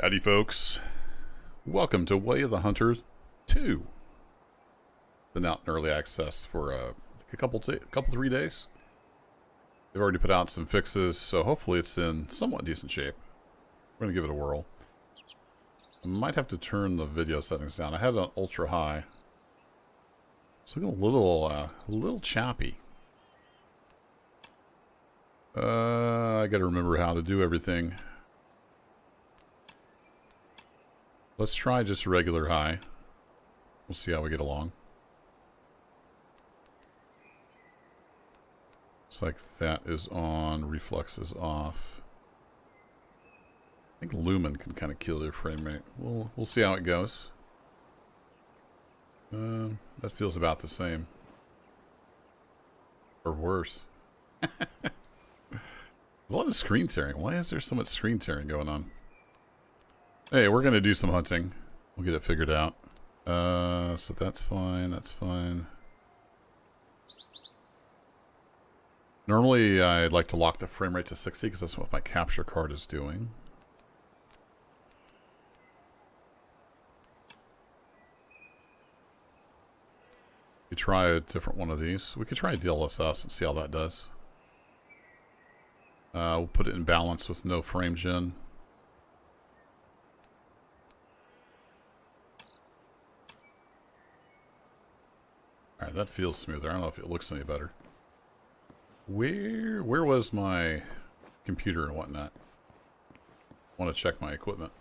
Howdy folks, welcome to Way of the Hunter 2. Been out in early access for a couple 3 days. They've already put out some fixes, so hopefully it's in somewhat decent shape. We're going to give it a whirl. I might have to turn the video settings down. I had it on ultra high. It's looking a little choppy. I got to remember how to do everything. Let's try just regular high. We'll see how we get along. Looks like that is on. Reflex is off. I think Lumen can kind of kill their frame rate. We'll see how it goes. That feels about the same. Or worse. There's a lot of screen tearing. Why is there so much screen tearing going on? Hey, we're going to do some hunting. We'll get it figured out. So that's fine. That's fine. Normally, I'd like to lock the frame rate to 60 because that's what my capture card is doing. We try a different one of these. We could try a DLSS and see how that does. We'll put it in balance with no frame gen. Alright, that feels smoother. I don't know if it looks any better. Where was my computer and whatnot? I want to check my equipment.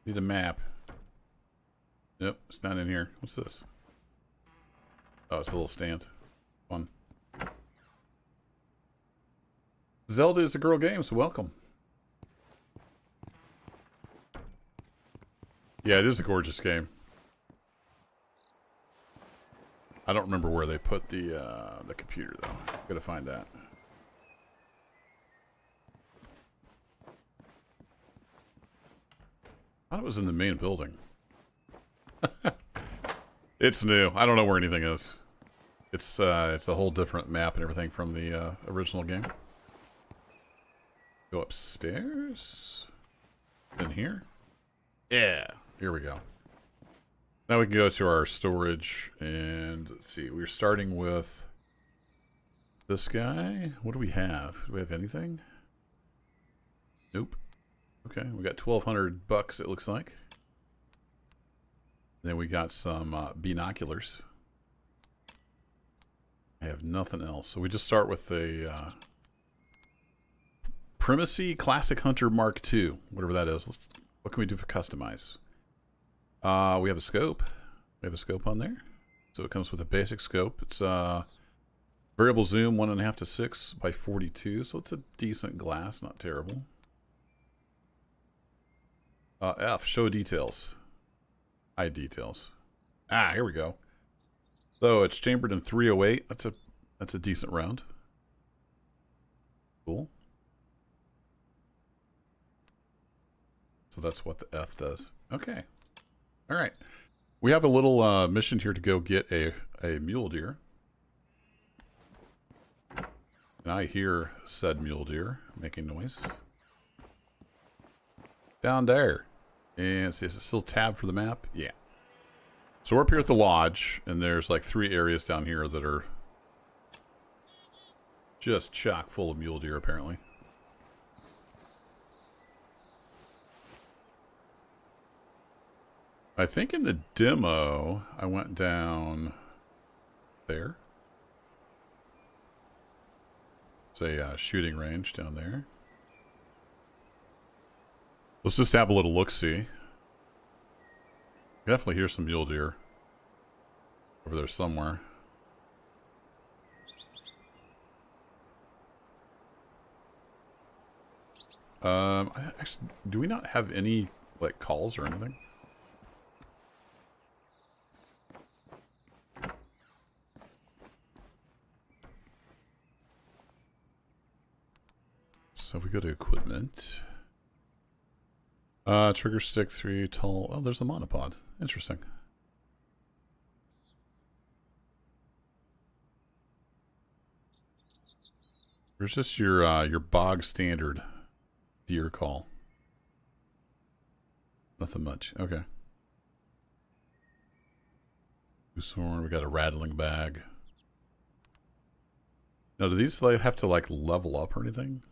Need a map. Yep, it's not in here. What's this? Oh, it's a little stand. Fun. Zelda is a girl game, so welcome. Yeah, it is a gorgeous game. I don't remember where they put the computer though. Gotta find that. I thought it was in the main building. It's new. I don't know where anything is. It's a whole different map and everything from the original game. Go upstairs. In here. Yeah. Here we go. Now we can go to our storage and let's see. We're starting with this guy. What do we have? Do we have anything? Nope. Okay, we got $1,200 it looks like. Then we got some binoculars. I have nothing else. So we just start with the Primacy Classic Hunter Mark II. Whatever that is. What can we do for customize? We have a scope. We have a scope on there. So it comes with a basic scope. It's variable zoom 1.5 to 6 by 42. So it's a decent glass, not terrible. F, show details. Hide details. Ah, here we go. So it's chambered in 308. That's a decent round. Cool. So that's what the F does. Okay. All right. We have a little mission here to go get a mule deer. And I hear said mule deer making noise. Down there. And see, is it still tab for the map? Yeah. So we're up here at the lodge, and there's like 3 areas down here that are just chock full of mule deer, apparently. I think in the demo, I went down there. It's a shooting range down there. Let's just have a little look-see. Definitely hear some mule deer over there somewhere. Actually, do we not have any like calls or anything? So if we go to equipment, trigger stick 3 tall. Oh, there's a monopod. Interesting. Where's just your bog standard deer call? Nothing much. Okay. Gooshorn, we got a rattling bag. Now, do these like have to like level up or anything?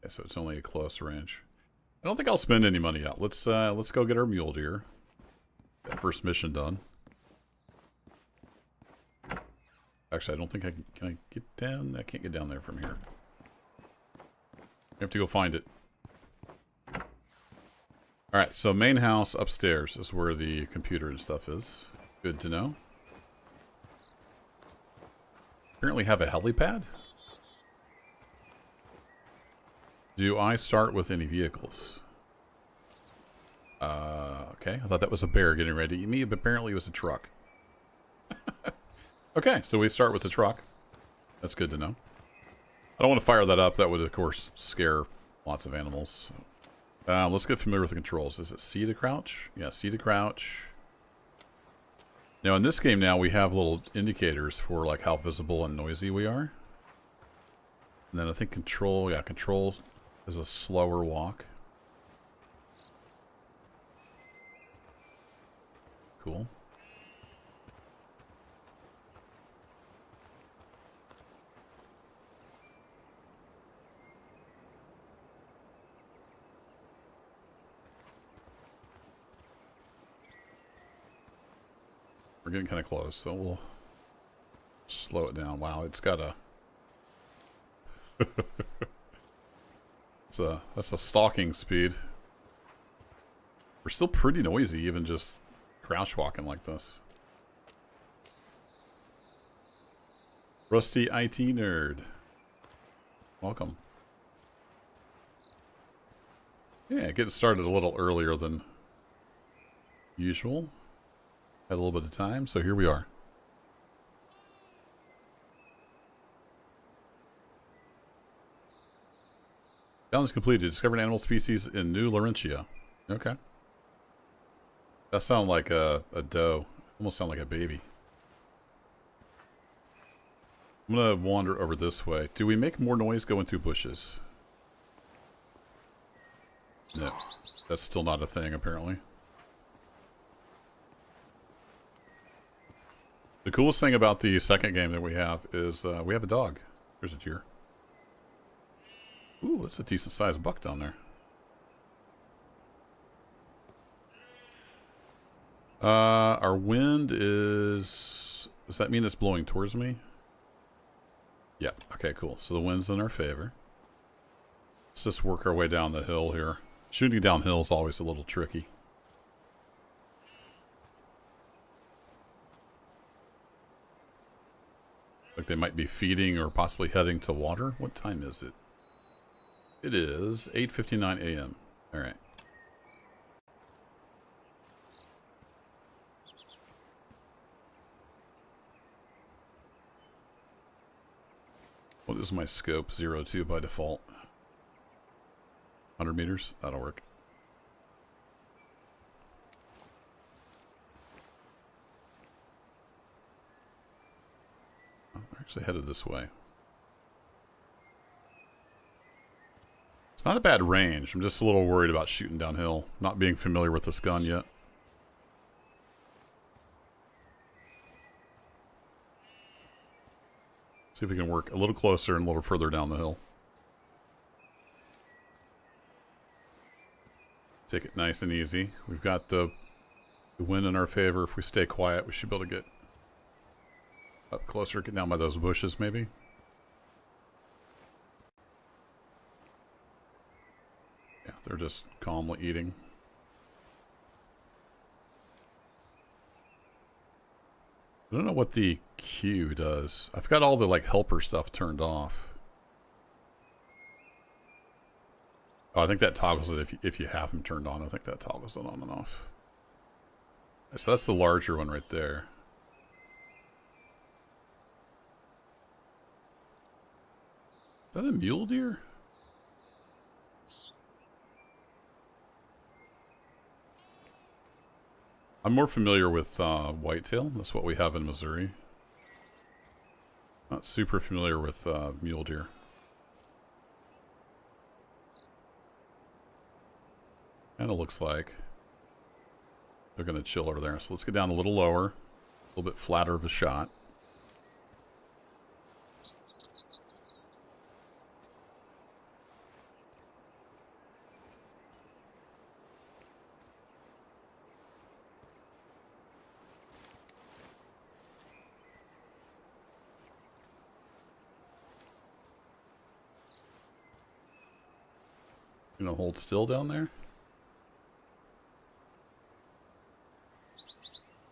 Yeah, so it's only a close range. I don't think I'll spend any money out. Let's go get our mule deer. That first mission done. Actually, I don't think I can I get down? I can't get down there from here. I have to go find it. Alright, so main house upstairs is where the computer and stuff is. Good to know. Apparently have a helipad? Do I start with any vehicles? Okay. I thought that was a bear getting ready to eat me, but apparently it was a truck. Okay, so we start with the truck. That's good to know. I don't want to fire that up. That would, of course, scare lots of animals. Let's get familiar with the controls. Is it C to crouch? Yeah, C to crouch. Now, in this game now, we have little indicators for like how visible and noisy we are. And then I think control, yeah, control is a slower walk. Cool. We're getting kind of close, so we'll slow it down. Wow, it's got a... that's a stalking speed. We're still pretty noisy, even just crouch walking like this. Rusty IT nerd. Welcome. Yeah, getting started a little earlier than usual. Had a little bit of time, so here we are. Challenge completed. Discover an animal species in New Laurentia. Okay. That sounded like a doe. Almost sound like a baby. I'm going to wander over this way. Do we make more noise going through bushes? No. That's still not a thing, apparently. The coolest thing about the second game that we have is we have a dog. There's a deer. Ooh, that's a decent sized buck down there. Our wind is... Does that mean it's blowing towards me? Yeah, okay, cool. So the wind's in our favor. Let's just work our way down the hill here. Shooting downhill is always a little tricky. Like they might be feeding or possibly heading to water. What time is it? It is 8:59 a.m. All right. What is my scope? 02 by default. 100 meters? That'll work. Oh, we're actually headed this way. It's not a bad range. I'm just a little worried about shooting downhill. Not being familiar with this gun yet. See if we can work a little closer and a little further down the hill. Take it nice and easy. We've got the wind in our favor. If we stay quiet, we should be able to get up closer, get down by those bushes maybe. Yeah, they're just calmly eating. I don't know what the Q does. I've got all the like helper stuff turned off. Oh, I think that toggles it if you have them turned on. I think that toggles it on and off. So that's the larger one right there. Is that a mule deer? I'm more familiar with whitetail. That's what we have in Missouri. Not super familiar with mule deer. Kind of looks like they're going to chill over there. So let's get down a little lower. A little bit flatter of a shot. You know, hold still down there.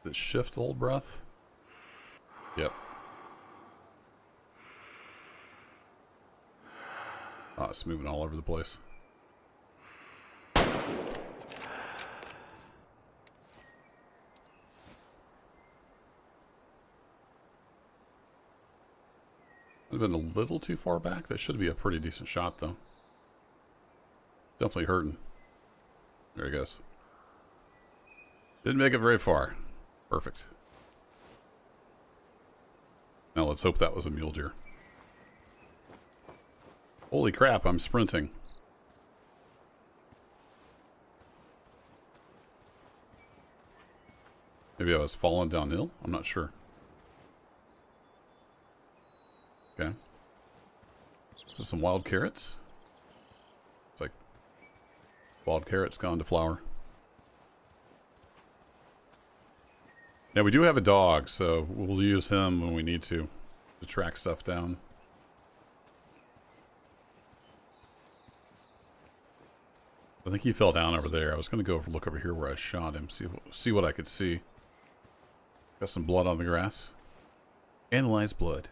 Did it shift, old breath? Yep. Oh, it's moving all over the place. I've been a little too far back. That should be a pretty decent shot, though. Definitely hurting. There he goes. Didn't make it very far. Perfect. Now let's hope that was a mule deer. Holy crap, I'm sprinting. Maybe I was falling downhill? I'm not sure. Okay. Is this some wild carrots? It's like wild carrots gone to flower. Now we do have a dog, so we'll use him when we need to track stuff down. I think he fell down over there. I was going to go look over here where I shot him, see what I could see. Got some blood on the grass. Analyze blood.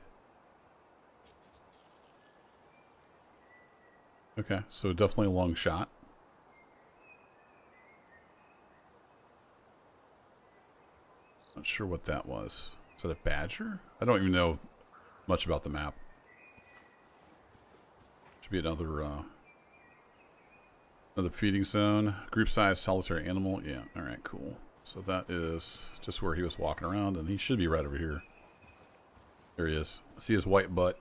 Okay, so definitely a long shot. Not sure what that was. Is that a badger? I don't even know much about the map. Should be another feeding zone. Group size solitary animal. Yeah, alright, cool. So that is just where he was walking around, and he should be right over here. There he is. I see his white butt.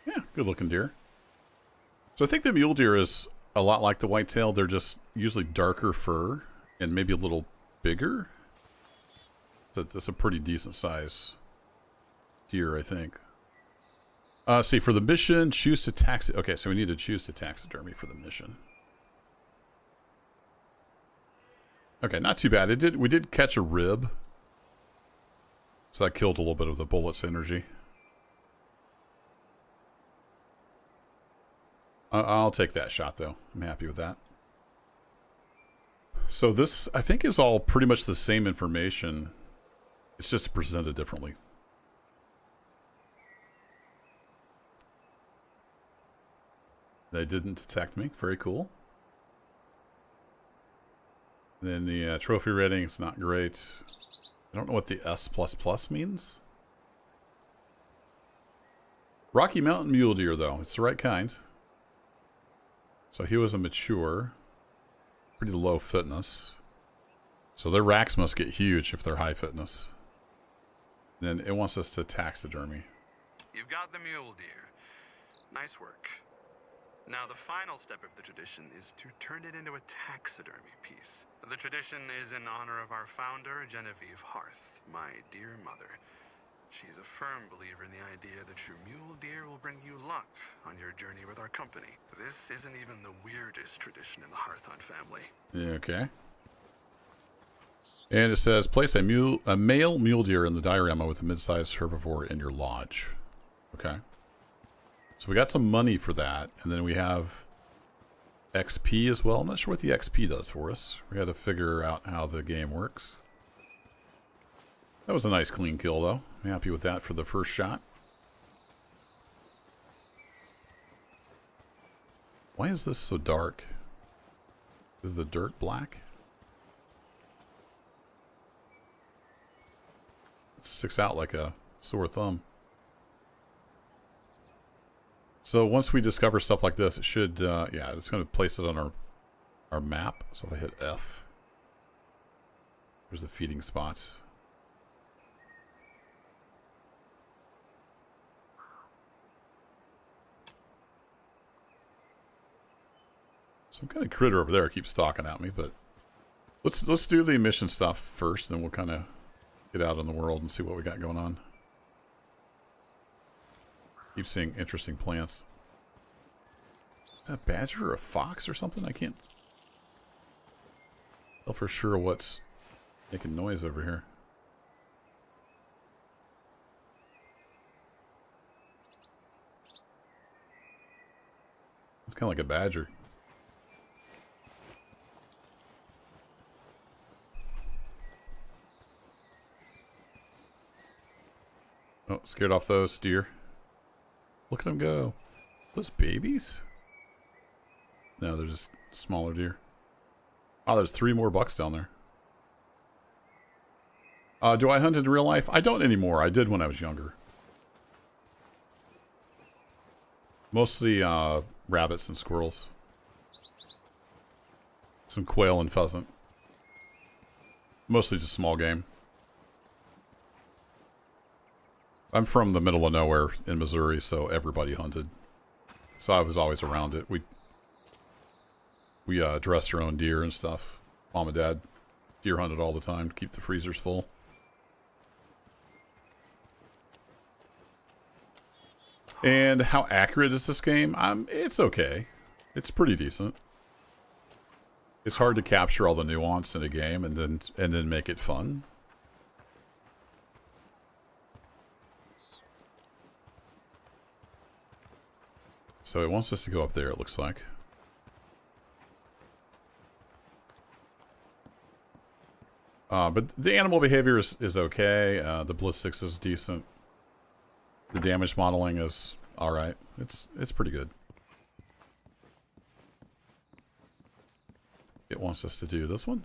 Yeah, good looking deer. So I think the mule deer is a lot like the whitetail. They're just usually darker fur and maybe a little bigger. That's a pretty decent size deer, I think. See, for the mission, choose to taxi. Okay, so we need to choose to taxidermy for the mission. Okay, not too bad. We did catch a rib, so that killed a little bit of the bullet's energy. I'll take that shot, though. I'm happy with that. So this, I think, is all pretty much the same information. It's just presented differently. They didn't detect me. Very cool. Then the trophy rating is not great. I don't know what the S++ means. Rocky Mountain mule deer, though. It's the right kind. So he was a mature. Pretty low fitness. So their racks must get huge if they're high fitness. Then it wants us to taxidermy. You've got the mule deer. Nice work. Now the final step of the tradition is to turn it into a taxidermy piece. The tradition is in honor of our founder, Genevieve Harth, my dear mother. She's a firm believer in the idea that your mule deer will bring you luck on your journey with our company. This isn't even the weirdest tradition in the Harth Hunt family. Yeah, okay. And it says, place a male mule deer in the diorama with a mid-sized herbivore in your lodge. Okay. So we got some money for that. And then we have XP as well. I'm not sure what the XP does for us. We had to figure out how the game works. That was a nice clean kill, though. I'm happy with that for the first shot. Why is this so dark? Is the dirt black? It sticks out like a sore thumb. So once we discover stuff like this, it should, yeah, it's going to place it on our our map. So if I hit F, there's the feeding spots. Some kind of critter over there keeps stalking at me, but let's do the mission stuff first, then we'll kind of get out in the world and see what we got going on. Keep seeing interesting plants. Is that a badger or a fox or something? I can't tell for sure what's making noise over here. It's kind of like a badger. Oh, scared off those deer. Look at them go. Those babies? No, they're just smaller deer. Oh, there's 3 more bucks down there. Do I hunt in real life? I don't anymore. I did when I was younger. Mostly rabbits and squirrels. Some quail and pheasant. Mostly just small game. I'm from the middle of nowhere in Missouri, so everybody hunted. So I was always around it. We dressed our own deer and stuff. Mom and Dad deer hunted all the time to keep the freezers full. And how accurate is this game? It's okay. It's pretty decent. It's hard to capture all the nuance in a game and then make it fun. So it wants us to go up there, it looks like. But the animal behavior is okay. The ballistics is decent. The damage modeling is alright. It's pretty good. It wants us to do this one.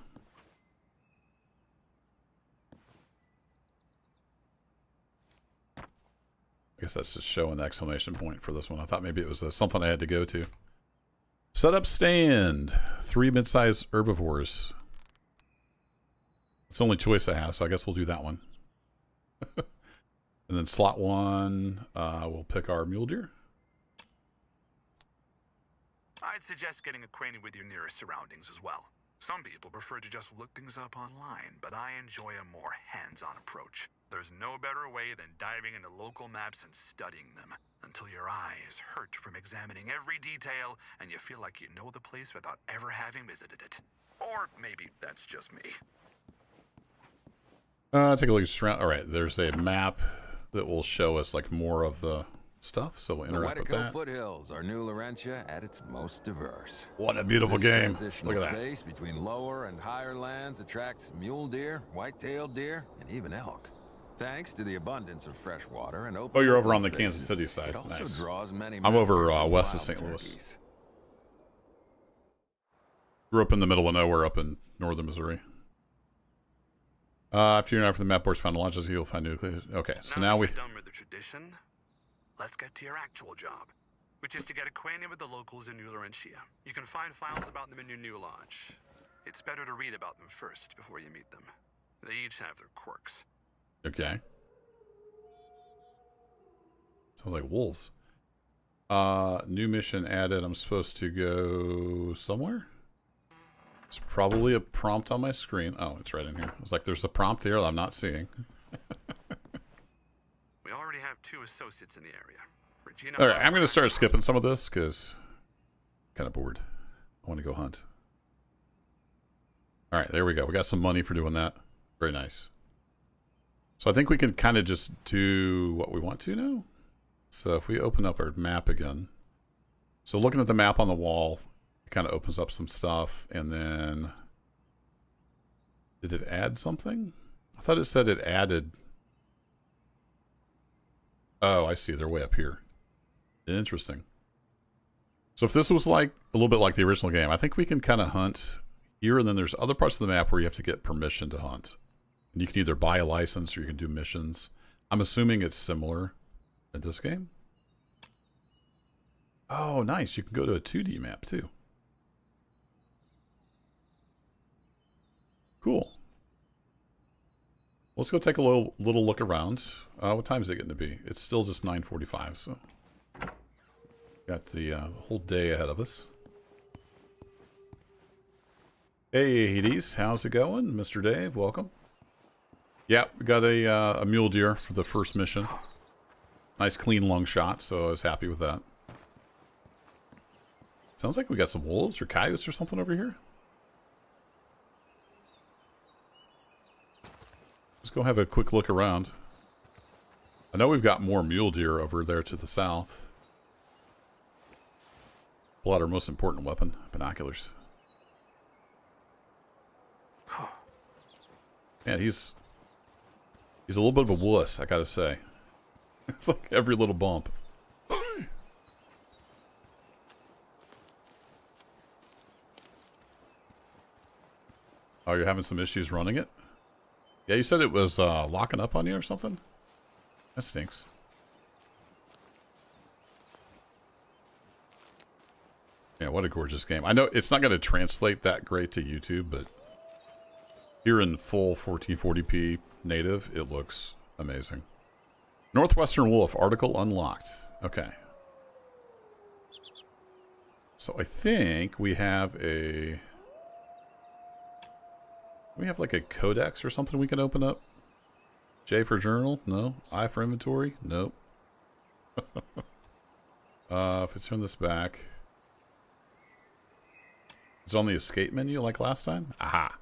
I guess that's just showing the exclamation point for this one. I thought maybe it was something I had to go to. Set up stand. 3 mid-sized herbivores. It's the only choice I have, so I guess we'll do that one. And then slot 1, we'll pick our mule deer. I'd suggest getting acquainted with your nearest surroundings as well. Some people prefer to just look things up online, but I enjoy a more hands-on approach. There's no better way than diving into local maps and studying them until your eyes hurt from examining every detail and you feel like you know the place without ever having visited it. Or maybe that's just me. Take a look at surround. All right, there's a map that will show us like more of the stuff, so we'll interact with that. Foothills are New Laurentia at its most diverse. What a beautiful game. Look at that. Space between lower and higher lands attracts mule deer, white-tailed deer, and even elk. Thanks to the abundance of fresh water and open. Oh, you're over on the spaces, Kansas City side. it also Nice. draws many I'm over members west of wild St. Louis. turkeys. Grew up in the middle of nowhere up in northern Missouri. If you're not for the map boards found launches, you'll find nucleus. Okay, so now we. That you're done with the tradition, let's get to your actual job, which is to get acquainted with the locals in New Laurentia. You can find files about them in your new lodge. It's better to read about them first before you meet them. They each have their quirks. Okay. Sounds like wolves. New mission added. I'm supposed to go somewhere? It's probably a prompt on my screen. Oh, it's right in here. It's like there's a prompt here that I'm not seeing. We already have 2 associates in the area. Regina. All right, I'm going to start skipping some of this because I'm kind of bored. I want to go hunt. All right, there we go. We got some money for doing that. Very nice. So I think we can kind of just do what we want to now. So if we open up our map again. So looking at the map on the wall, it kind of opens up some stuff. And then, did it add something? I thought it said it added. Oh, I see. They're way up here. Interesting. So if this was like a little bit like the original game, I think we can kind of hunt here. And then there's other parts of the map where you have to get permission to hunt. And you can either buy a license or you can do missions. I'm assuming it's similar in this game. Oh, nice. You can go to a 2D map too. Cool. Let's go take a little look around. What time is it getting to be? It's still just 9:45, so got the whole day ahead of us. Hey, Hades, how's it going? Mr. Dave, welcome. Yeah, we got a mule deer for the first mission. Nice clean lung shot, so I was happy with that. Sounds like we got some wolves or coyotes or something over here. Let's go have a quick look around. I know we've got more mule deer over there to the south. Pull out our most important weapon, binoculars. Man, he's a little bit of a wuss, I gotta say. It's like every little bump. Oh, you're having some issues running it? Yeah, you said it was locking up on you or something? That stinks. Yeah, what a gorgeous game. I know it's not going to translate that great to YouTube, but here in full 1440p native, it looks amazing. Northwestern Wolf, article unlocked. Okay. So I think we have a... We have like a codex or something we can open up. J for journal? No. I for inventory? Nope. If I turn this back... It's on the escape menu like last time? Aha.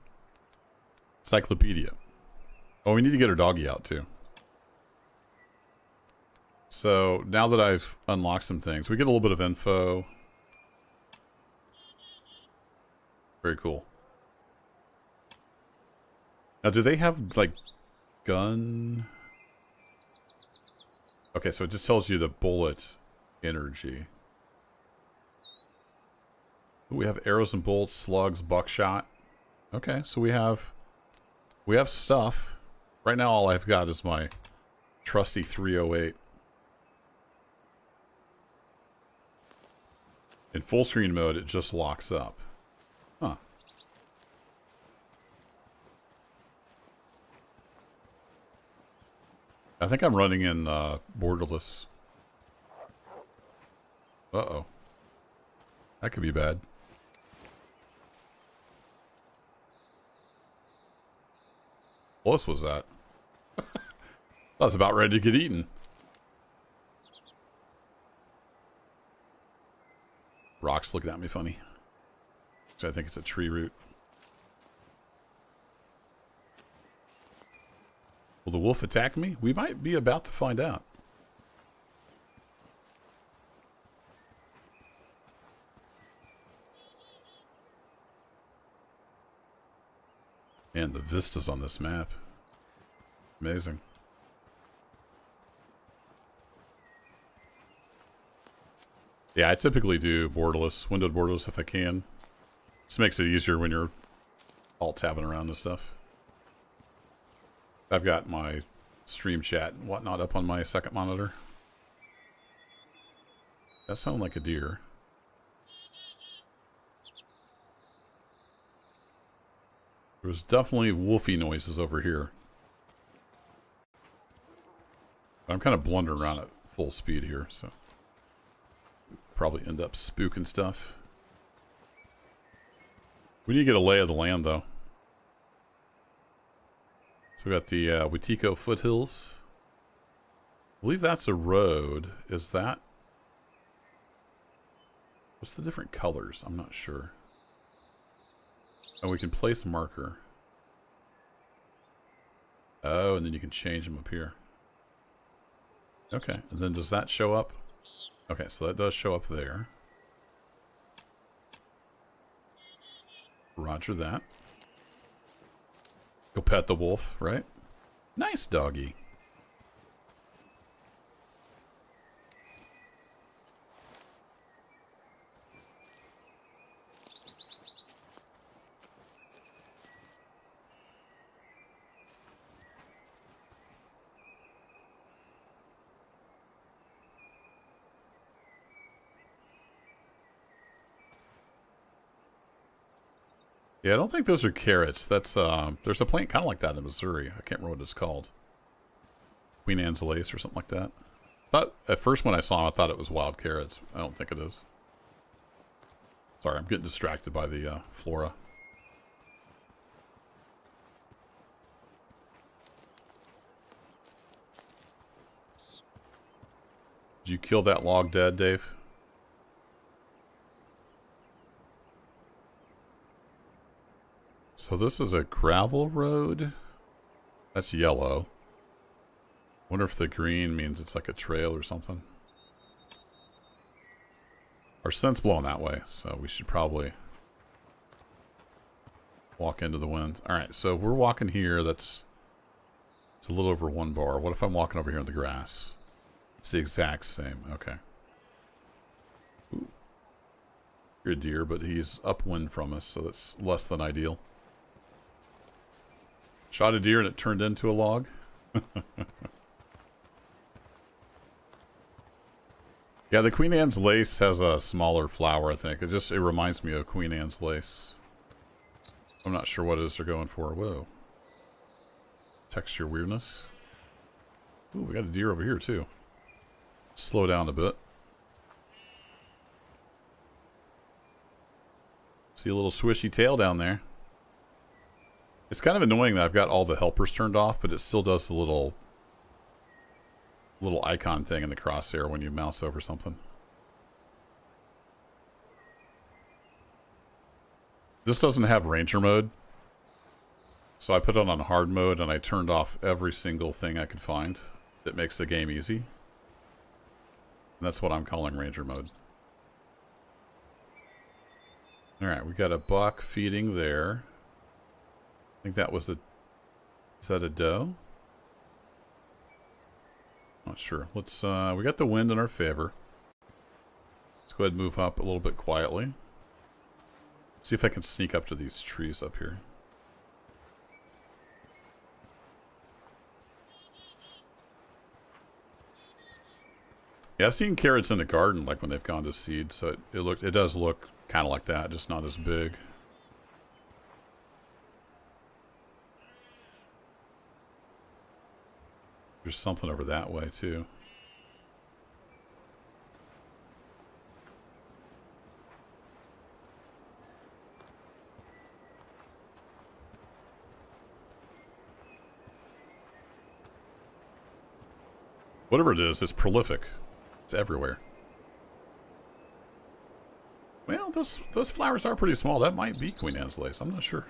Encyclopedia. Oh, we need to get our doggy out too. So now that I've unlocked some things, we get a little bit of info. Very cool. Now, do they have like gun? Okay, so it just tells you the bullet energy. We have arrows and bolts, slugs, buckshot. Okay, so we have stuff. Right now all I've got is my trusty 308. In full screen mode, it just locks up. Huh. I think I'm running in borderless. Uh-oh. That could be bad. What was that? I was about ready to get eaten. Rock's looking at me funny. So I think it's a tree root. Will the wolf attack me? We might be about to find out. Man, the vistas on this map. Amazing. Yeah, I typically do borderless, windowed borderless if I can. This makes it easier when you're alt tabbing around and stuff. I've got my stream chat and whatnot up on my second monitor. That sounded like a deer. There was definitely wolfy noises over here. I'm kind of blundering around at full speed here, so probably end up spooking stuff. We need to get a lay of the land, though. So we got the Wetiko foothills. I believe that's a road. Is that? What's the different colors? I'm not sure. Oh, we can place marker. Oh, and then you can change them up here. Okay, and then does that show up? Okay, so that does show up there. Roger that. Go pet the wolf, right? Nice doggy. Yeah, I don't think those are carrots. That's there's a plant kind of like that in Missouri. I can't remember what it's called. Queen Anne's lace or something like that. Thought at first when I saw them, I thought it was wild carrots. I don't think it is. Sorry, I'm getting distracted by the flora. Did you kill that log dead, Dave? So this is a gravel road. That's yellow. Wonder if the green means it's like a trail or something. Our scent's blowing that way, so we should probably walk into the wind. Alright, so we're walking here. It's a little over 1 bar. What if I'm walking over here in the grass? It's the exact same. Okay. Ooh. You're a deer, but he's upwind from us, so that's less than ideal. Shot a deer and it turned into a log. Yeah, the Queen Anne's lace has a smaller flower, I think. It reminds me of Queen Anne's lace. I'm not sure what it is they're going for. Whoa. Texture weirdness. Ooh, we got a deer over here too. Slow down a bit. See a little swishy tail down there. It's kind of annoying that I've got all the helpers turned off, but it still does the little icon thing in the crosshair when you mouse over something. This doesn't have ranger mode, so I put it on hard mode and I turned off every single thing I could find that makes the game easy. And that's what I'm calling ranger mode. Alright, we got a buck feeding there. I think that was is that a doe? Not sure. Let's, we got the wind in our favor. Let's go ahead and move up a little bit quietly. See if I can sneak up to these trees up here. Yeah, I've seen carrots in the garden, like when they've gone to seed, so it does look kind of like that, just not as big. There's something over that way, too. Whatever it is, it's prolific. It's everywhere. Well, those flowers are pretty small. That might be Queen Anne's lace. I'm not sure.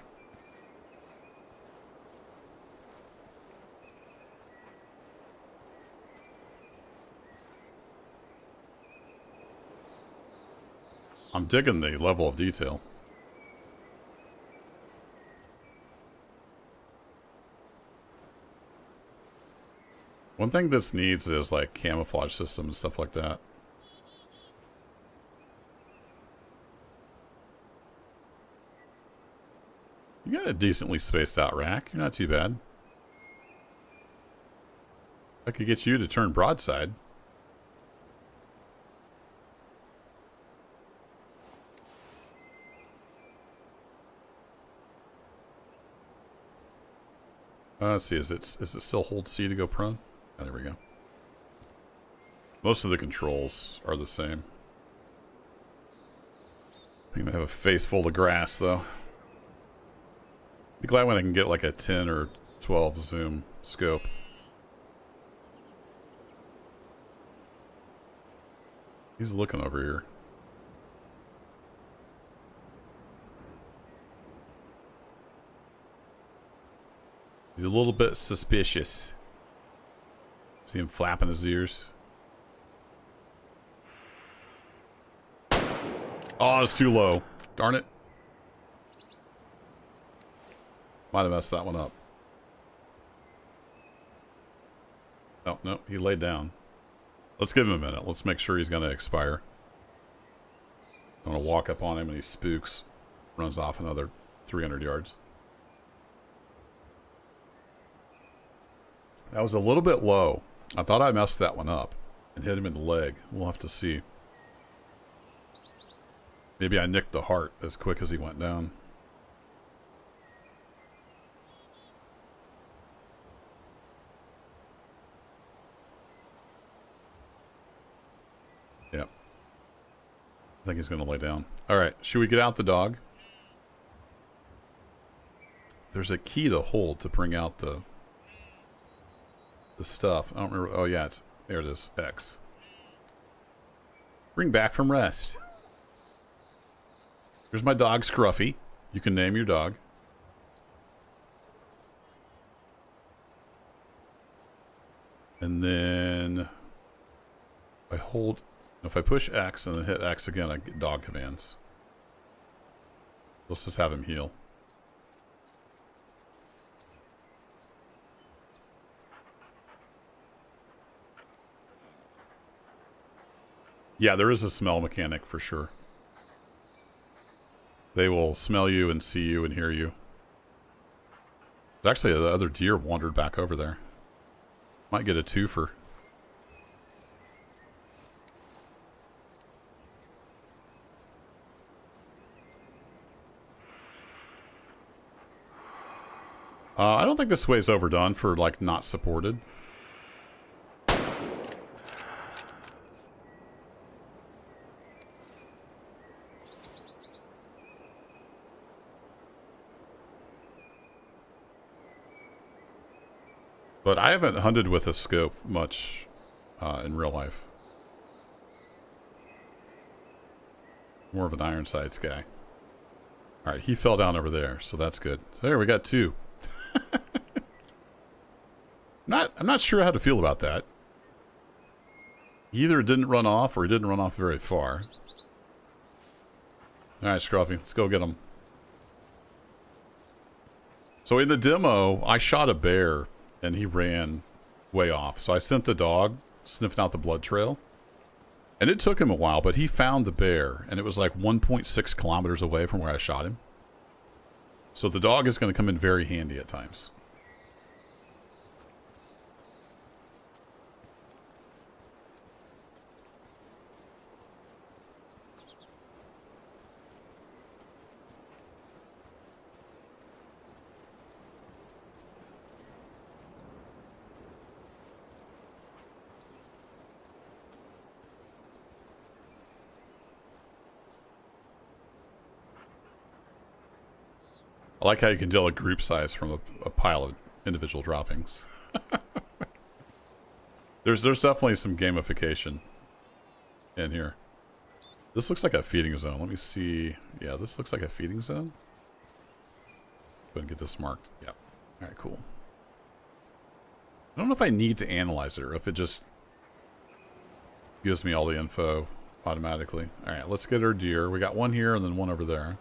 I'm digging the level of detail. One thing this needs is like camouflage system and stuff like that. You got a decently spaced out rack. You're not too bad. I could get you to turn broadside. Let's see, is it still hold C to go prone? Oh, there we go. Most of the controls are the same. I think I have a face full of grass, though. Be glad when I can get like a 10 or 12 zoom scope. He's looking over here. He's a little bit suspicious. See him flapping his ears. Oh, it's too low. Darn it. Might have messed that one up. Oh, no, he laid down. Let's give him a minute. Let's make sure he's going to expire. I'm going to walk up on him and he spooks. Runs off another 300 yards. That was a little bit low. I thought I messed that one up and hit him in the leg. We'll have to see. Maybe I nicked the heart as quick as he went down. think he's going to lay down. All right. Should we get out the dog? There's a key to hold to bring out the stuff. I don't remember. Oh, yeah. There it is. X. Bring back from rest. Here's my dog, Scruffy. You can name your dog. And then if I push X and then hit X again, I get dog commands. Let's just have him heal. Yeah, there is a smell mechanic for sure. They will smell you and see you and hear you. Actually, the other deer wandered back over there. Might get a twofer. I don't think this way's overdone for, like, not supported. But I haven't hunted with a scope much in real life. More of an iron sights guy. Alright, he fell down over there, so that's good. So there, we got two. I'm not sure how to feel about that. Either it didn't run off or he didn't run off very far. Alright, Scruffy, let's go get him. So in the demo, I shot a bear and he ran way off. So I sent the dog sniffing out the blood trail. And it took him a while, but he found the bear. And it was like 1.6 kilometers away from where I shot him. So the dog is going to come in very handy at times. I like how you can tell a group size from a pile of individual droppings. There's definitely some gamification in here. This looks like a feeding zone. Let me see. Yeah, this looks like a feeding zone. Go ahead and get this marked. Yep. All right, cool. I don't know if I need to analyze it or if it just gives me all the info automatically. All right, let's get our deer. We got one here and then one over there.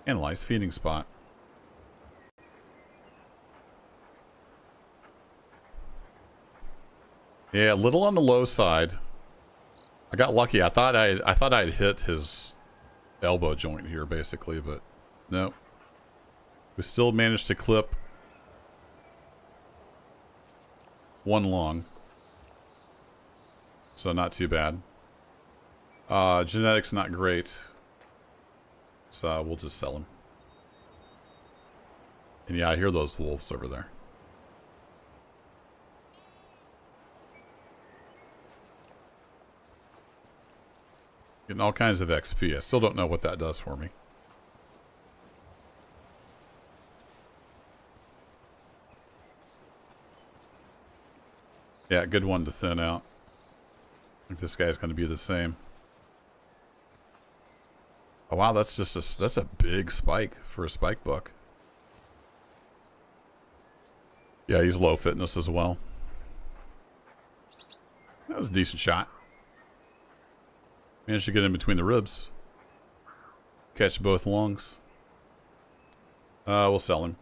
Analyze feeding spot. Yeah, a little on the low side. I got lucky. I thought I'd hit his elbow joint here basically, but no. We still managed to clip one lung. So not too bad. Genetics not great. So we'll just sell him. And yeah, I hear those wolves over there. Getting all kinds of XP. I still don't know what that does for me. Yeah, good one to thin out. I think this guy's going to be the same. Oh wow, that's just that's a big spike for a spike buck. Yeah, he's low fitness as well. That was a decent shot. Managed to get in between the ribs. Catch both lungs. We'll sell him.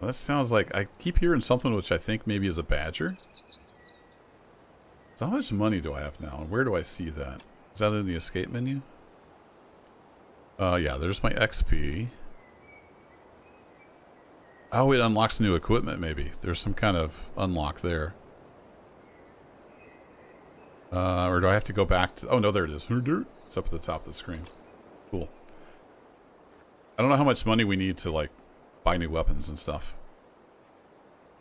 Well, that sounds like I keep hearing something which I think maybe is a badger. So how much money do I have now? And where do I see that? Is that in the escape menu? Yeah, there's my XP. Oh, it unlocks new equipment maybe. There's some kind of unlock there. Or do I have to go back to... Oh, no, there it is. It's up at the top of the screen. Cool. I don't know how much money we need to, like, buy new weapons and stuff.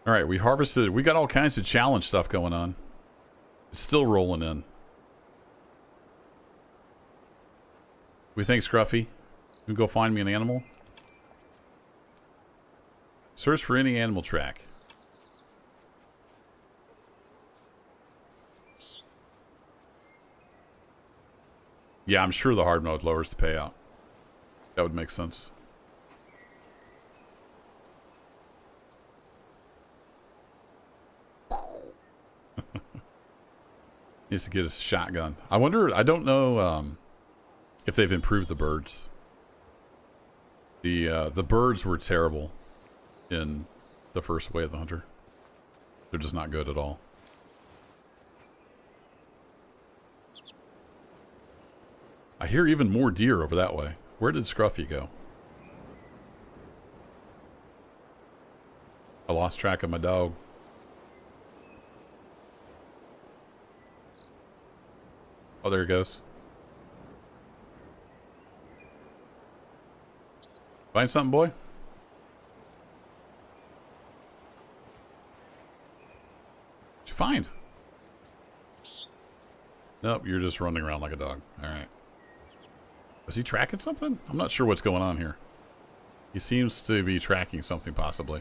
All right, we harvested. We got all kinds of challenge stuff going on. It's still rolling in. We think Scruffy. You can go find me an animal. Search for any animal track. Yeah, I'm sure the hard mode lowers the payout. That would make sense. Needs to get a shotgun. I wonder, I don't know if they've improved the birds. The birds were terrible in the first Way of the Hunter. They're just not good at all. I hear even more deer over that way. Where did Scruffy go? I lost track of my dog. Oh, there he goes. Find something, boy? What'd you find? Nope, you're just running around like a dog. All right. Is he tracking something? I'm not sure what's going on here. He seems to be tracking something, possibly.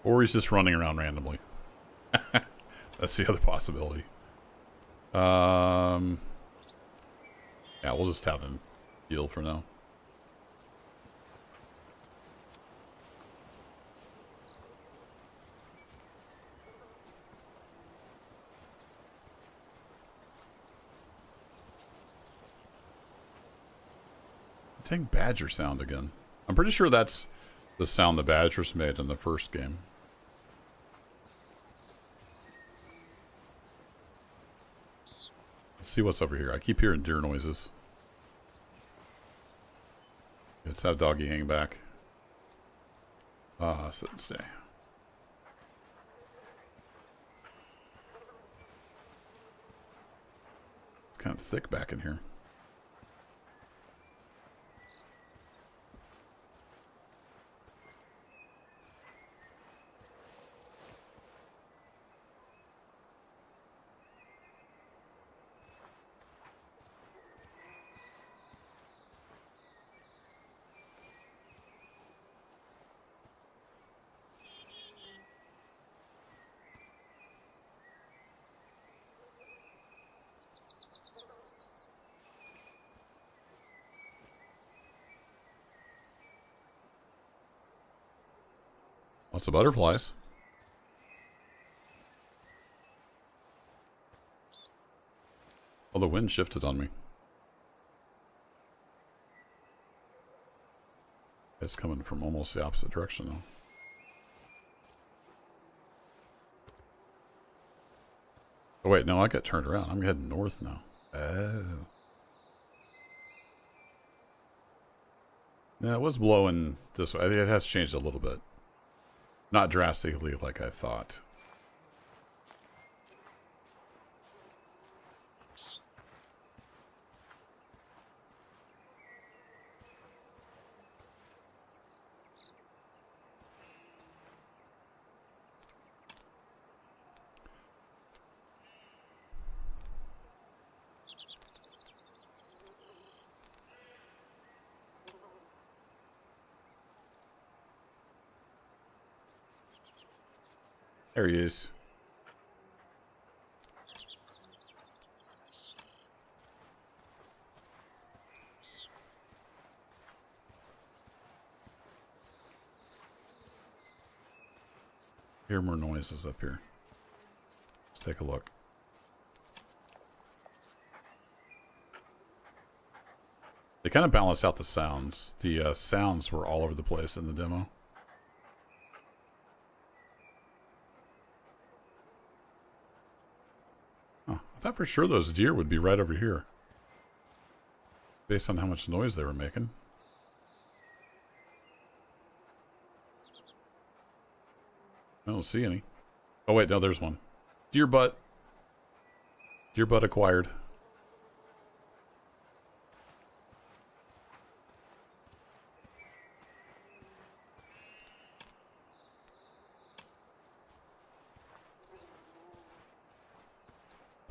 Or he's just running around randomly. That's the other possibility. Yeah, we'll just have him heal for now. Take badger sound again. I'm pretty sure that's the sound the badgers made in the first game. Let's see what's over here. I keep hearing deer noises. Let's have doggy hang back. Sit and stay. It's kind of thick back in here. Lots of butterflies. Oh, the wind shifted on me. It's coming from almost the opposite direction, though. Oh, wait, no, I got turned around. I'm heading north now. Oh. Yeah, it was blowing this way. I think it has changed a little bit. Not drastically like I thought. There he is. Hear more noises up here. Let's take a look. They kind of balance out the sounds. The sounds were all over the place in the demo. Oh, I thought for sure those deer would be right over here, based on how much noise they were making. I don't see any. Oh wait, no, there's one. Deer butt. Deer butt acquired.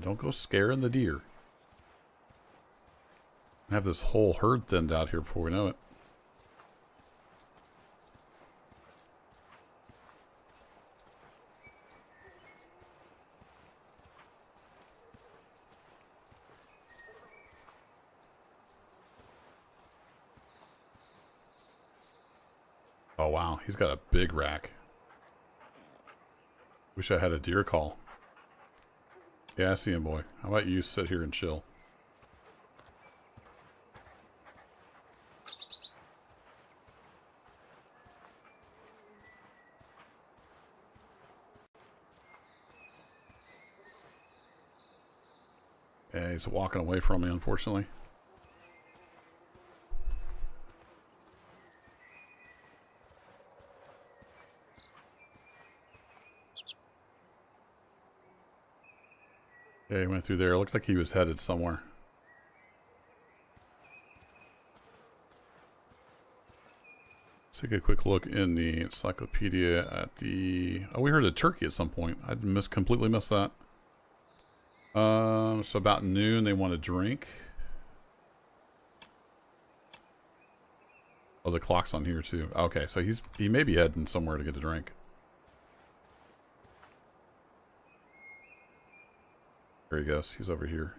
Don't go scaring the deer. Have this whole herd thinned out here before we know it. Oh wow, he's got a big rack. Wish I had a deer call. Yeah, I see him, boy. How about you sit here and chill? Yeah, he's walking away from me, unfortunately. Yeah, he went through there. It looked like he was headed somewhere. Let's take a quick look in the encyclopedia at the... Oh, we heard a turkey at some point. I completely missed that. So about noon, they want a drink. Oh, the clock's on here too. Okay, so he may be heading somewhere to get a drink. There he goes. He's over here.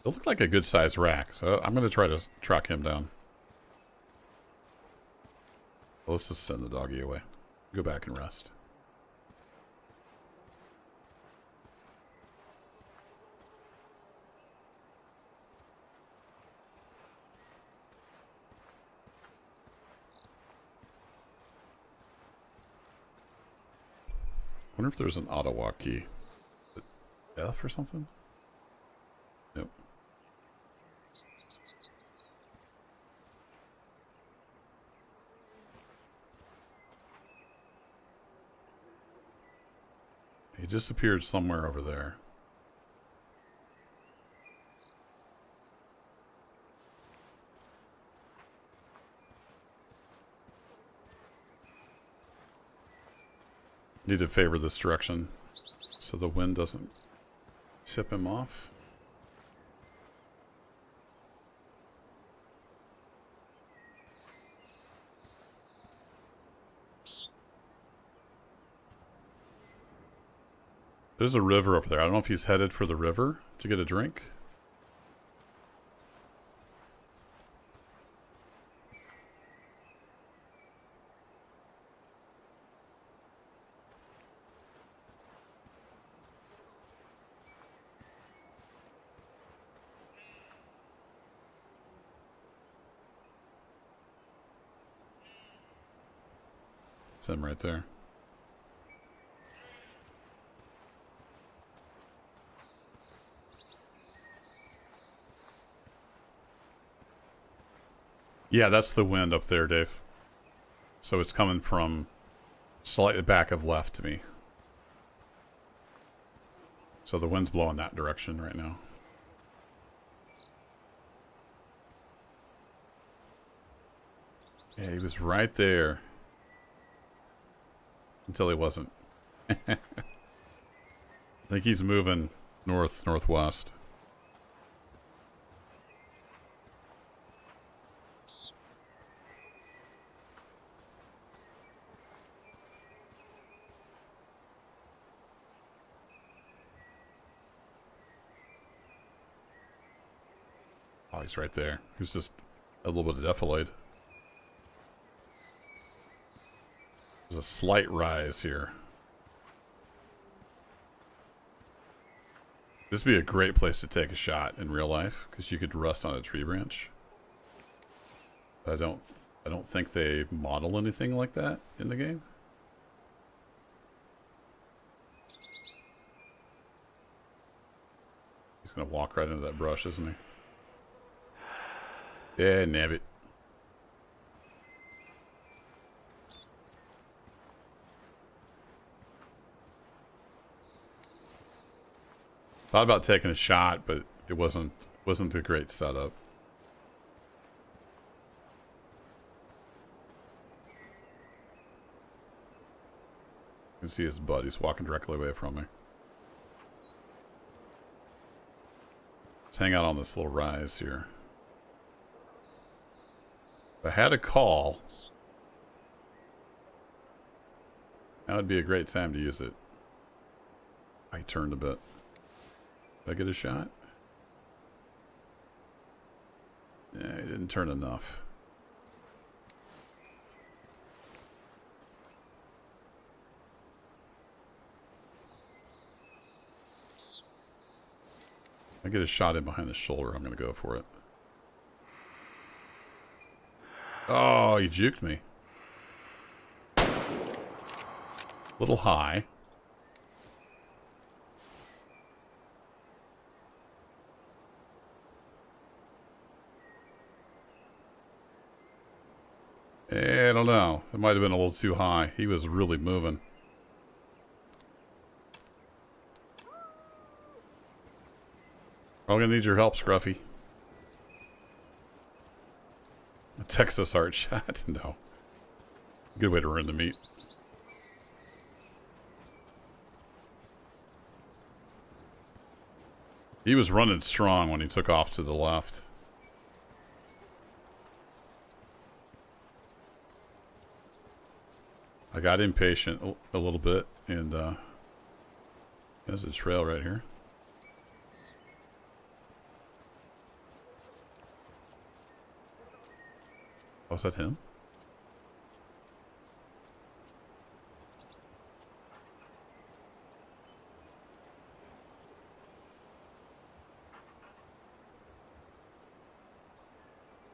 It looked like a good sized rack, so I'm going to try to track him down. Well, let's just send the doggy away. Go back and rest. Wonder if there's an Ottawa key. F or something? Nope. He disappeared somewhere over there. Need to favor this direction so the wind doesn't tip him off. There's a river over there. I don't know if he's headed for the river to get a drink. It's him right there. Yeah, that's the wind up there, Dave. So it's coming from slightly back of left to me. So the wind's blowing that direction right now. Yeah, he was right there. Until he wasn't. I think he's moving northwest. Oh, he's right there. He's just a little bit defilade. There's a slight rise here. This would be a great place to take a shot in real life because you could rest on a tree branch. But I don't think they model anything like that in the game. He's gonna walk right into that brush, isn't he? Yeah, nab it. Thought about taking a shot, but it wasn't a great setup. You can see his buddies walking directly away from me. Let's hang out on this little rise here. If I had a call, now would be a great time to use it. I turned a bit. Did I get a shot? Yeah, he didn't turn enough. I get a shot in behind the shoulder, I'm going to go for it. Oh, he juked me. Little high. I don't know. It might have been a little too high. He was really moving. I'm gonna need your help, Scruffy. A Texas heart shot? No. Good way to ruin the meat. He was running strong when he took off to the left. I got impatient a little bit, and there's a trail right here. Oh, is that him?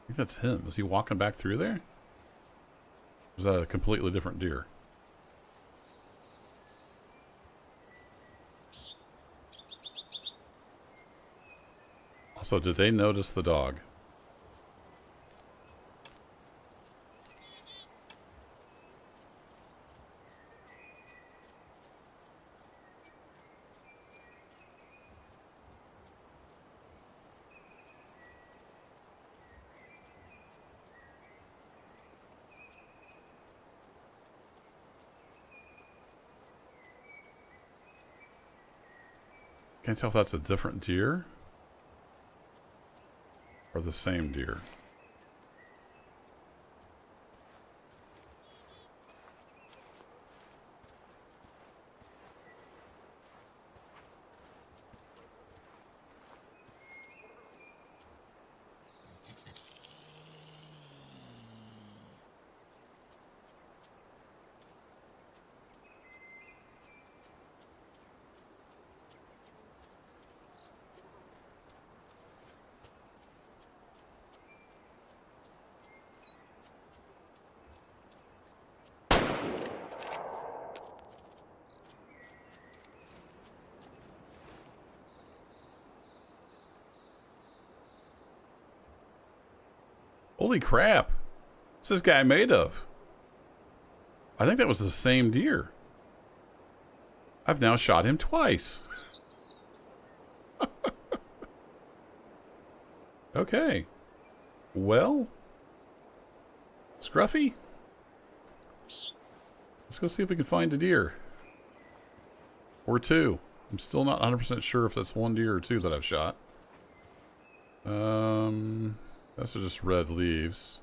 I think that's him. Is he walking back through there? Or is that a completely different deer? Also, did they notice the dog? Can't tell if that's a different deer or the same deer. Holy crap. What's this guy made of? I think that was the same deer. I've now shot him twice. Okay. Well, Scruffy, let's go see if we can find a deer. Or two. I'm still not 100% sure if that's one deer or two that I've shot. Those are just red leaves.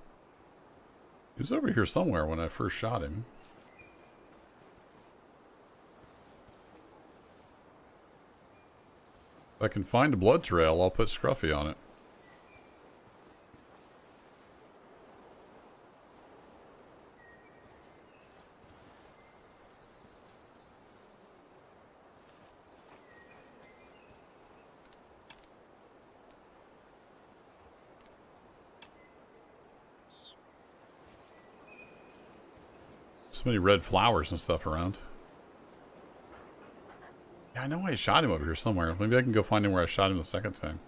He was over here somewhere when I first shot him. If I can find a blood trail, I'll put Scruffy on it. So many red flowers and stuff around. Yeah, I know I shot him over here somewhere. Maybe I can go find him where I shot him the second time.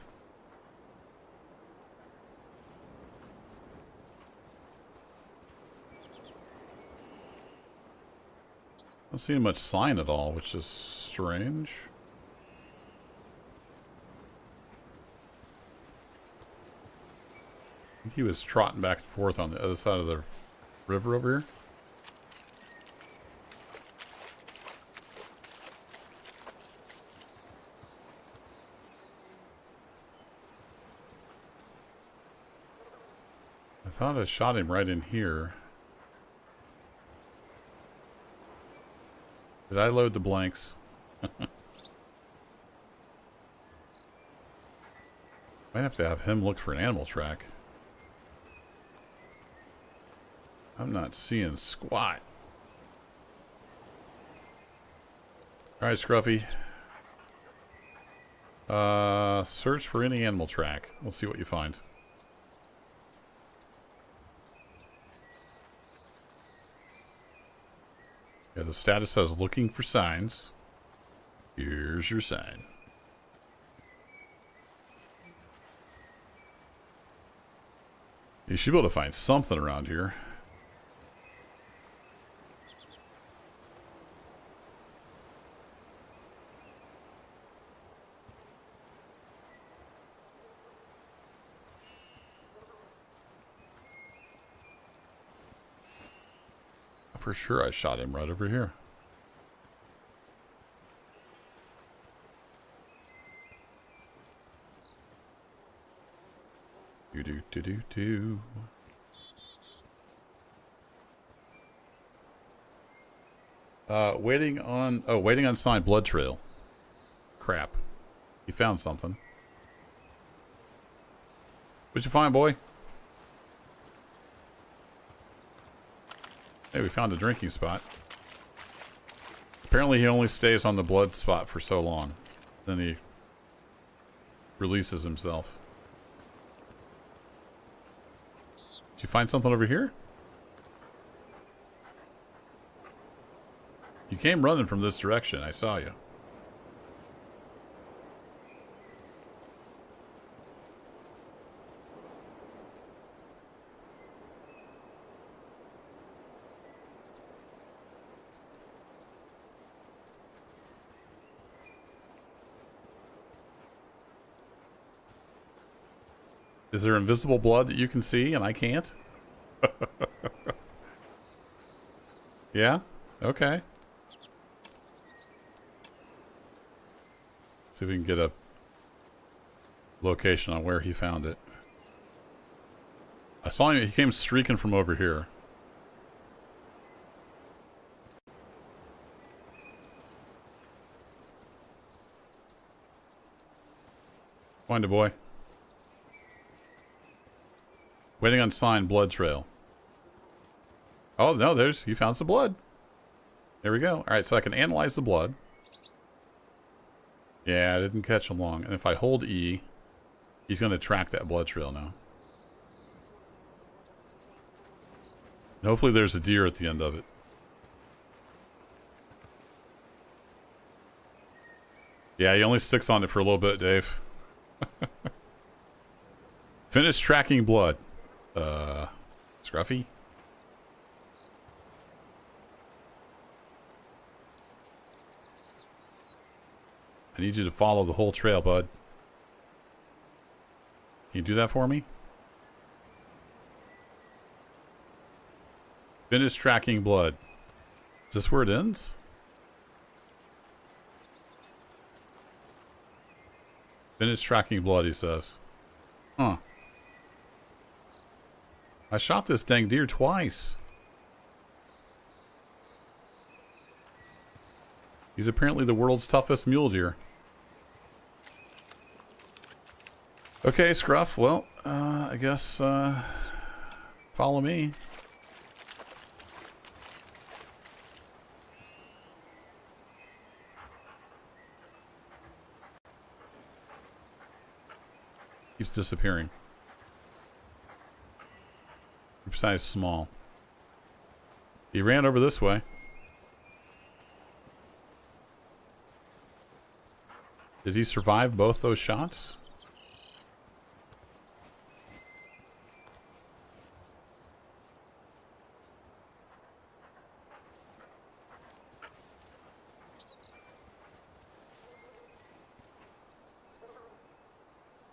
Not seeing much sign at all, which is strange. I think he was trotting back and forth on the other side of the river over here. I thought I shot him right in here. Did I load the blanks? Might have to have him look for an animal track. I'm not seeing squat. Alright, Scruffy. Search for any animal track. We'll see what you find. Yeah, the status says looking for signs. Here's your sign. You should be able to find something around here. For sure I shot him right over here. Do. Waiting on signed blood trail. Crap. He found something. What'd you find, boy? Hey, we found a drinking spot. Apparently he only stays on the blood spot for so long. Then he releases himself. Did you find something over here? You came running from this direction. I saw you. Is there invisible blood that you can see and I can't? Yeah? Okay. See if we can get a location on where he found it. I saw him, he came streaking from over here. Find a boy. Waiting on sign, blood trail. Oh, no, he found some blood. There we go. All right, so I can analyze the blood. Yeah, I didn't catch him long. And if I hold E, he's going to track that blood trail now. And hopefully there's a deer at the end of it. Yeah, he only sticks on it for a little bit, Dave. Finish tracking blood. Scruffy? I need you to follow the whole trail, bud. Can you do that for me? Finish tracking blood. Is this where it ends? Finish tracking blood, he says. Huh. I shot this dang deer twice. He's apparently the world's toughest mule deer. Okay, Scruff. Well, I guess follow me. Keeps disappearing. Group size small. He ran over this way. Did he survive both those shots?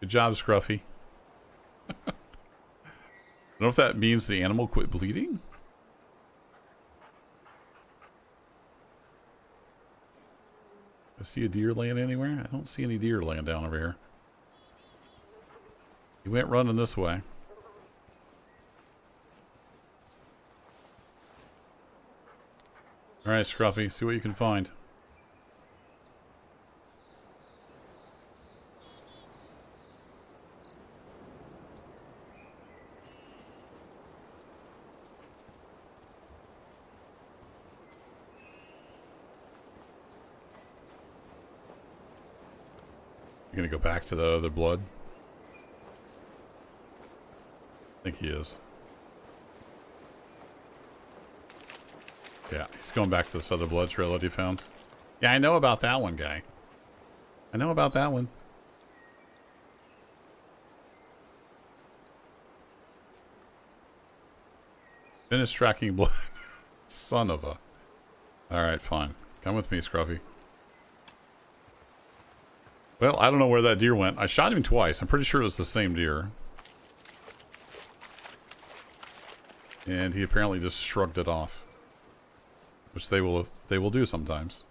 Good job, Scruffy. know if that means the animal quit bleeding. I see a deer laying anywhere? I don't see any deer laying down over here. He went running this way. Alright, Scruffy, see what you can find. You gonna go back to that other blood? I think he is. Yeah, he's going back to this other blood trail that he found. Yeah, I know about that one, guy. I know about that one. Finish tracking blood. Son of a... Alright, fine. Come with me, Scruffy. Well, I don't know where that deer went. I shot him twice. I'm pretty sure it was the same deer. And he apparently just shrugged it off. Which they will do sometimes.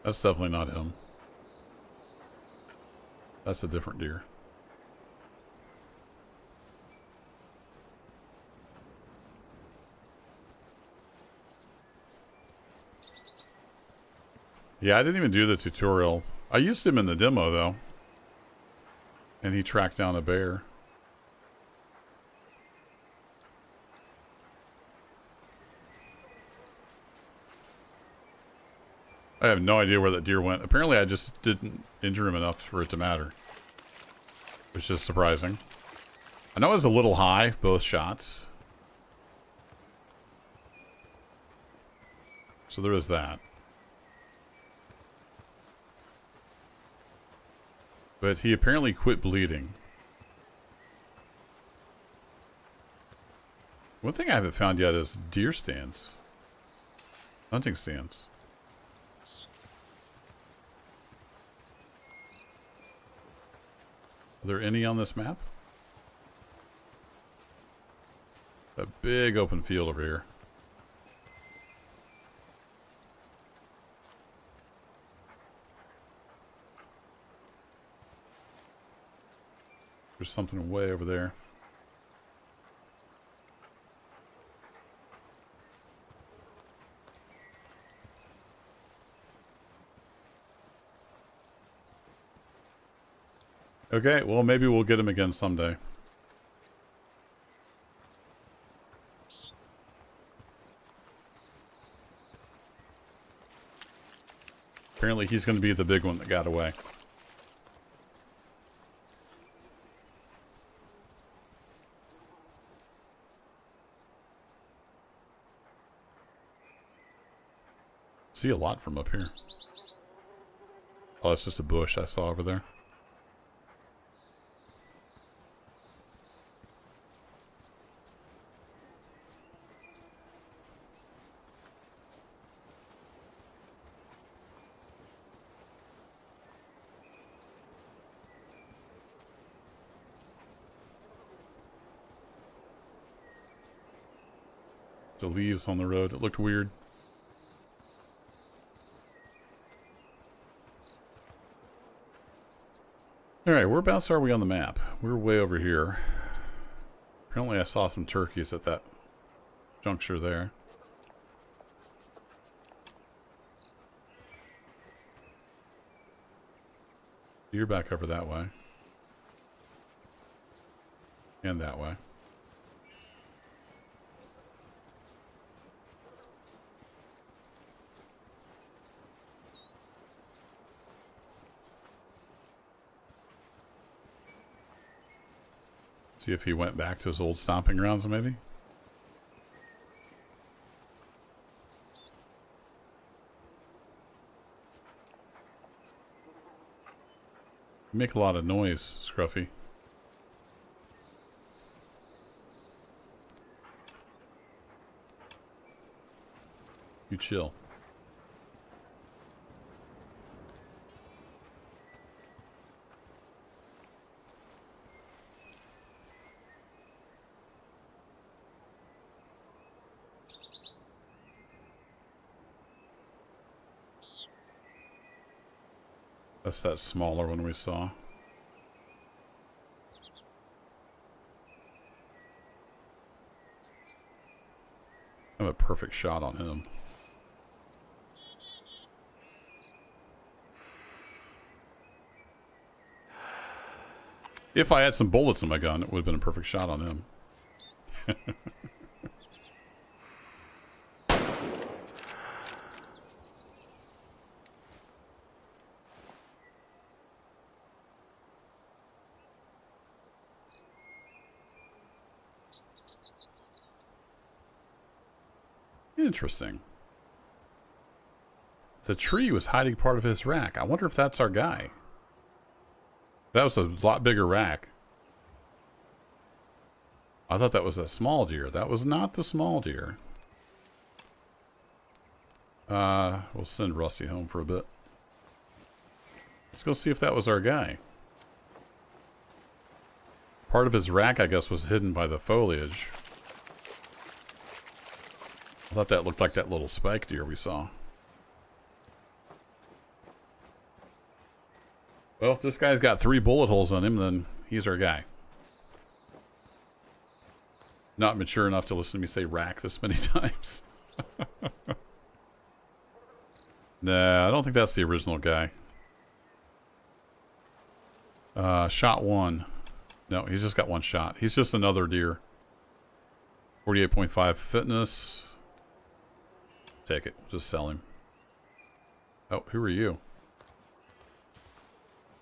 That's definitely not him. That's a different deer. Yeah, I didn't even do the tutorial. I used him in the demo, though. And he tracked down a bear. I have no idea where that deer went. Apparently, I just didn't injure him enough for it to matter. Which is surprising. I know it was a little high, both shots. So there is that. But he apparently quit bleeding. One thing I haven't found yet is deer stands. Hunting stands. Are there any on this map? A big open field over here. There's something way over there. Okay, well, maybe we'll get him again someday. Apparently he's going to be the big one that got away. See a lot from up here. Oh, it's just a bush I saw over there. The leaves on the road. It looked weird. Alright, whereabouts are we on the map? We're way over here. Apparently I saw some turkeys at that juncture there. You're back over that way. And that way. See if he went back to his old stomping grounds, maybe? make a lot of noise, Scruffy. You chill. That's that smaller one we saw. I have a perfect shot on him. If I had some bullets in my gun, it would have been a perfect shot on him. Interesting. The tree was hiding part of his rack. I wonder if that's our guy. That was a lot bigger rack. I thought that was a small deer. That was not the small deer. We'll send Rusty home for a bit. Let's go see if that was our guy. Part of his rack, I guess, was hidden by the foliage. I thought that looked like that little spike deer we saw. Well, if this guy's got 3 bullet holes on him, then he's our guy. Not mature enough to listen to me say rack this many times. Nah, I don't think that's the original guy. Shot 1. No, he's just got 1 shot. He's just another deer. 48.5 fitness. Take it. Just sell him. Oh, who are you?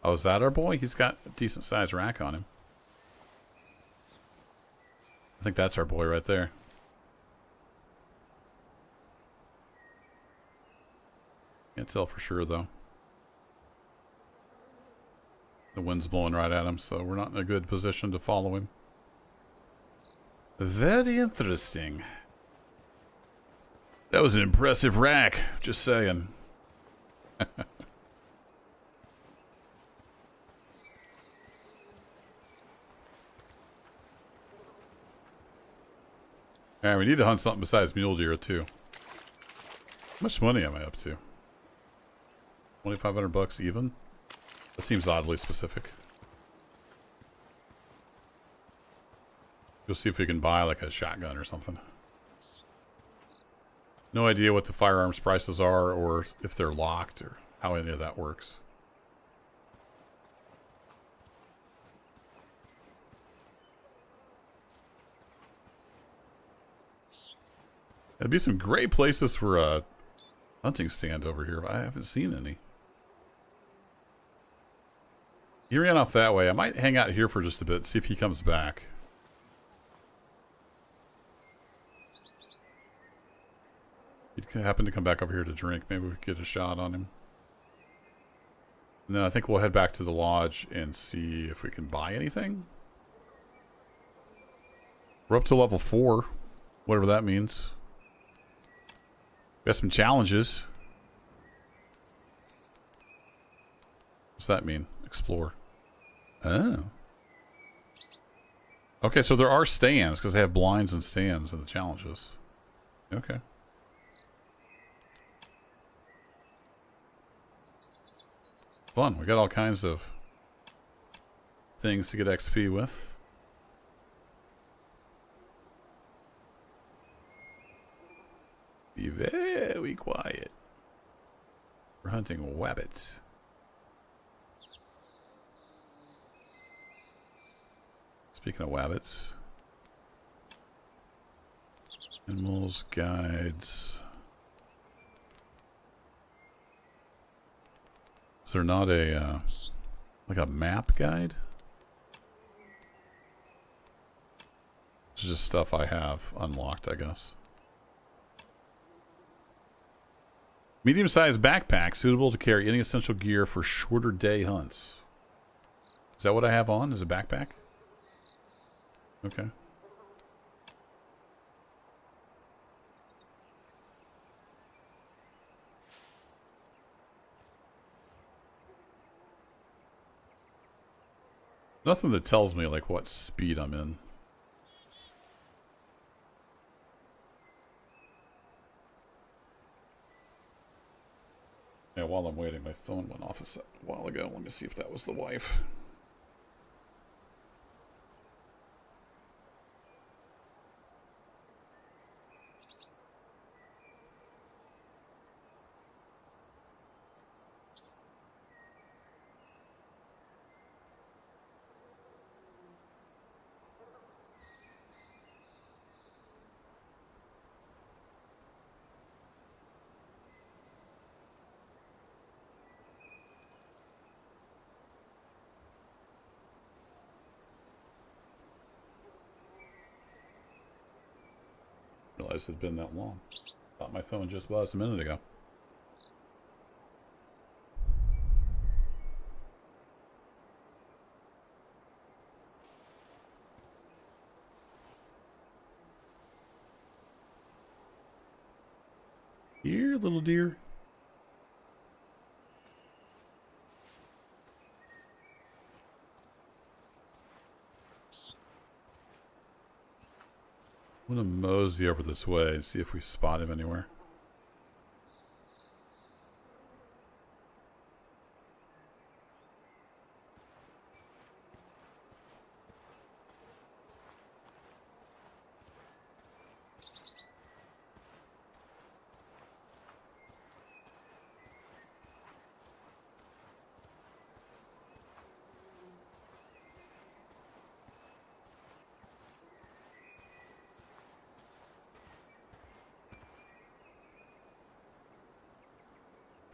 Oh, is that our boy? He's got a decent sized rack on him. I think that's our boy right there. Can't tell for sure, though. The wind's blowing right at him, so we're not in a good position to follow him. Very interesting. That was an impressive rack, just saying. Alright, we need to hunt something besides mule deer, too. How much money am I up to? 2,500 bucks even? That seems oddly specific. We'll see if we can buy like a shotgun or something. No idea what the firearms prices are or if they're locked or how any of that works. There'd be some great places for a hunting stand over here, but I haven't seen any. He ran off that way. I might hang out here for just a bit, see if he comes back. He'd happen to come back over here to drink. Maybe we could get a shot on him. And then I think we'll head back to the lodge and see if we can buy anything. We're up to level 4, whatever that means. Got some challenges. What's that mean? Explore. Oh. Okay, so there are stands because they have blinds and stands in the challenges. Okay. Fun. We got all kinds of things to get XP with. Be very quiet. We're hunting wabbits. Speaking of wabbits. Animals, guides. Is there not a, like a map guide? It's just stuff I have unlocked, I guess. Medium-sized backpack suitable to carry any essential gear for shorter day hunts. Is that what I have on? Is a backpack? Okay. Nothing that tells me like what speed I'm in. Yeah, while I'm waiting, my phone went off a while ago. Let me see if that was the wife. Realized it had been that long. Thought my phone just buzzed a minute ago. Here, little dear. I'm gonna mosey over this way and see if we spot him anywhere.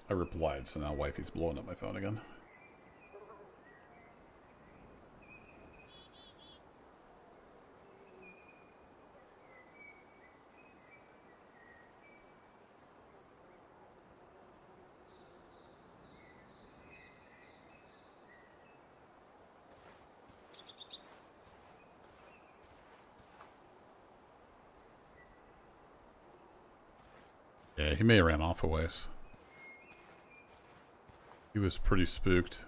I replied, so now wifey's blowing up my phone again. Yeah, he may have ran off a ways. He was pretty spooked.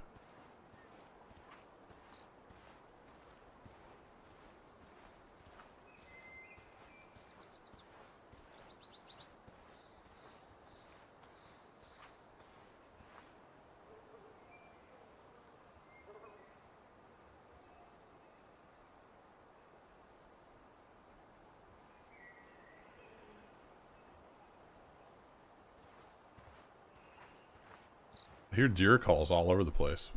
I hear deer calls all over the place.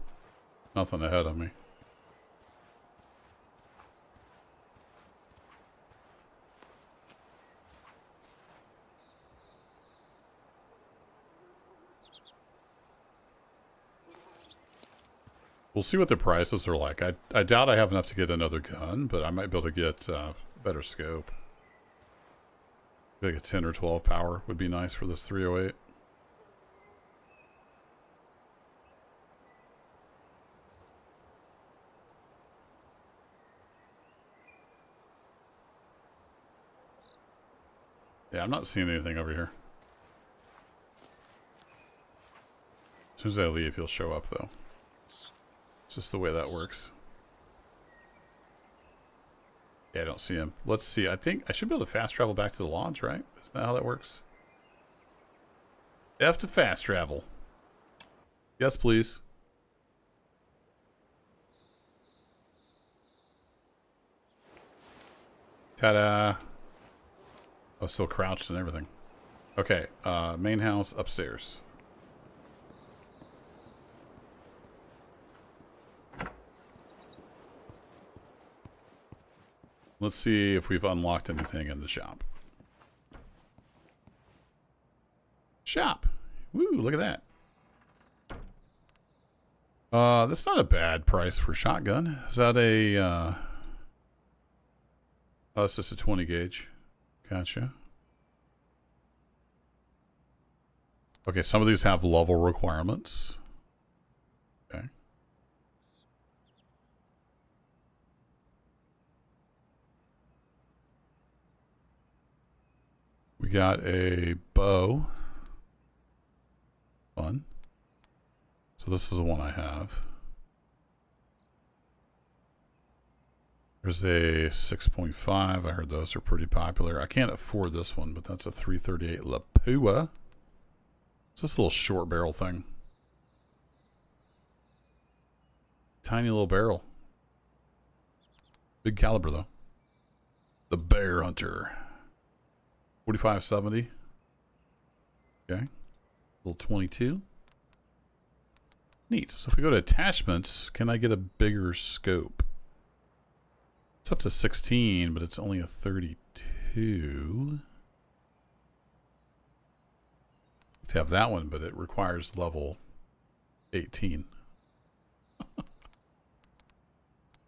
Nothing ahead of me. We'll see what the prices are like. I doubt I have enough to get another gun, but I might be able to get better scope. Like a 10 or 12 power would be nice for this 308. Yeah, I'm not seeing anything over here. As soon as I leave, he'll show up, though. It's just the way that works. Yeah, I don't see him. Let's see. I think I should be able to fast travel back to the lodge, right? Isn't that how that works? F to fast travel. Yes, please. Ta-da. Oh, still crouched and everything. Okay, main house upstairs. Let's see if we've unlocked anything in the shop. Shop. Woo, look at that. That's not a bad price for a shotgun. Is that a, oh, it's just a 20 gauge. Gotcha. Okay, some of these have level requirements. Okay. We got a bow. Fun. So this is the one I have. There's a 6.5. I heard those are pretty popular. I can't afford this one, but that's a 338 Lapua. It's this little short barrel thing. Tiny little barrel. Big caliber though. The Bear Hunter. 4570. Okay. Little 22. Neat. So if we go to attachments, can I get a bigger scope? It's up to 16, but it's only a 32. To have that one, but it requires level 18.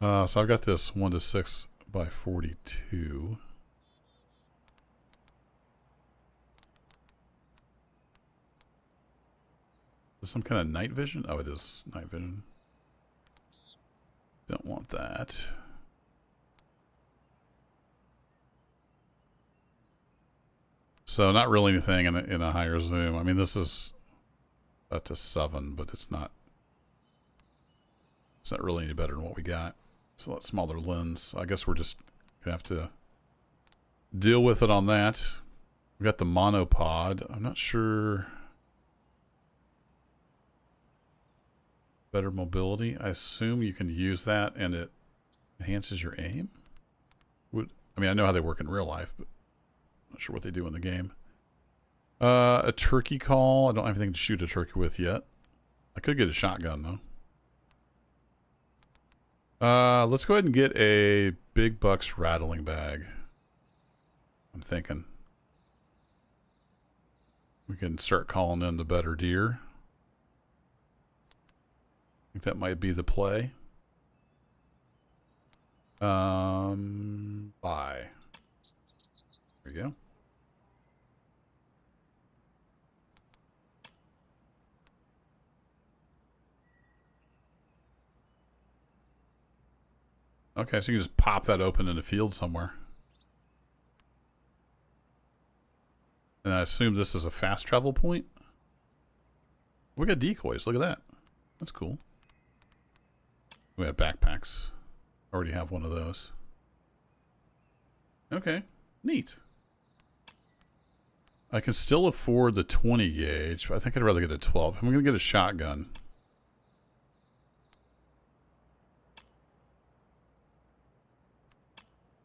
So I've got this 1:6 by 42. Is this some kind of night vision? Oh, it is night vision. Don't want that. So not really anything in a higher zoom. I mean, this is up to 7, but it's not really any better than what we got. It's a lot smaller lens. I guess we're just gonna have to deal with it on that. We got the monopod. I'm not sure. Better mobility. I assume you can use that and it enhances your aim. I mean, I know how they work in real life, but I'm not sure what they do in the game. A turkey call. I don't have anything to shoot a turkey with yet. I could get a shotgun though. Let's go ahead and get a big bucks rattling bag. I'm thinking we can start calling in the better deer. I think that might be the play. Buy. There you go. Okay, so you can just pop that open in a field somewhere. And I assume this is a fast travel point. We got decoys. Look at that. That's cool. We have backpacks. Already have one of those. Okay, neat. I can still afford the 20 gauge, but I think I'd rather get a 12. I'm going to get a shotgun.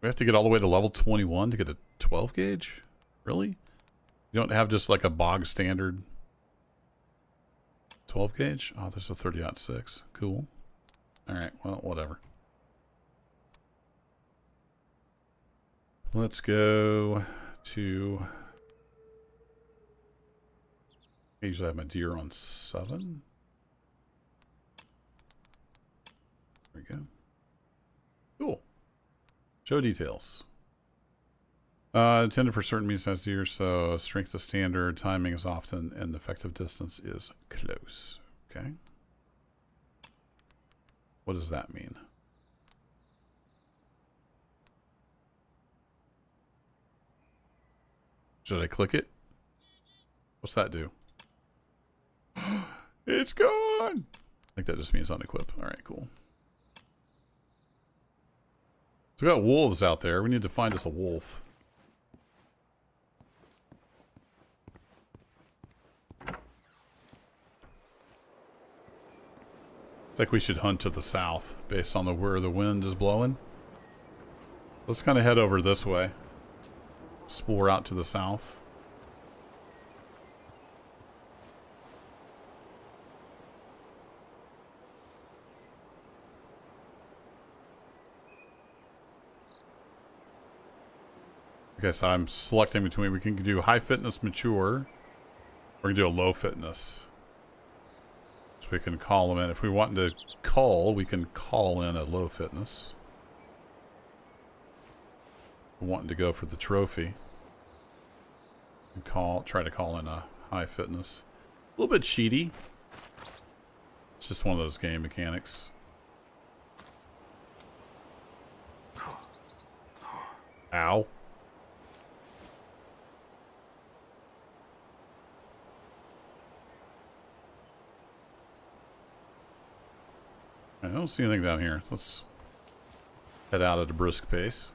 We have to get all the way to level 21 to get a 12 gauge? Really? You don't have just like a bog standard 12 gauge? Oh, there's a 30-06. Cool. Alright, well, whatever. Let's go to... I usually have my deer on 7. There we go. Cool. Show details. Intended for certain medium-sized deer, so strength is standard, timing is often, and the effective distance is close. Okay. What does that mean? Should I click it? What's that do? It's gone! I think that just means unequip. Alright, cool. So we got wolves out there. We need to find us a wolf. It's like we should hunt to the south based on where the wind is blowing. Let's kind of head over this way. Explore out to the south. Okay, so I'm selecting between, we can do high fitness mature, or we can do a low fitness. So we can call them in. If we want to cull, we can call in a low fitness. If we're wanting to go for the trophy, we can try to call in a high fitness. A little bit cheaty. It's just one of those game mechanics. Ow. don't see anything down here. Let's head out at a brisk pace.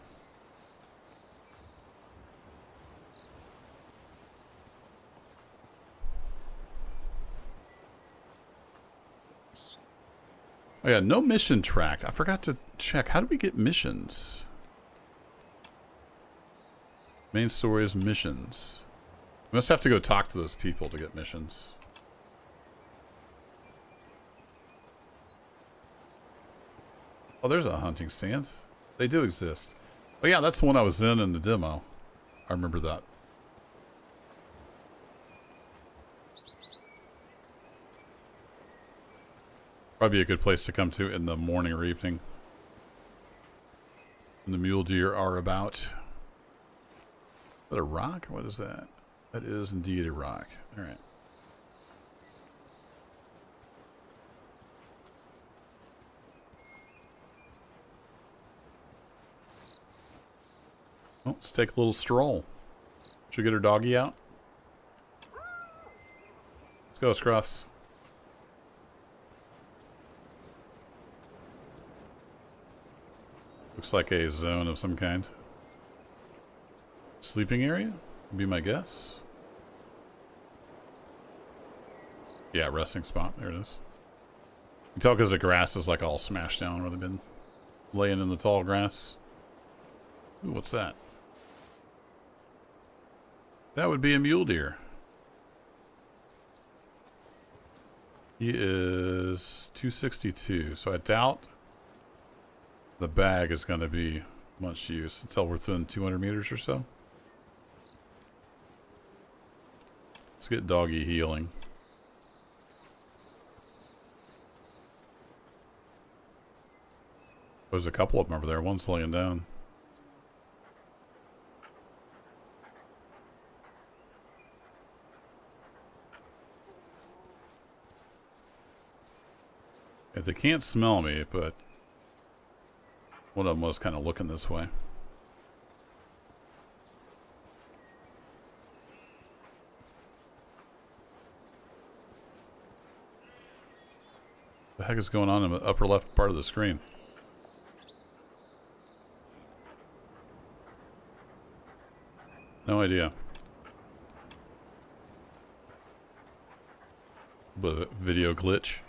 Oh yeah, no mission tracked. I forgot to check. How do we get missions? Main story is missions. We must have to go talk to those people to get missions. Oh, there's a hunting stand. They do exist. Oh yeah, that's the one I was in the demo. I remember that. Probably a good place to come to in the morning or evening. When the mule deer are about. Is that a rock? What is that? That is indeed a rock. All right. Well, let's take a little stroll. Should we get our doggy out? Let's go, Scruffs. Looks like a zone of some kind. Sleeping area? Would be my guess. Yeah, resting spot. There it is. You can tell because the grass is like all smashed down where they've been laying in the tall grass. Ooh, what's that? That would be a mule deer. He is 262, so I doubt the bag is going to be much use until we're within 200 meters or so. Let's get doggy healing. There's a couple of them over there. One's laying down. Yeah, they can't smell me, but one of them was kind of looking this way. What the heck is going on in the upper left part of the screen? No idea. But video glitch.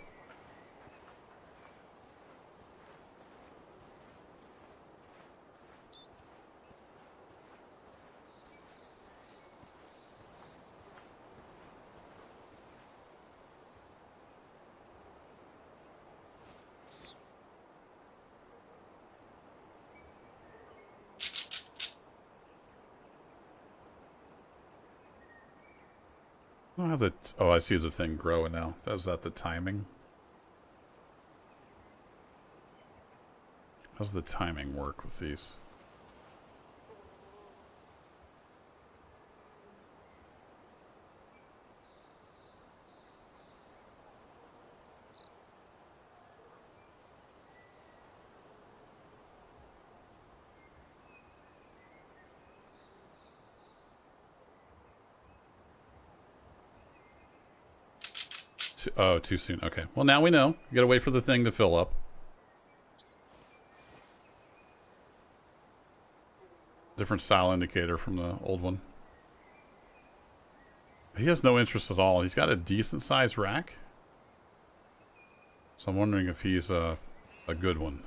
Oh, how's it? Oh, I see the thing growing now. Is that the timing? How's the timing work with these? Oh, too soon. Okay. Well, now we know. You gotta wait for the thing to fill up. Different style indicator from the old one. He has no interest at all. He's got a decent sized rack. So I'm wondering if he's a good one.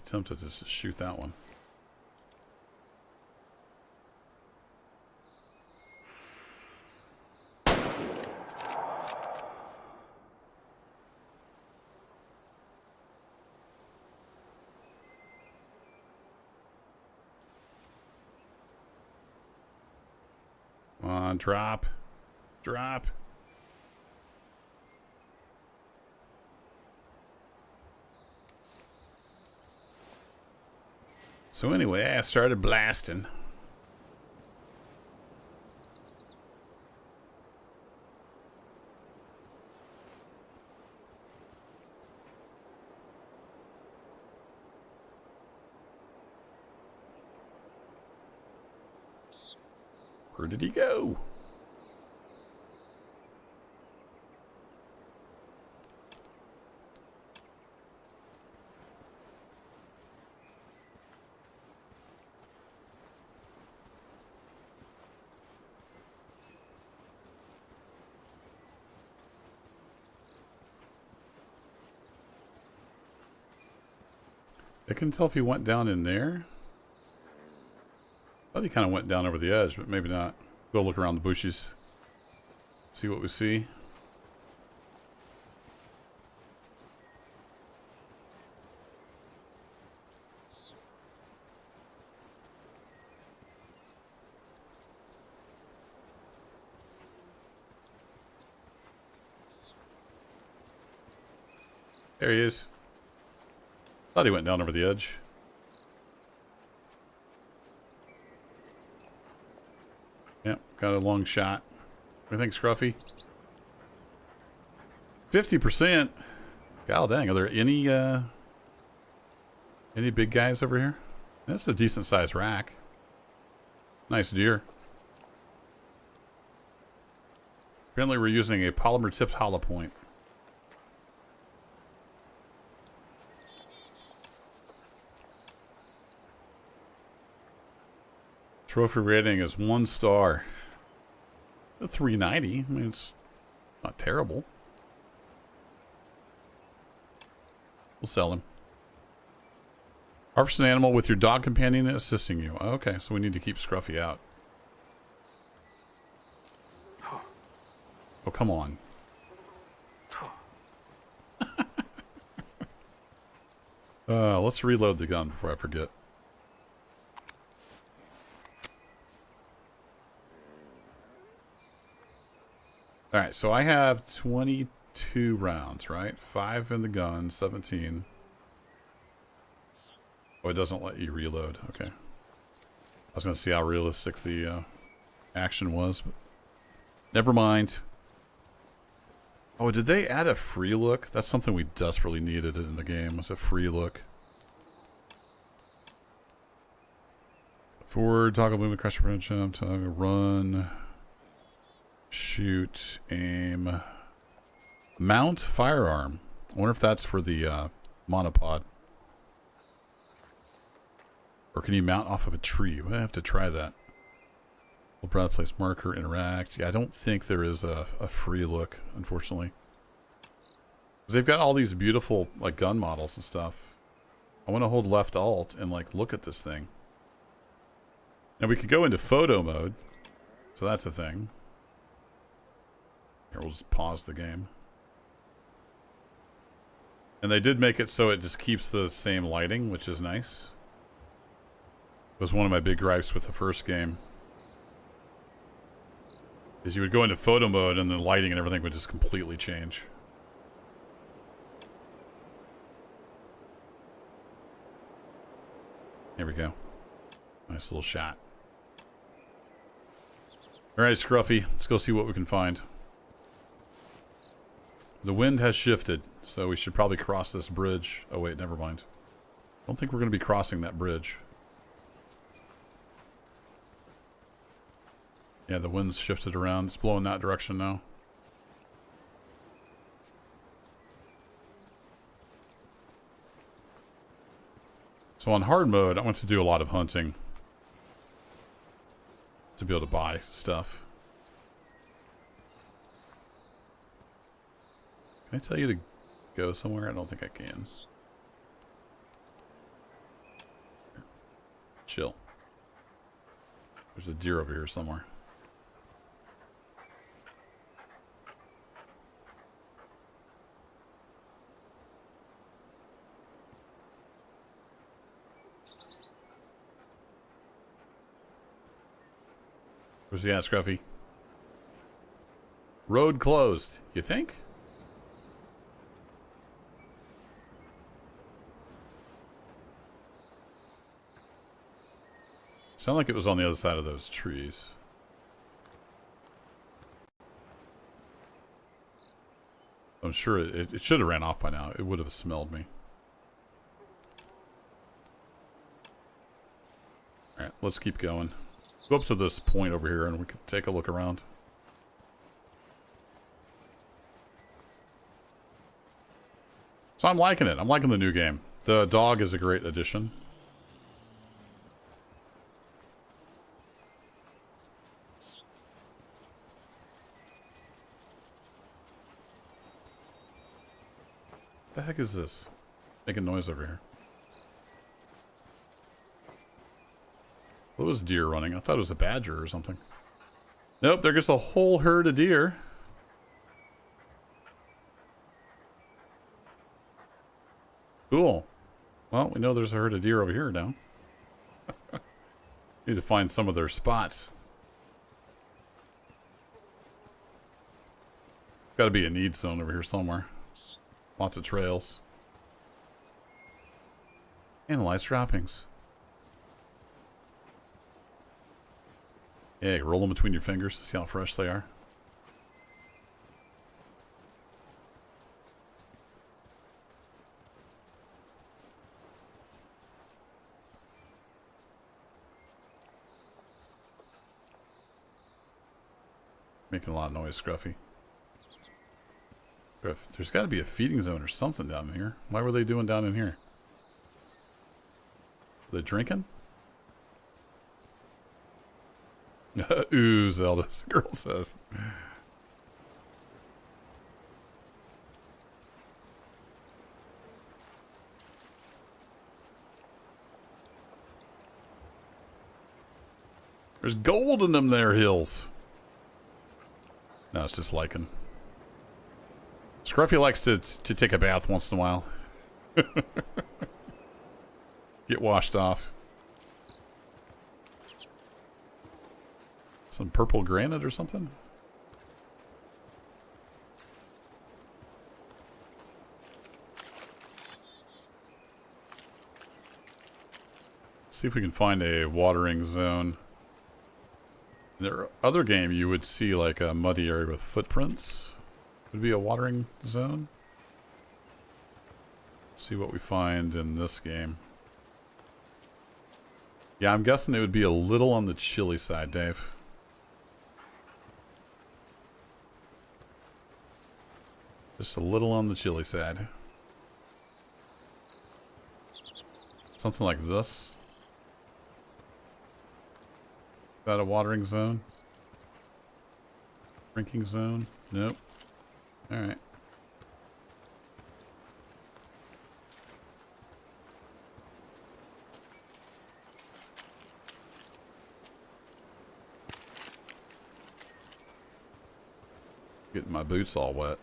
Tempted to just shoot that one. Come on, drop. Drop. So anyway, I started blasting. Where did he go? I couldn't tell if he went down in there. I thought he kind of went down over the edge, but maybe not. Go look around the bushes. See what we see. There he is. Thought he went down over the edge. Yep, got a long shot. What do you think, Scruffy? 50%. God dang, are there any big guys over here? That's a decent sized rack. Nice deer. Apparently we're using a polymer tipped hollow point. Trophy rating is 1 star. A 390. I mean, it's not terrible. We'll sell him. Harvest an animal with your dog companion assisting you. Okay, so we need to keep Scruffy out. Oh, come on. Let's reload the gun before I forget. Alright, so I have 22 rounds, right? 5 in the gun, 17. Oh, it doesn't let you reload. Okay. I was going to see how realistic the action was, but never mind. Oh, did they add a free look? That's something we desperately needed in the game, was a free look. Forward, toggle movement, crush, jump, toggle, run... Shoot, aim, mount, firearm. I wonder if that's for the monopod. Or can you mount off of a tree? We'll have to try that. We'll probably place marker, interact. Yeah, I don't think there is a free look, unfortunately. Because they've got all these beautiful like gun models and stuff. I want to hold left alt and like look at this thing. Now we could go into photo mode. So that's a thing. Here, we'll just pause the game. And they did make it so it just keeps the same lighting, which is nice. It was one of my big gripes with the first game. Is you would go into photo mode and the lighting and everything would just completely change. Here we go. Nice little shot. Alright, Scruffy. Let's go see what we can find. The wind has shifted, so we should probably cross this bridge. Oh wait, never mind. I don't think we're going to be crossing that bridge. Yeah, the wind's shifted around. It's blowing that direction now. So on hard mode, I want to do a lot of hunting to be able to buy stuff. Can I tell you to go somewhere? I don't think I can. Chill. There's a deer over here somewhere. Where's he at, Scruffy? Road closed. You think? Sounded like it was on the other side of those trees. I'm sure it should have ran off by now. It would have smelled me. Alright, let's keep going. Go up to this point over here and we can take a look around. So I'm liking it. I'm liking the new game. The dog is a great addition. The heck is this? Making noise over here. What was deer running? I thought it was a badger or something. Nope, there goes a whole herd of deer. Cool. Well, we know there's a herd of deer over here now. Need to find some of their spots. Got to be a need zone over here somewhere. Lots of trails. Analyze droppings. Yeah, roll them between your fingers to see how fresh they are. Making a lot of noise, Scruffy. There's got to be a feeding zone or something down here. Why were they doing down in here? Are they drinking? Ooh, Zelda, the girl says. There's gold in them there hills. No, it's just lichen. Scruffy likes to take a bath once in a while. Get washed off. Some purple granite or something? See if we can find a watering zone. In the other game, you would see like a muddy area with footprints. Would be a watering zone. See what we find in this game. Yeah, I'm guessing it would be a little on the chilly side, Dave. Just a little on the chilly side. Something like this. Is that a watering zone? Drinking zone? Nope. Alright. Getting my boots all wet.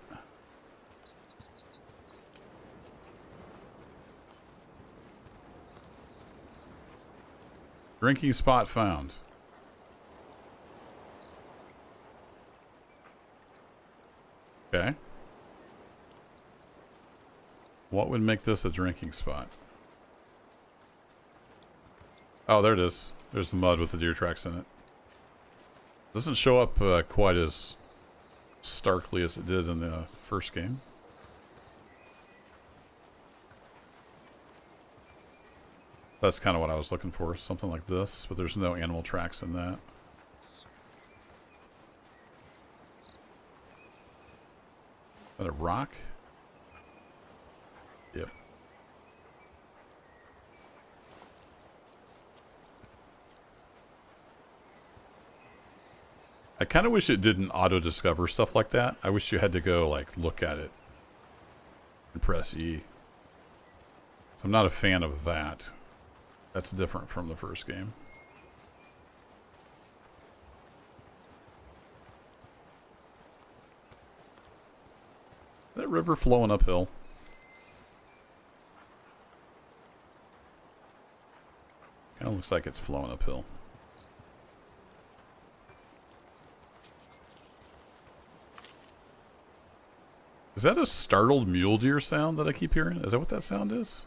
Drinking spot found. Okay. What would make this a drinking spot? Oh, there it is. There's the mud with the deer tracks in it. Doesn't show up quite as starkly as it did in the first game. That's kind of what I was looking for. Something like this, but there's no animal tracks in that. Is that a rock? Yep. I kind of wish it didn't auto-discover stuff like that. I wish you had to go, like, look at it and press E. So I'm not a fan of that. That's different from the first game. That river flowing uphill. Kind of looks like it's flowing uphill. Is that a startled mule deer sound that I keep hearing? Is that what that sound is?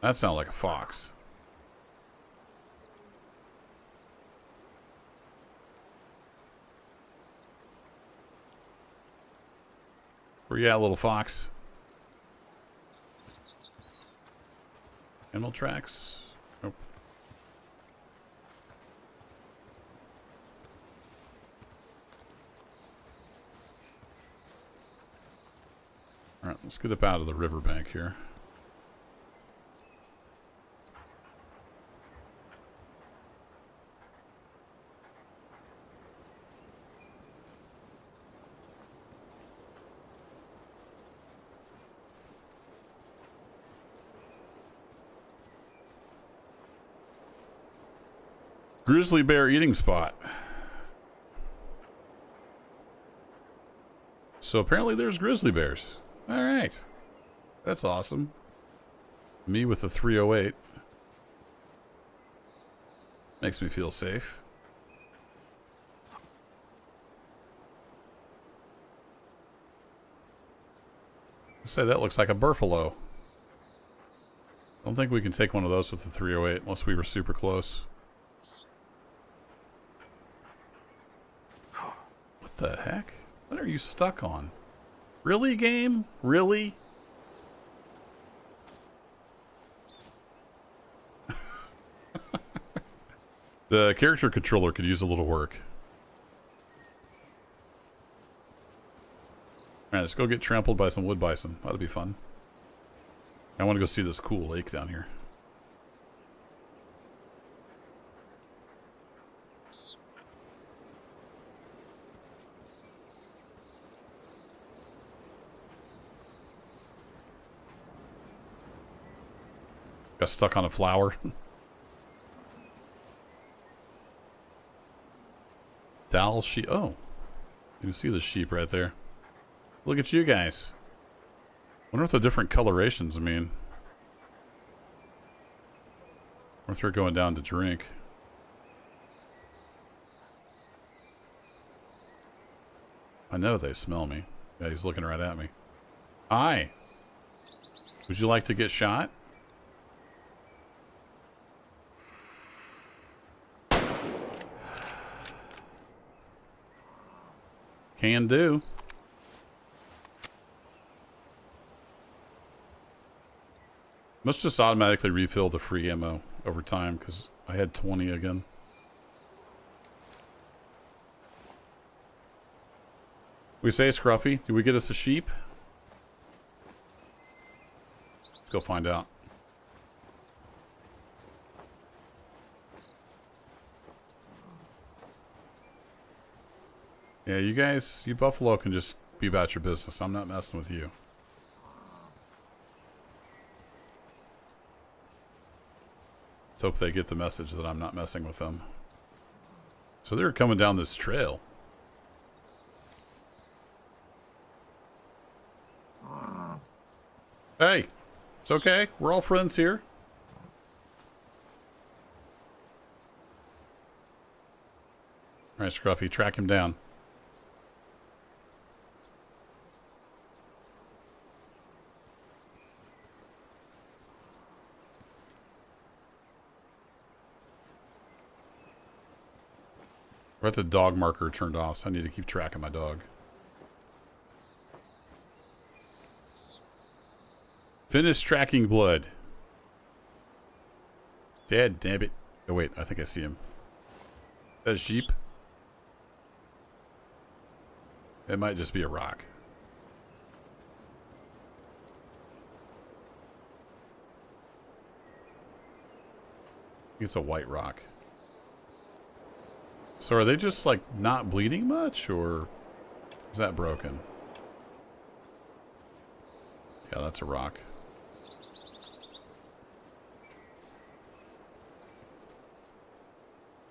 That sounds like a fox. Where you at, little fox? Animal tracks? Nope. Alright, let's get up out of the riverbank here. Grizzly bear eating spot. So apparently there's grizzly bears. All right. That's awesome. Me with the 308. Makes me feel safe. Let's say that looks like a buffalo. I don't think we can take one of those with the 308 unless we were super close. What the heck? What are you stuck on? Really, game? Really? The character controller could use a little work. Alright, let's go get trampled by some wood bison. That'll be fun. I want to go see this cool lake down here. Got stuck on a flower. Dal sheep. Oh, you can see the sheep right there. Look at you guys. Wonder what the different colorations mean. Or if they're going down to drink. I know they smell me. Yeah, he's looking right at me. Hi. Would you like to get shot? Can do. Must just automatically refill the free ammo over time because I had 20 again. We say, Scruffy, did we get us a sheep? Let's go find out. Yeah, you guys, you buffalo can just be about your business. I'm not messing with you. Let's hope they get the message that I'm not messing with them. So they're coming down this trail. Hey, it's okay. We're all friends here. All right, Scruffy, track him down. We're at the dog marker turned off, so I need to keep track of my dog. Finish tracking blood. Dead, damn it. Oh, wait, I think I see him. Is that a sheep? It might just be a rock. I think it's a white rock. So are they just like not bleeding much, or is that broken? Yeah, that's a rock.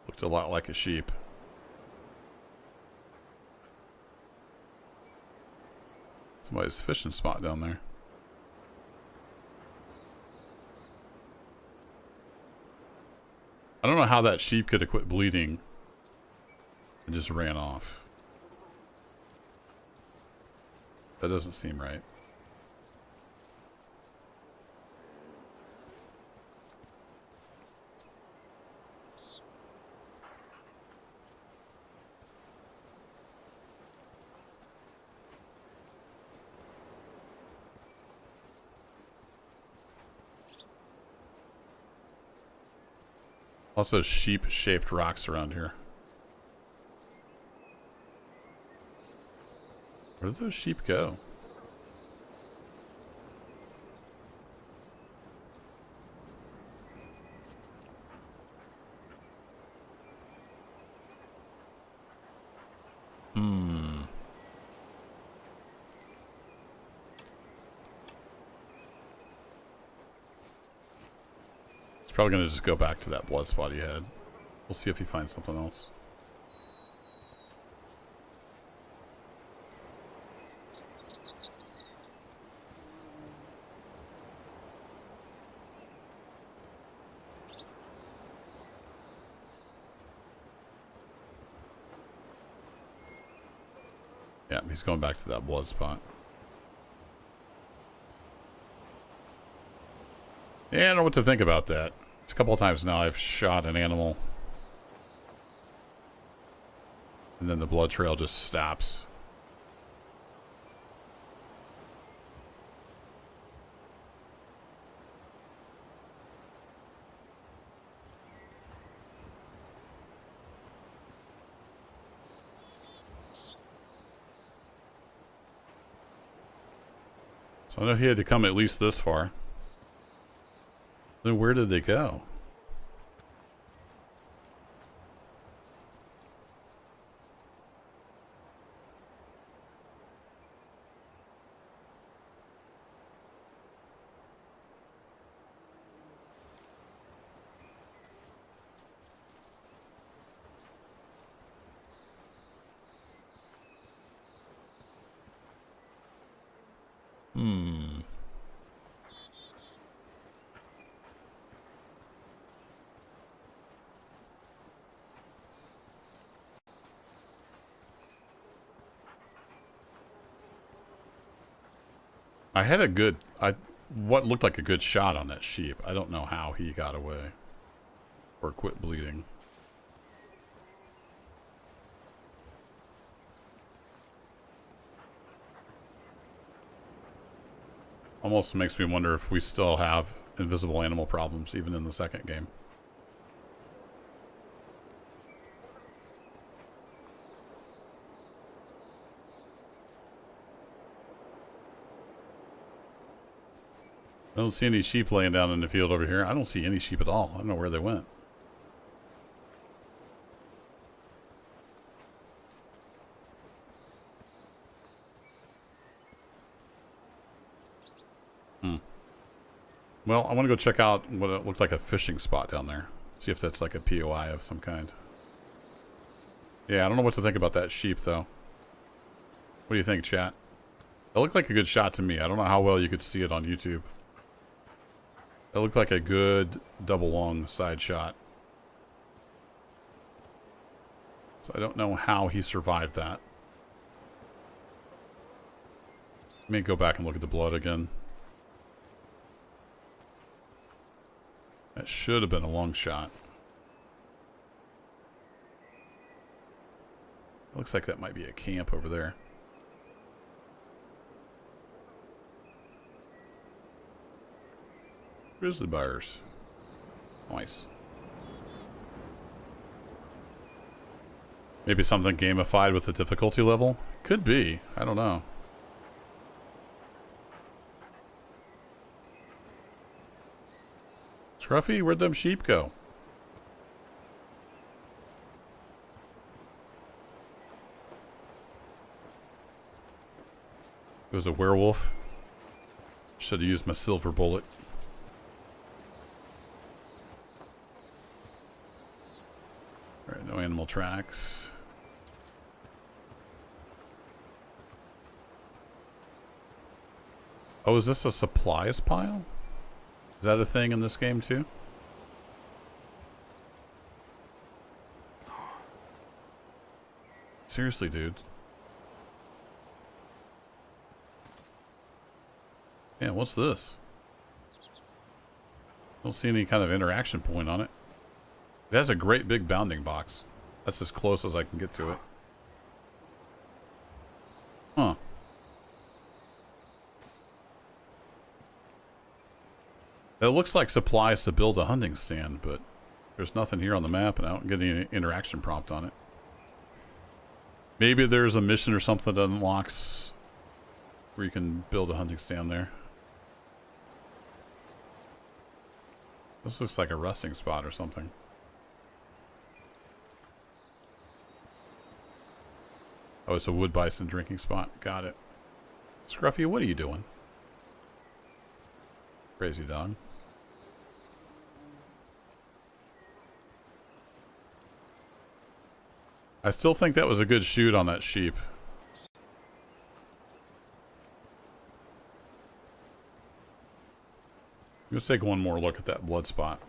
Looked a lot like a sheep. Somebody's fishing spot down there. I don't know how that sheep could have quit bleeding and just ran off. That doesn't seem right. Lots of sheep-shaped rocks around here. Where did those sheep go? He's probably going to just go back to that blood spot he had. We'll see if he finds something else. Yeah, he's going back to that blood spot. Yeah, I don't know what to think about that. It's a couple of times now I've shot an animal and then the blood trail just stops. So I know he had to come at least this far. Then where did they go? I had a good, what looked like a good shot on that sheep. I don't know how he got away or quit bleeding. Almost makes me wonder if we still have invisible animal problems even in the second game. I don't see any sheep laying down in the field over here. I don't see any sheep at all. I don't know where they went. Well, I want to go check out what it looked like a fishing spot down there. See if that's like a POI of some kind. Yeah, I don't know what to think about that sheep, though. What do you think, chat? It looked like a good shot to me. I don't know how well you could see it on YouTube. It looked like a good double long side shot. So I don't know how he survived that. Let me go back and look at the blood again. That should have been a long shot. It looks like that might be a camp over there. Grizzly bears. Nice. Maybe something gamified with the difficulty level? Could be. I don't know. Scruffy, where'd them sheep go? It was a werewolf. Should have used my silver bullet. Alright, no animal tracks. Oh, is this a supplies pile? Is that a thing in this game too? Seriously, dude. Yeah, what's this? Don't see any kind of interaction point on it. It has a great big bounding box. That's as close as I can get to it. Huh. It looks like supplies to build a hunting stand, but There's nothing here on the map, and I don't get any interaction prompt on it. Maybe there's a mission or something that unlocks where you can build a hunting stand there. This looks like a resting spot or something. Oh, it's a wood bison drinking spot. Got it. Scruffy, what are you doing? Crazy dog. I still think that was a good shoot on that sheep. Let's take one more look at that blood spot.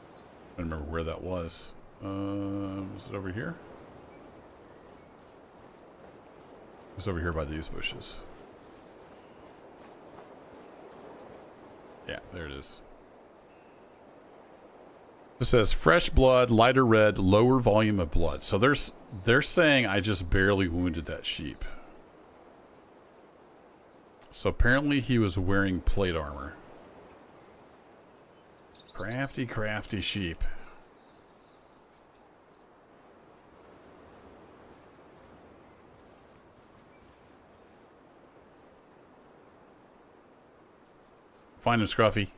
I don't remember where that was. Was it over here? It's over here by these bushes. Yeah, there it is. It says fresh blood, lighter red, lower volume of blood. So they're saying I just barely wounded that sheep. So apparently he was wearing plate armor. Crafty, crafty sheep. Find him, Scruffy.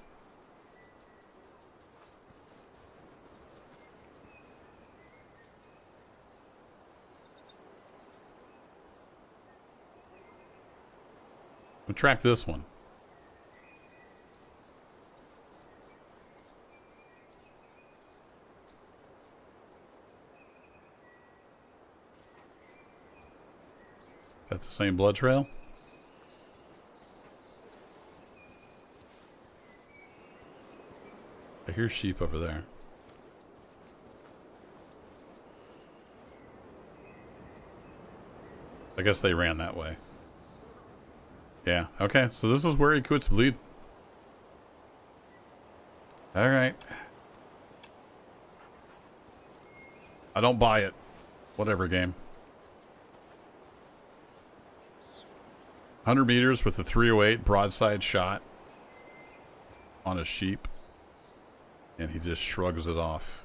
We'll track this one. Is that the same blood trail? I hear sheep over there. I guess they ran that way. Yeah, okay, so this is where he quits bleed. Alright. I don't buy it. Whatever, game. 100 meters with a 308 broadside shot on a sheep. And he just shrugs it off.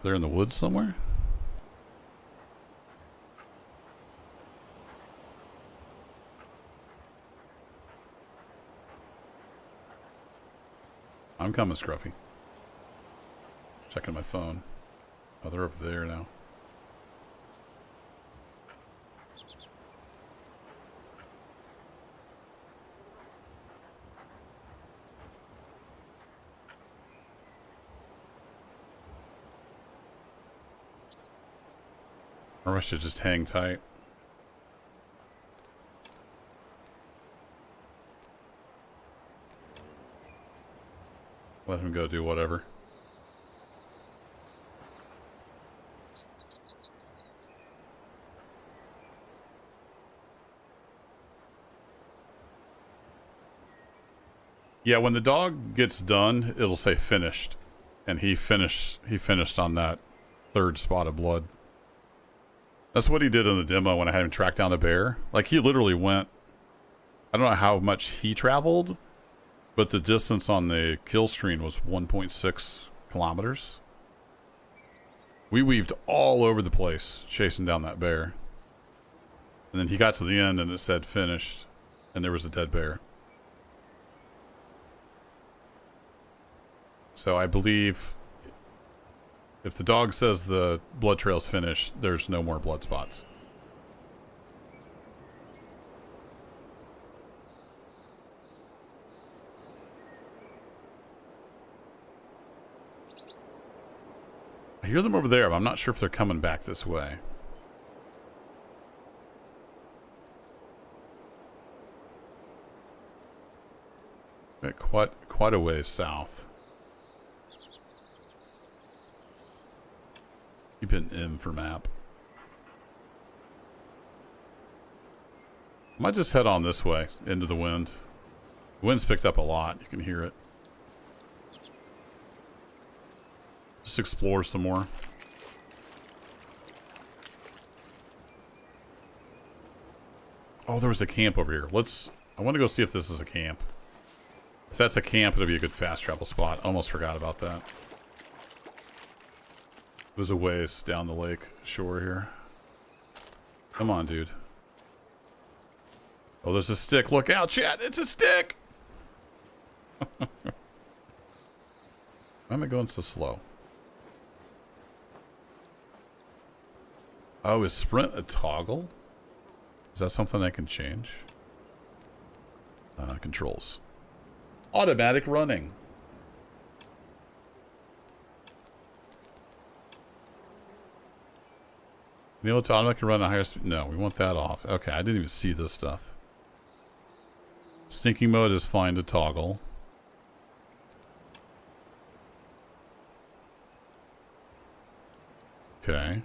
They're in the woods somewhere? I'm coming, Scruffy. Checking my phone. Oh, they're over there now. Or I should just hang tight. Let him go do whatever. Yeah, when the dog gets done, it'll say finished. And he finished on that third spot of blood. That's what he did in the demo when I had him track down a bear. Like, he literally went... I don't know how much he traveled, but the distance on the kill screen was 1.6 kilometers. We weaved all over the place chasing down that bear. And then he got to the end and it said finished. And there was a dead bear. So I believe if the dog says the blood trail's finished, there's no more blood spots. I hear them over there, but I'm not sure if they're coming back this way. Quite a ways south. Keep an M for map. Might just head on this way into the wind. The wind's picked up a lot. You can hear it. Just explore some more. Oh, there was a camp over here. I want to go see if this is a camp. If that's a camp, it'll be a good fast travel spot. I almost forgot about that. There's a ways down the lake shore here. Come on, dude. Oh, there's a stick. Look out, chat. It's a stick. Why am I going so slow? Oh, is sprint a toggle? Is that something I can change? Controls. Automatic running. The automatic can run at higher speed. No, we want that off. Okay, I didn't even see this stuff. Sneaking mode is fine to toggle. Okay.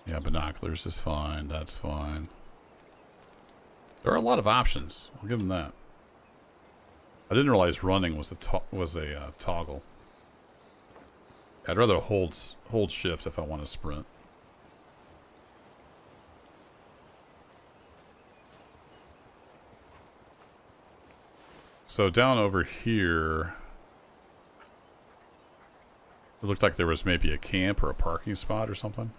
Yeah, binoculars is fine. That's fine. There are a lot of options. I'll give them that. I didn't realize running was a toggle. I'd rather hold shift if I want to sprint. So down over here, it looked like there was maybe a camp or a parking spot or something.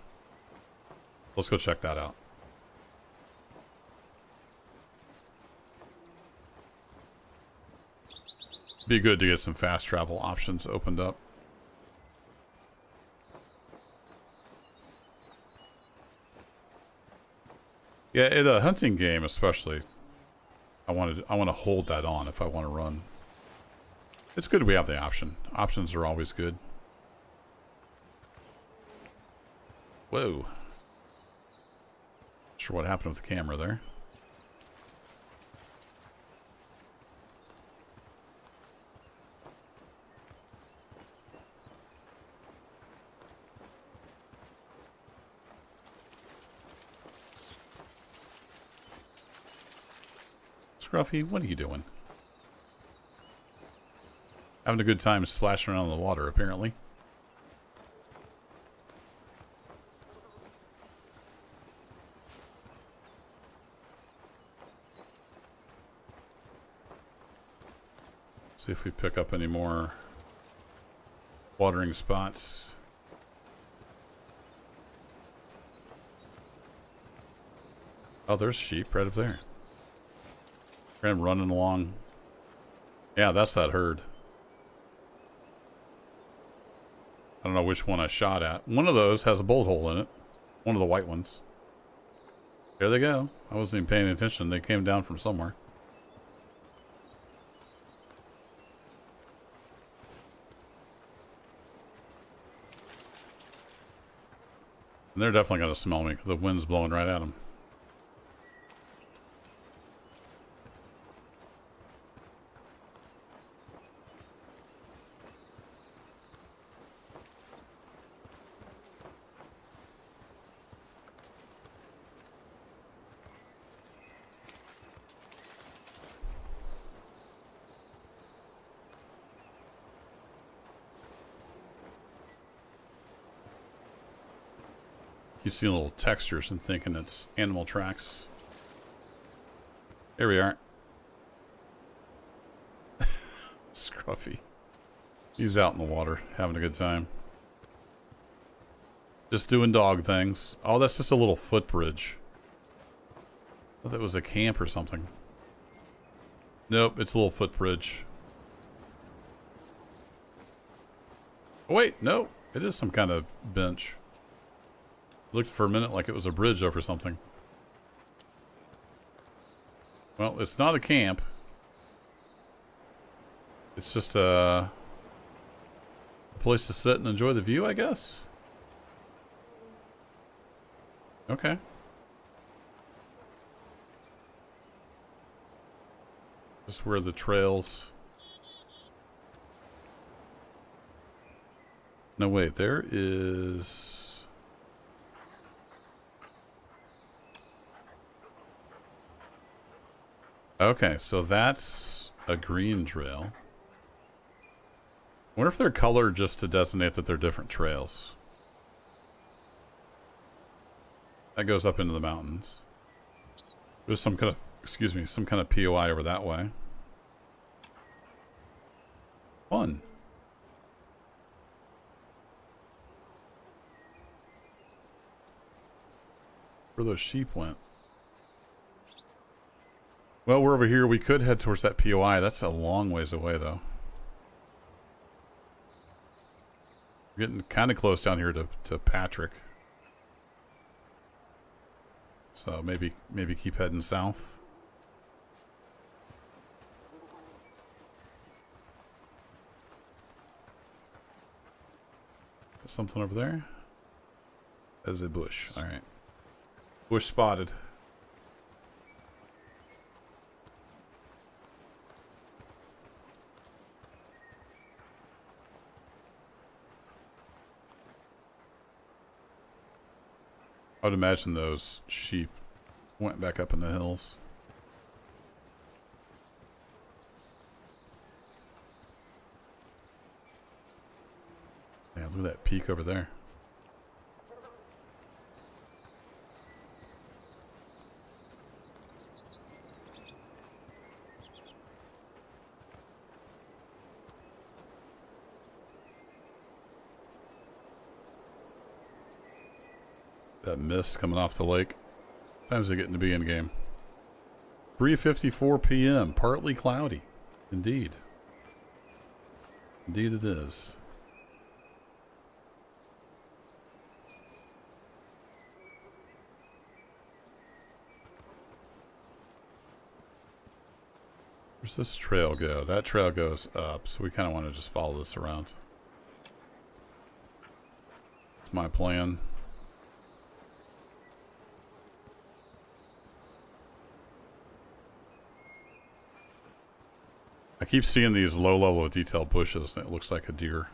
Let's go check that out. Be good to get some fast travel options opened up. Yeah, in a hunting game especially, I want to hold that on if I want to run. It's good we have the option. Options are always good. Whoa. Not sure what happened with the camera there. Scruffy, what are you doing? Having a good time splashing around in the water, apparently. See if we pick up any more watering spots. Oh, there's sheep right up there. I'm running along. Yeah, that's that herd. I don't know which one I shot at. One of those has a bullet hole in it. One of the white ones. There they go. I wasn't even paying attention. They came down from somewhere. And they're definitely going to smell me because the wind's blowing right at them. You see little textures and thinking it's animal tracks. Here we are. Scruffy. He's out in the water, having a good time. Just doing dog things. Oh, that's just a little footbridge. I thought that was a camp or something. Nope, it's a little footbridge. Oh, wait, no. It is some kind of bench. Looked for a minute like it was a bridge over something. Well, it's not a camp. It's just a place to sit and enjoy the view, I guess. Okay. This is where the trails... No, wait, there is... Okay, so that's a green trail. I wonder if they're colored just to designate that they're different trails. That goes up into the mountains. There's some kind of, excuse me, some kind of POI over that way. Fun. Where those sheep went. Well, we're over here. We could head towards that POI. That's a long ways away, though. We're getting kind of close down here to Patrick. So maybe keep heading south. Something over there? There's a bush. All right. Bush spotted. I would imagine those sheep went back up in the hills. Yeah, look at that peak over there. That mist coming off the lake. Times they getting to be in game. 3:54 p.m. Partly cloudy. Indeed. Indeed it is. Where's this trail go? That trail goes up, so we kind of want to just follow this around. That's my plan. I keep seeing these low level of detail bushes, and it looks like a deer.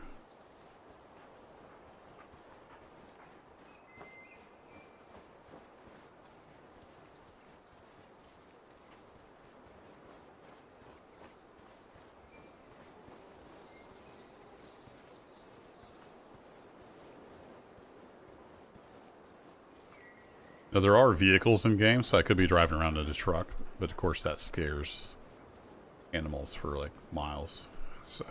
Now, there are vehicles in game, so I could be driving around in a truck, but of course that scares animals for like miles. So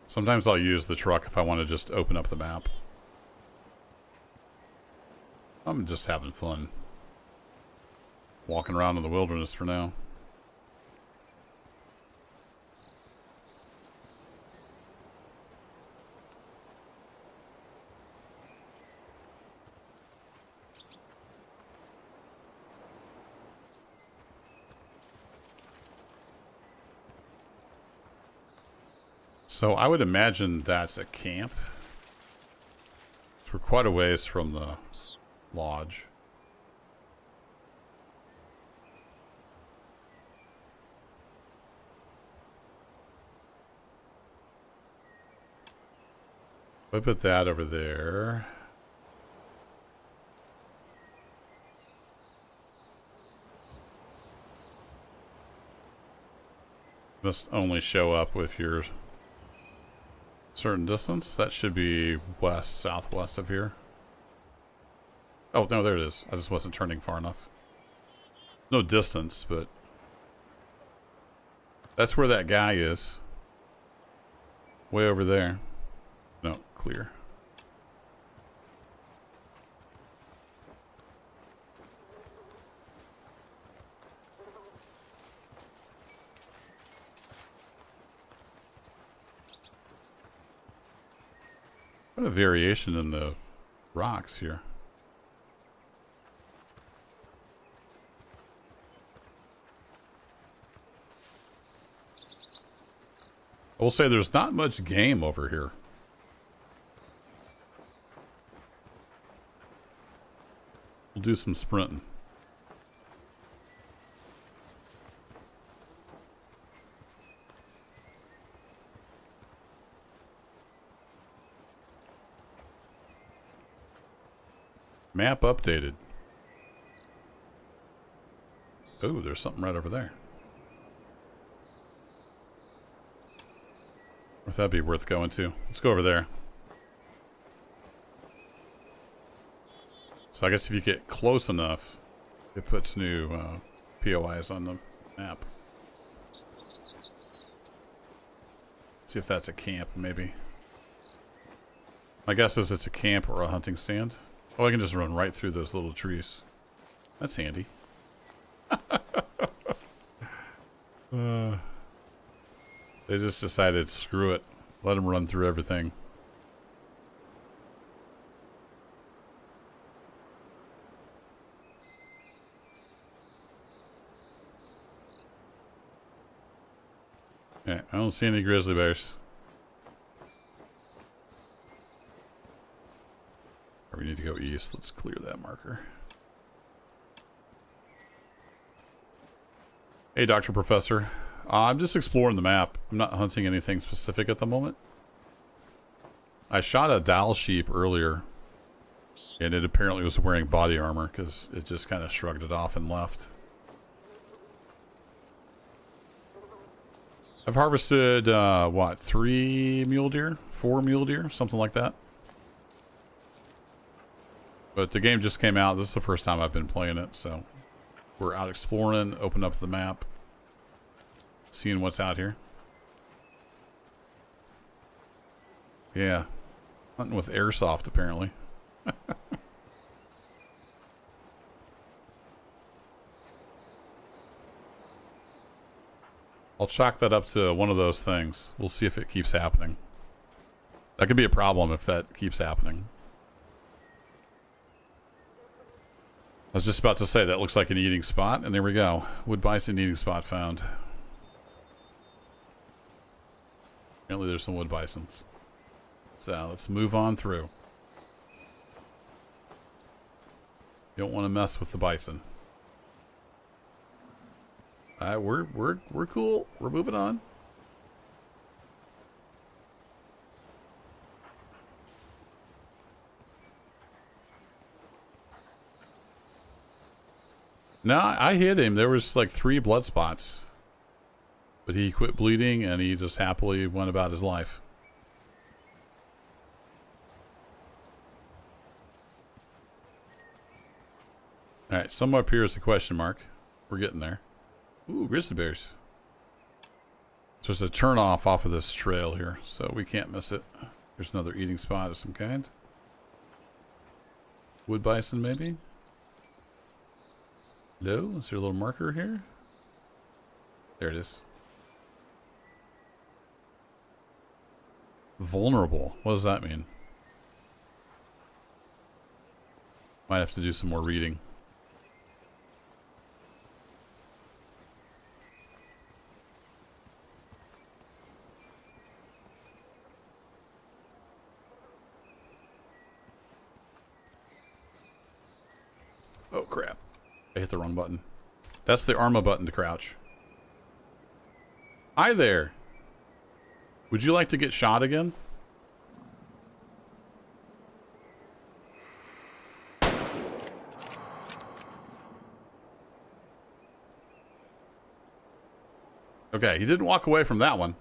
sometimes I'll use the truck if I want to just open up the map. I'm just having fun walking around in the wilderness for now. So I would imagine that's a camp. So we're quite a ways from the lodge. I put that over there. Must only show up if you're certain distance. That should be west, southwest of here. Oh, no, there it is. I just wasn't turning far enough. No distance, but that's where that guy is. Way over there. No, clear. What a variation in the rocks here. I will say there's not much game over here. We'll do some sprinting. Map updated. Oh, there's something right over there. Would that be worth going to? Let's go over there. So I guess if you get close enough, it puts new POIs on the map. See if that's a camp, maybe. My guess is it's a camp or a hunting stand. Oh, I can just run right through those little trees. That's handy. They just decided, screw it. Let them run through everything. Yeah, I don't see any grizzly bears. We need to go east. Let's clear that marker. Hey, Dr. Professor. I'm just exploring the map. I'm not hunting anything specific at the moment. I shot a Dal sheep earlier, and it apparently was wearing body armor because it just kind of shrugged it off and left. I've harvested, what, 3 mule deer? 4 mule deer? Something like that. But the game just came out. This is the first time I've been playing it, so we're out exploring, open up the map, seeing what's out here. Yeah. Hunting with airsoft, apparently. I'll chalk that up to one of those things. We'll see if it keeps happening. That could be a problem if that keeps happening. I was just about to say that looks like an eating spot, and there we go. Wood bison eating spot found. Apparently there's some wood bisons. So let's move on through. You don't want to mess with the bison. We're cool. We're moving on. No, I hit him. There was like 3 blood spots. But he quit bleeding and he just happily went about his life. Alright, somewhere up here is a question mark. We're getting there. Ooh, grizzly bears. So there's a turn off of this trail here, so we can't miss it. There's another eating spot of some kind. Wood bison, maybe? No? Is there a little marker here? There it is. Vulnerable. What does that mean? Might have to do some more reading. Oh crap. I hit the wrong button. That's the Arma button to crouch. Hi there. Would you like to get shot again? Okay, he didn't walk away from that one.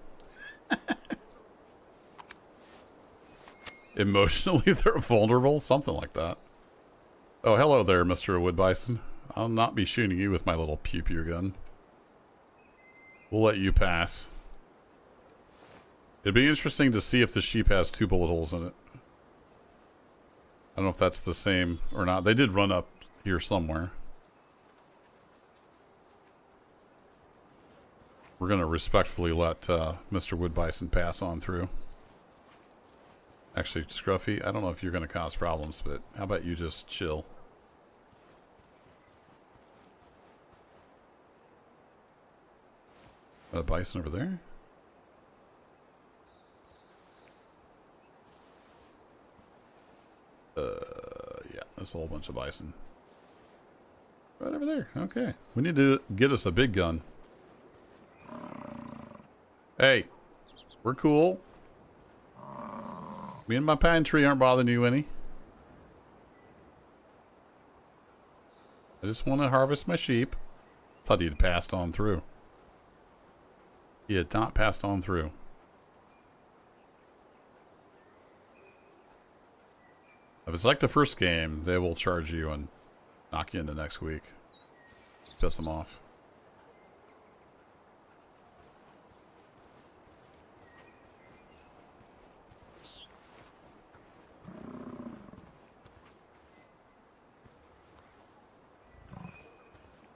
Emotionally, they're vulnerable? Something like that. Oh, hello there, Mr. Wood Bison. I'll not be shooting you with my little pew-pew gun. We'll let you pass. It'd be interesting to see if the sheep has 2 bullet holes in it. I don't know if that's the same or not. They did run up here somewhere. We're going to respectfully let Mr. Wood Bison pass on through. Actually, Scruffy, I don't know if you're going to cause problems, but how about you just chill? A bison over there? Yeah, there's a whole bunch of bison. Right over there. Okay. We need to get us a big gun. Hey, we're cool. Me and my pine tree aren't bothering you any. I just want to harvest my sheep. Thought he had passed on through. He had not passed on through. If it's like the first game, they will charge you and knock you into next week. Piss them off.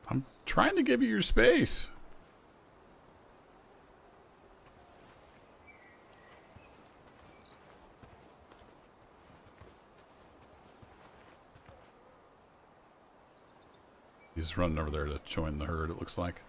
I'm trying to give you your space. He's running over there to join the herd, it looks like.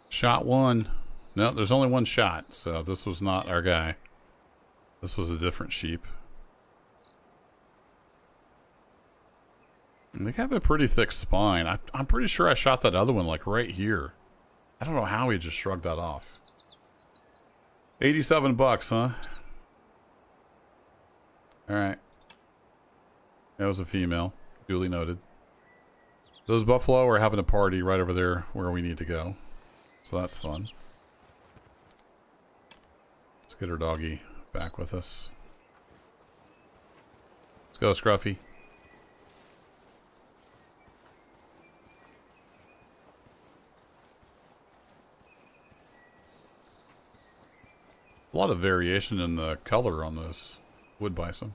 Shot one. No, there's only one shot, so this was not our guy. This was a different sheep. And they have a pretty thick spine. I'm pretty sure I shot that other one like right here. I don't know how he just shrugged that off. 87 bucks, huh? Alright. That was a female. Duly noted. Those buffalo are having a party right over there where we need to go. So that's fun. Let's get our doggy back with us. Let's go, Scruffy. A lot of variation in the color on this wood bison.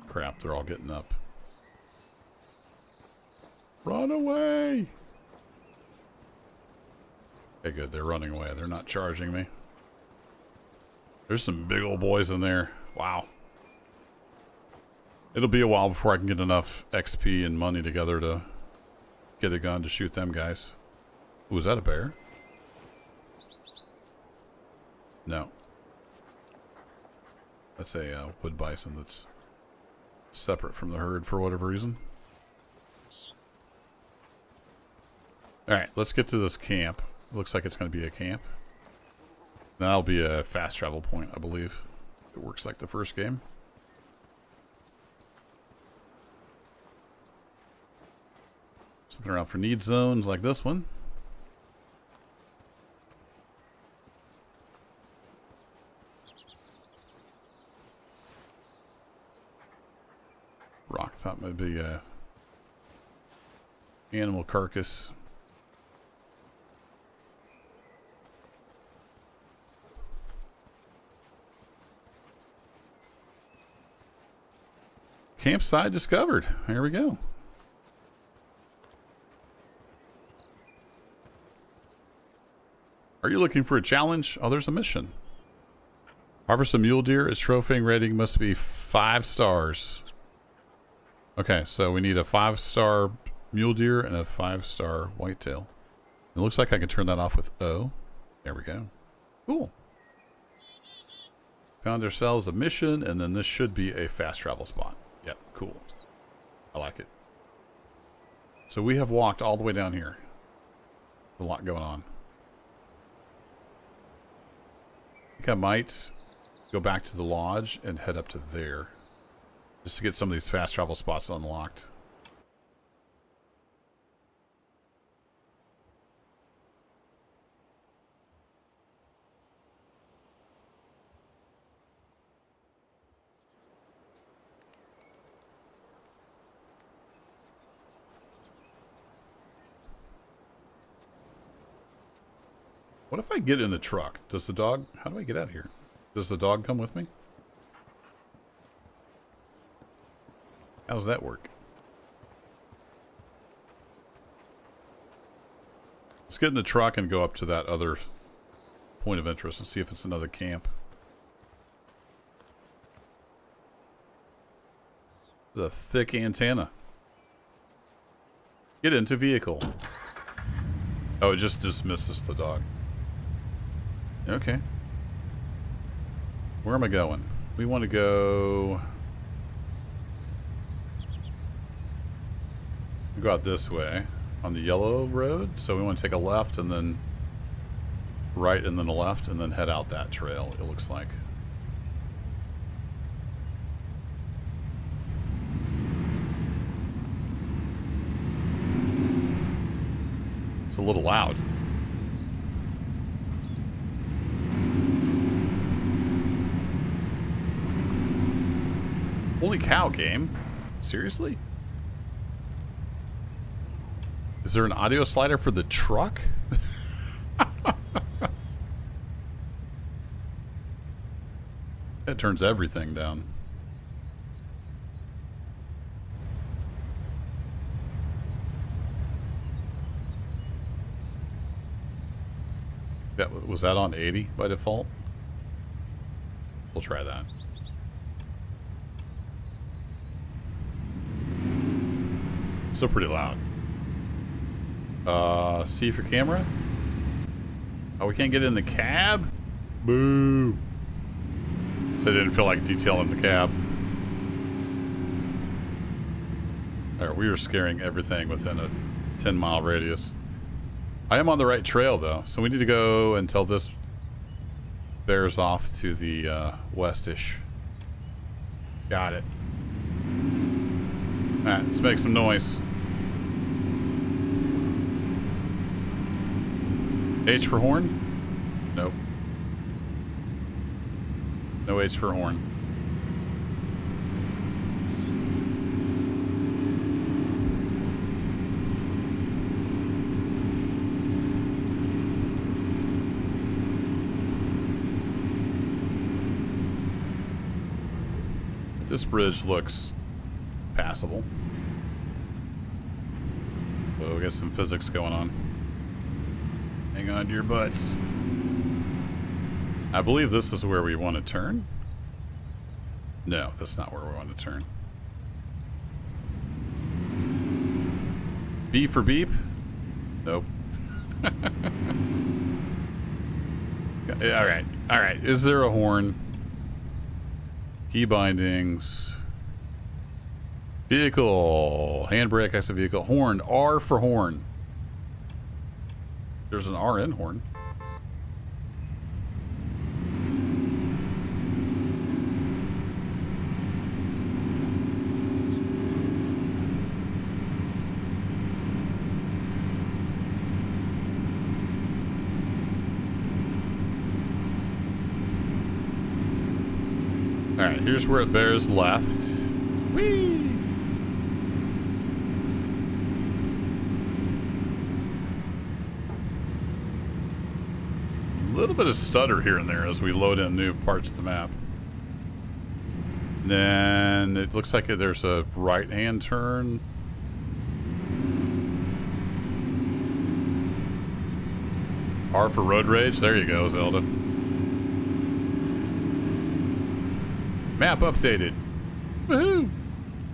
Crap, they're all getting up. Run away! Okay, good. They're running away. They're not charging me. There's some big old boys in there. Wow. It'll be a while before I can get enough XP and money together to get a gun to shoot them guys. Ooh, is that a bear? No. That's a wood bison that's separate from the herd for whatever reason. Alright, let's get to this camp. Looks like it's going to be a camp. That'll be a fast travel point, I believe. It works like the first game. Something around for need zones like this one. Rock thought might be a animal carcass. Campsite discovered. Here we go. Are you looking for a challenge? Oh, there's a mission. Harvest a mule deer. Its trophying rating must be 5 stars. Okay, so we need a 5-star mule deer and a 5-star whitetail. It looks like I can turn that off with O. There we go. Cool. Found ourselves a mission, and then this should be a fast travel spot. Yep, cool. I like it. So we have walked all the way down here. A lot going on. I think I might go back to the lodge and head up to there. Just to get some of these fast travel spots unlocked. What if I get in the truck? Does the dog... How do I get out of here? Does the dog come with me? How does that work? Let's get in the truck and go up to that other point of interest and see if it's another camp. It's a thick antenna. Get into vehicle. Oh, it just dismisses the dog. Okay. Where am I going? We want to go... Go out this way on the yellow road. So we want to take a left and then right and then a left and then head out that trail, it looks like. It's a little loud. Holy cow, game. Seriously? Is there an audio slider for the truck? It turns everything down. Was that on 80 by default? We'll try that. Still pretty loud. See for camera? Oh, we can't get in the cab? Boo. So I didn't feel like detailing the cab. Alright, we are scaring everything within a 10-mile radius. I am on the right trail, though, so we need to go until this bears off to the west-ish. Got it. Alright, let's make some noise. H for horn? Nope. No H for horn. This bridge looks passable. So we got some physics going on. Hang on to your butts. I believe this is where we want to turn. No, that's not where we want to turn. B for beep? Nope. Alright, alright. Is there a horn? Key bindings. Vehicle. Handbrake, exit vehicle. Horn. R for horn. There's an R in horn. Alright, here's where it bears left. Whee! A little bit of stutter here and there as we load in new parts of the map. Then it looks like there's a right-hand turn. R for road rage. There you go, Zelda. Map updated. Woohoo!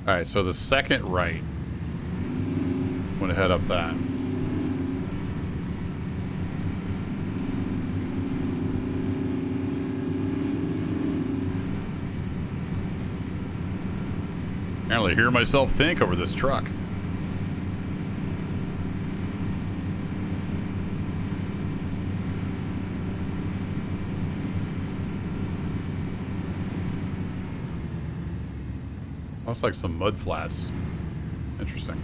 Alright, so the second right. I'm gonna head up that. Apparently hear myself think over this truck. Looks like some mud flats. Interesting.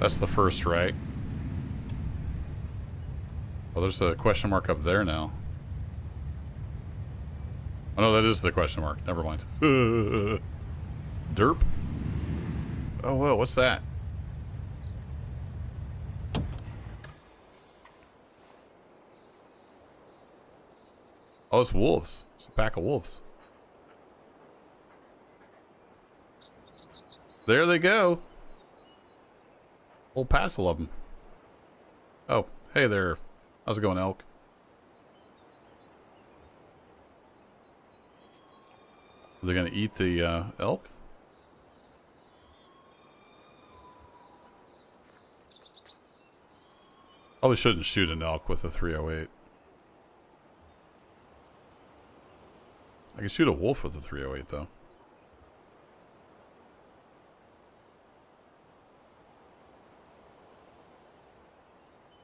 That's the first right. Well, there's a question mark up there now. Oh no, that is the question mark. Never mind. Derp. Oh, whoa, what's that? Oh, it's wolves. It's a pack of wolves. There they go. Whole passel of them. Oh, hey there. How's it going, elk? Are they going to eat the elk? Probably shouldn't shoot an elk with a 308. I can shoot a wolf with a 308, though.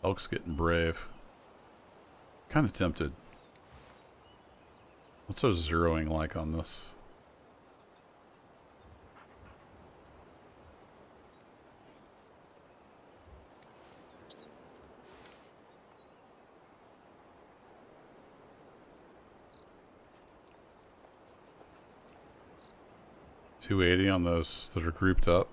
Elk's getting brave. Kind of tempted. What's those zeroing like on this? $280 on those that are grouped up.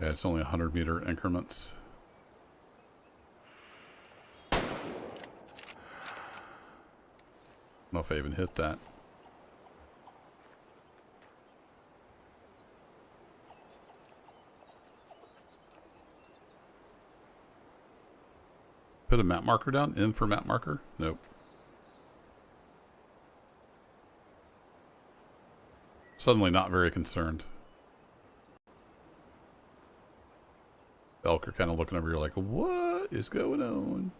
Yeah, it's only 100-meter increments. I don't know if I even hit that. Put a map marker down? In for map marker? Nope. Suddenly not very concerned. Elk are kind of looking over here like, what is going on?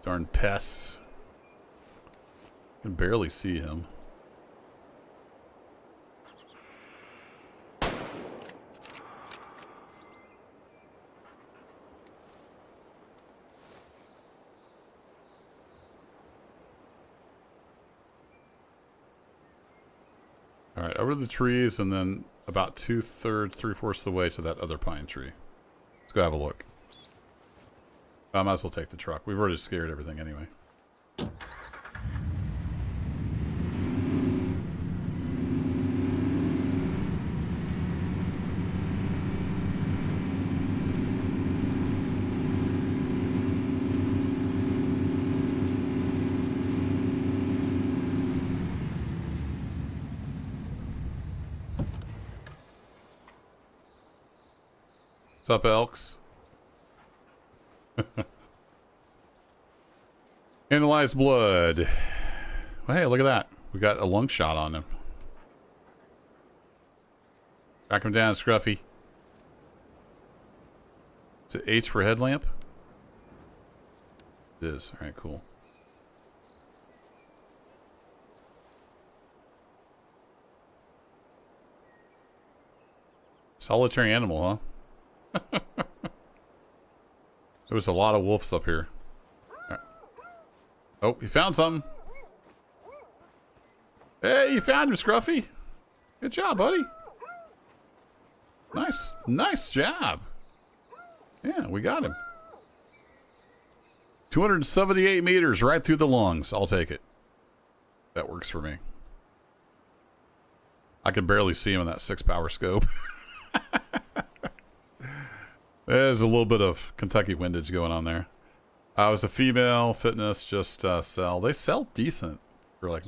Darn pests. I can barely see him. Alright, over the trees and then about 2/3, 3/4 of the way to that other pine tree. Let's go have a look. I might as well take the truck. We've already scared everything anyway. What's up, Elks? Analyze blood. Well, hey, look at that. We got a lung shot on him. Back him down, Scruffy. Is it H for headlamp? It is. Alright, cool. Solitary animal, huh? There was a lot of wolves up here. Right. Oh, you found something. Hey, you found him, Scruffy. Good job, buddy. Nice job. Yeah, we got him. 278 meters right through the lungs. I'll take it. That works for me. I could barely see him in that 6-power scope. There's a little bit of Kentucky windage going on there. I was a female, fitness, just sell. They sell decent for like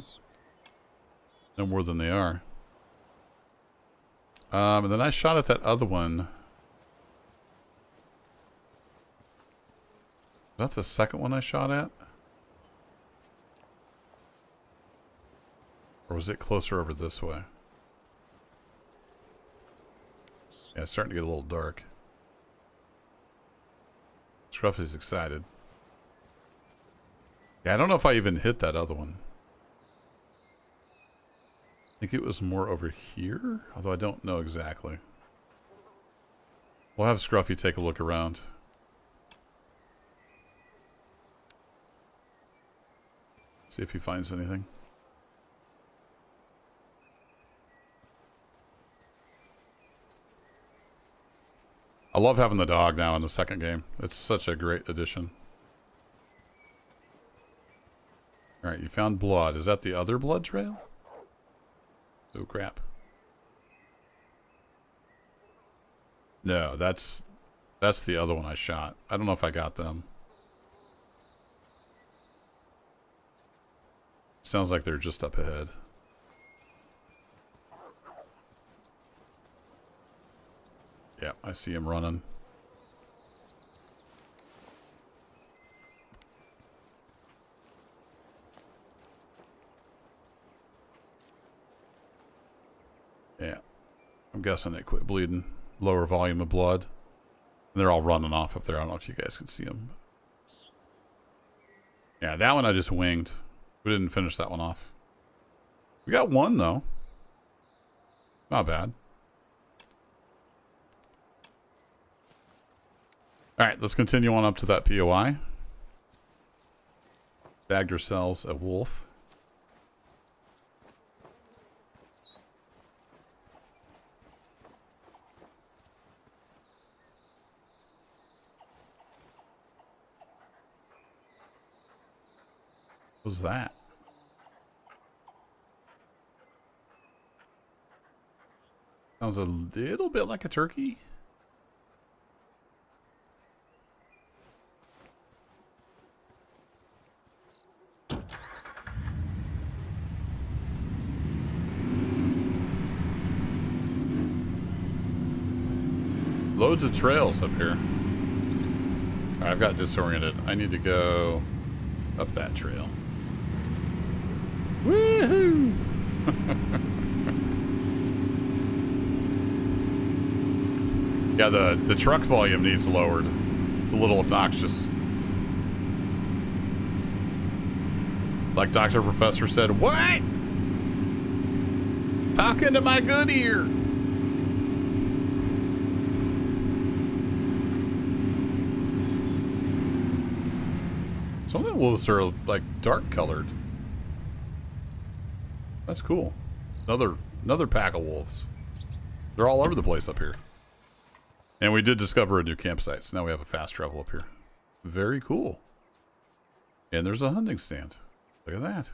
no more than they are. And then I shot at that other one. Is that the second one I shot at? Or was it closer over this way? Yeah, it's starting to get a little dark. Scruffy's excited. Yeah, I don't know if I even hit that other one. I think it was more over here, although I don't know exactly. We'll have Scruffy take a look around. See if he finds anything. I love having the dog now in the second game. It's such a great addition. Alright, you found blood. Is that the other blood trail? Oh, crap. No, that's the other one I shot. I don't know if I got them. Sounds like they're just up ahead. Yeah, I see him running. guessing it quit bleeding. Lower volume of blood. And they're all running off up there. I don't know if you guys can see them. Yeah, that one I just winged. We didn't finish that one off. We got one, though. Not bad. Alright, let's continue on up to that POI. Bagged ourselves a wolf. What was that? Sounds a little bit like a turkey. Loads of trails up here. All right, I've got disoriented. I need to go up that trail. Woohoo! Yeah, the truck volume needs lowered. It's a little obnoxious. Like Dr. Professor said, what? Talking to my good ear. Some of the wolves are like dark colored. That's cool. Another pack of wolves. They're all over the place up here. And we did discover a new campsite, so now we have a fast travel up here. Very cool. And there's a hunting stand. Look at that.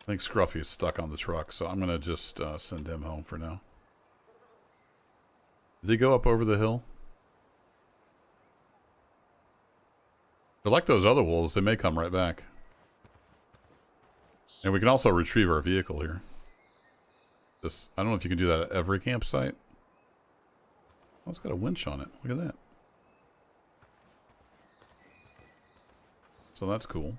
I think Scruffy is stuck on the truck, so I'm going to just send him home for now. Did he go up over the hill? They're like those other wolves. They may come right back. And we can also retrieve our vehicle here. This, I don't know if you can do that at every campsite. Oh, it's got a winch on it. Look at that. So that's cool.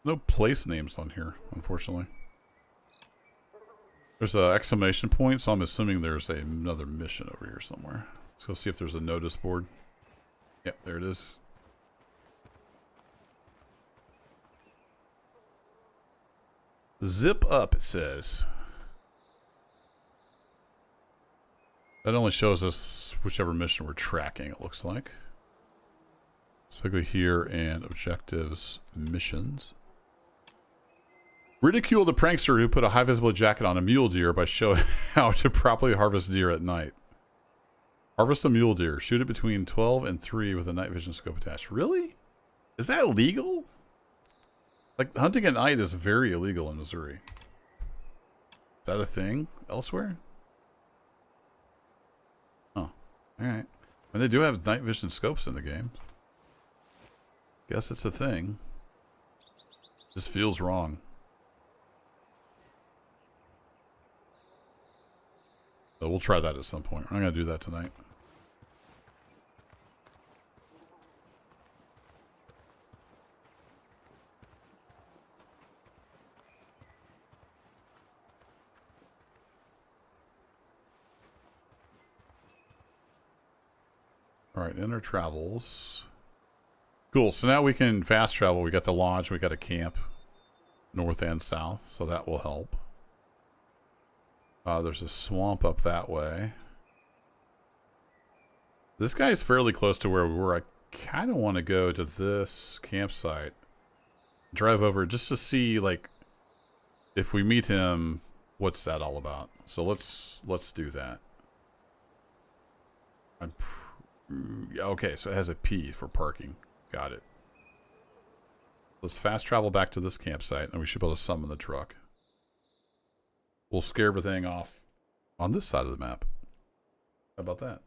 No place names on here, unfortunately. There's an exclamation point, so I'm assuming there's another mission over here somewhere. Let's go see if there's a notice board. Yep, there it is. Zip up, it says. That only shows us whichever mission we're tracking, it looks like. Let's go here and objectives, missions. Ridicule the prankster who put a high visibility jacket on a mule deer by showing how to properly harvest deer at night. Harvest a mule deer. Shoot it between 12 and 3 with a night vision scope attached. Really? Is that illegal? Like, hunting at night is very illegal in Missouri. Is that a thing elsewhere? Oh, alright. And they do have night vision scopes in the game. Guess it's a thing. Just feels wrong. So we'll try that at some point. I'm going to do that tonight. All right, inner travels. Cool. So now we can fast travel. We got the lodge. We got a camp north and south. So that will help. There's a swamp up that way. This guy's fairly close to where we were. I kind of want to go to this campsite. Drive over just to see, like, if we meet him, what's that all about? So let's do that. Okay, so it has a P for parking. Got it. Let's fast travel back to this campsite, and we should be able to summon the truck. We'll scare everything off on this side of the map. How about that?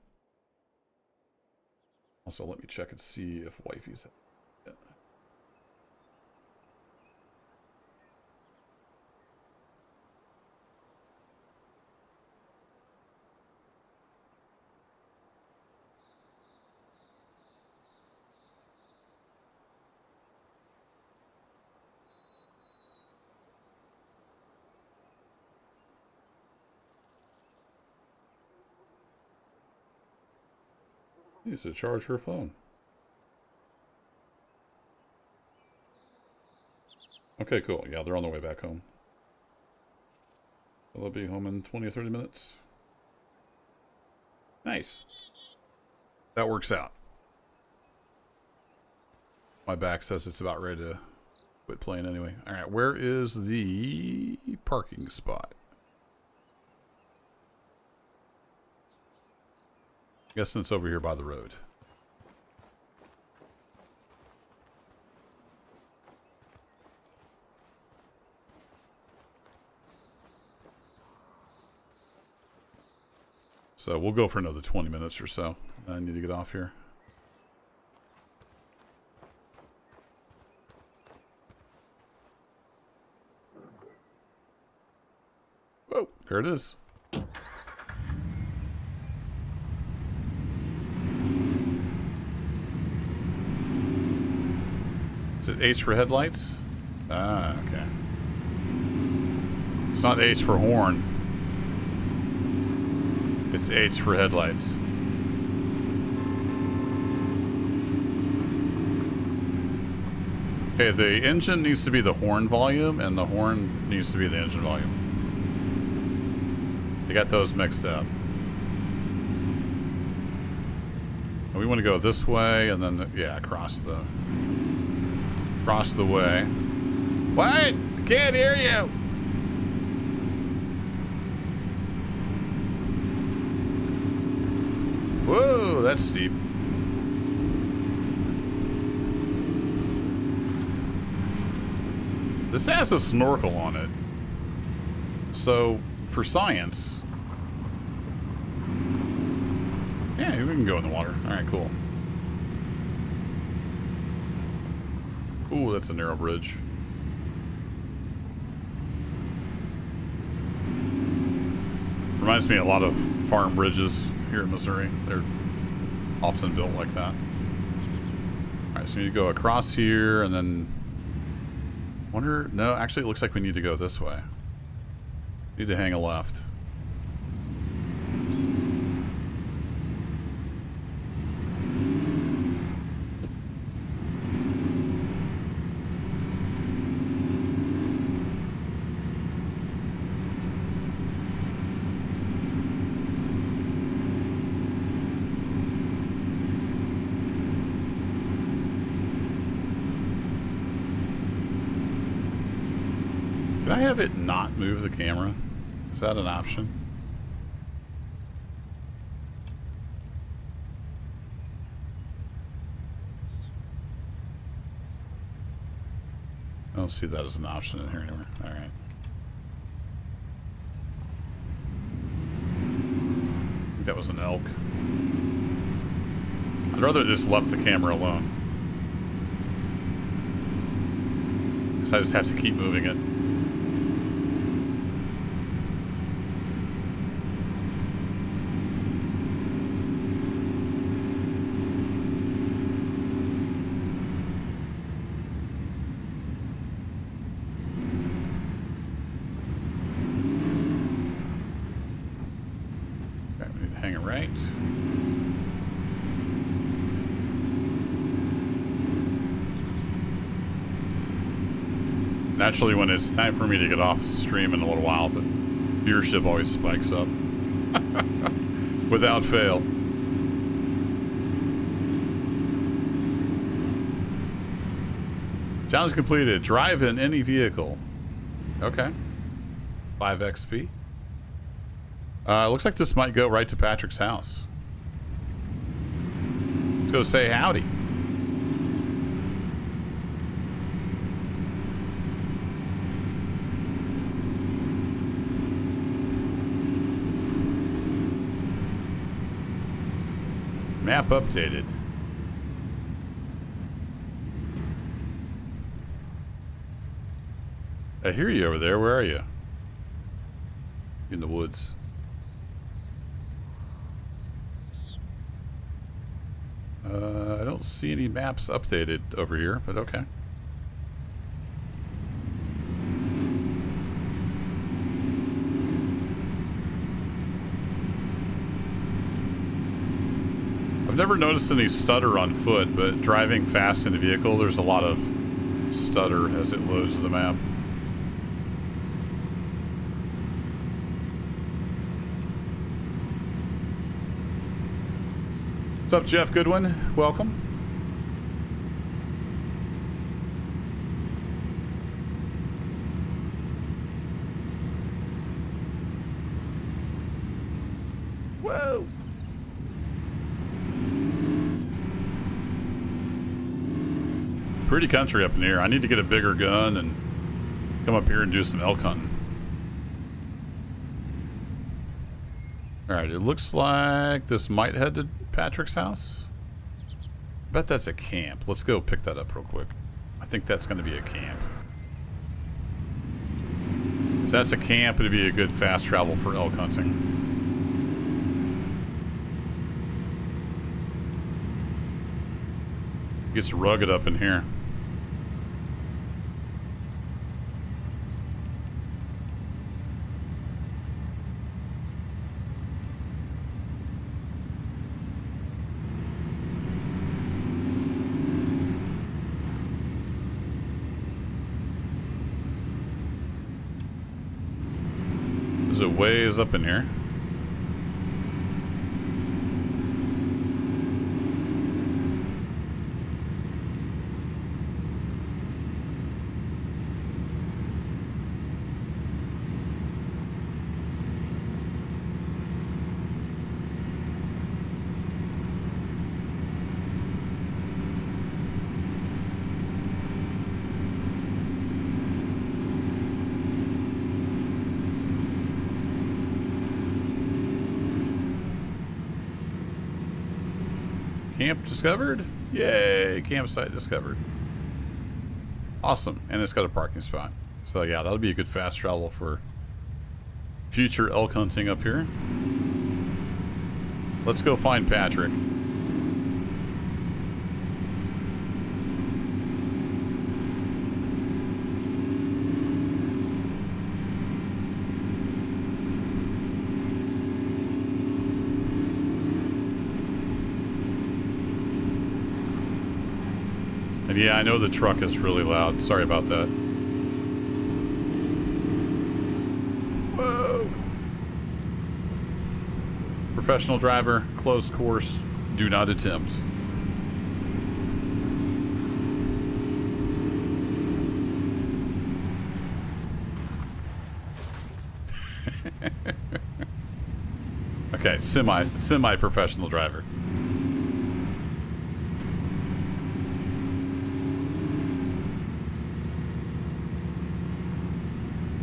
Also, let me check and see if wifey's... Yeah. Needs to charge her phone. Okay, cool. Yeah, they're on their way back home. They'll be home in 20 or 30 minutes. Nice. That works out. My back says it's about ready to quit playing anyway. All right, where is the parking spot? Guessing it's over here by the road. So we'll go for another 20 minutes or so. I need to get off here. Whoa, there it is. Is it H for headlights? Ah, okay. It's not H for horn. It's H for headlights. Okay, the engine needs to be the horn volume, and the horn needs to be the engine volume. They got those mixed up. And we want to go this way, and then, yeah, across the way. What? I can't hear you! Whoa, that's steep. This has a snorkel on it. So, for science... Yeah, we can go in the water. Alright, cool. Ooh, that's a narrow bridge. Reminds me a lot of farm bridges here in Missouri. They're often built like that. Alright, so we need to go across here and then... No, actually it looks like we need to go this way. Need to hang a left. Can I have it not move the camera? Is that an option? I don't see that as an option in here anywhere. All right. I think that was an elk. I'd rather just left the camera alone. Because I just have to keep moving it. Naturally, when it's time for me to get off stream in a little while, the viewership always spikes up. Without fail. Challenge completed. Drive in any vehicle. Okay. 5 XP. Looks like this might go right to Patrick's house. Let's go say howdy. Map updated. I hear you over there. Where are you? In the woods. I don't see any maps updated over here, but okay. I've never noticed any stutter on foot, but driving fast in a vehicle, there's a lot of stutter as it loads the map. What's up, Jeff Goodwin? Welcome. Whoa. Pretty country up in here. I need to get a bigger gun and come up here and do some elk hunting. Alright, it looks like this might head to Patrick's house. Bet that's a camp. Let's go pick that up real quick. I think that's going to be a camp. If that's a camp, it'd be a good fast travel for elk hunting. Gets rugged up in here. There's a ways up in here. Camp discovered? Yay, campsite discovered. Awesome, and it's got a parking spot. So yeah, that'll be a good fast travel for future elk hunting up here. Let's go find Patrick. And yeah, I know the truck is really loud. Sorry about that. Whoa. Professional driver, closed course, do not attempt. Okay, semi-professional driver.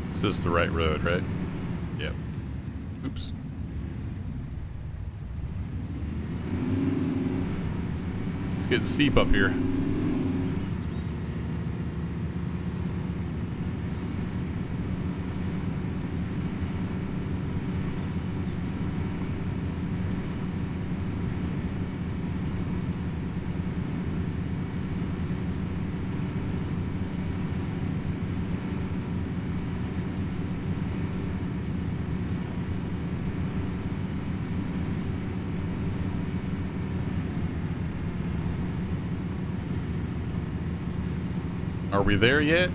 This is the right road, right? Yep. Oops. It's getting steep up here. Are we there yet?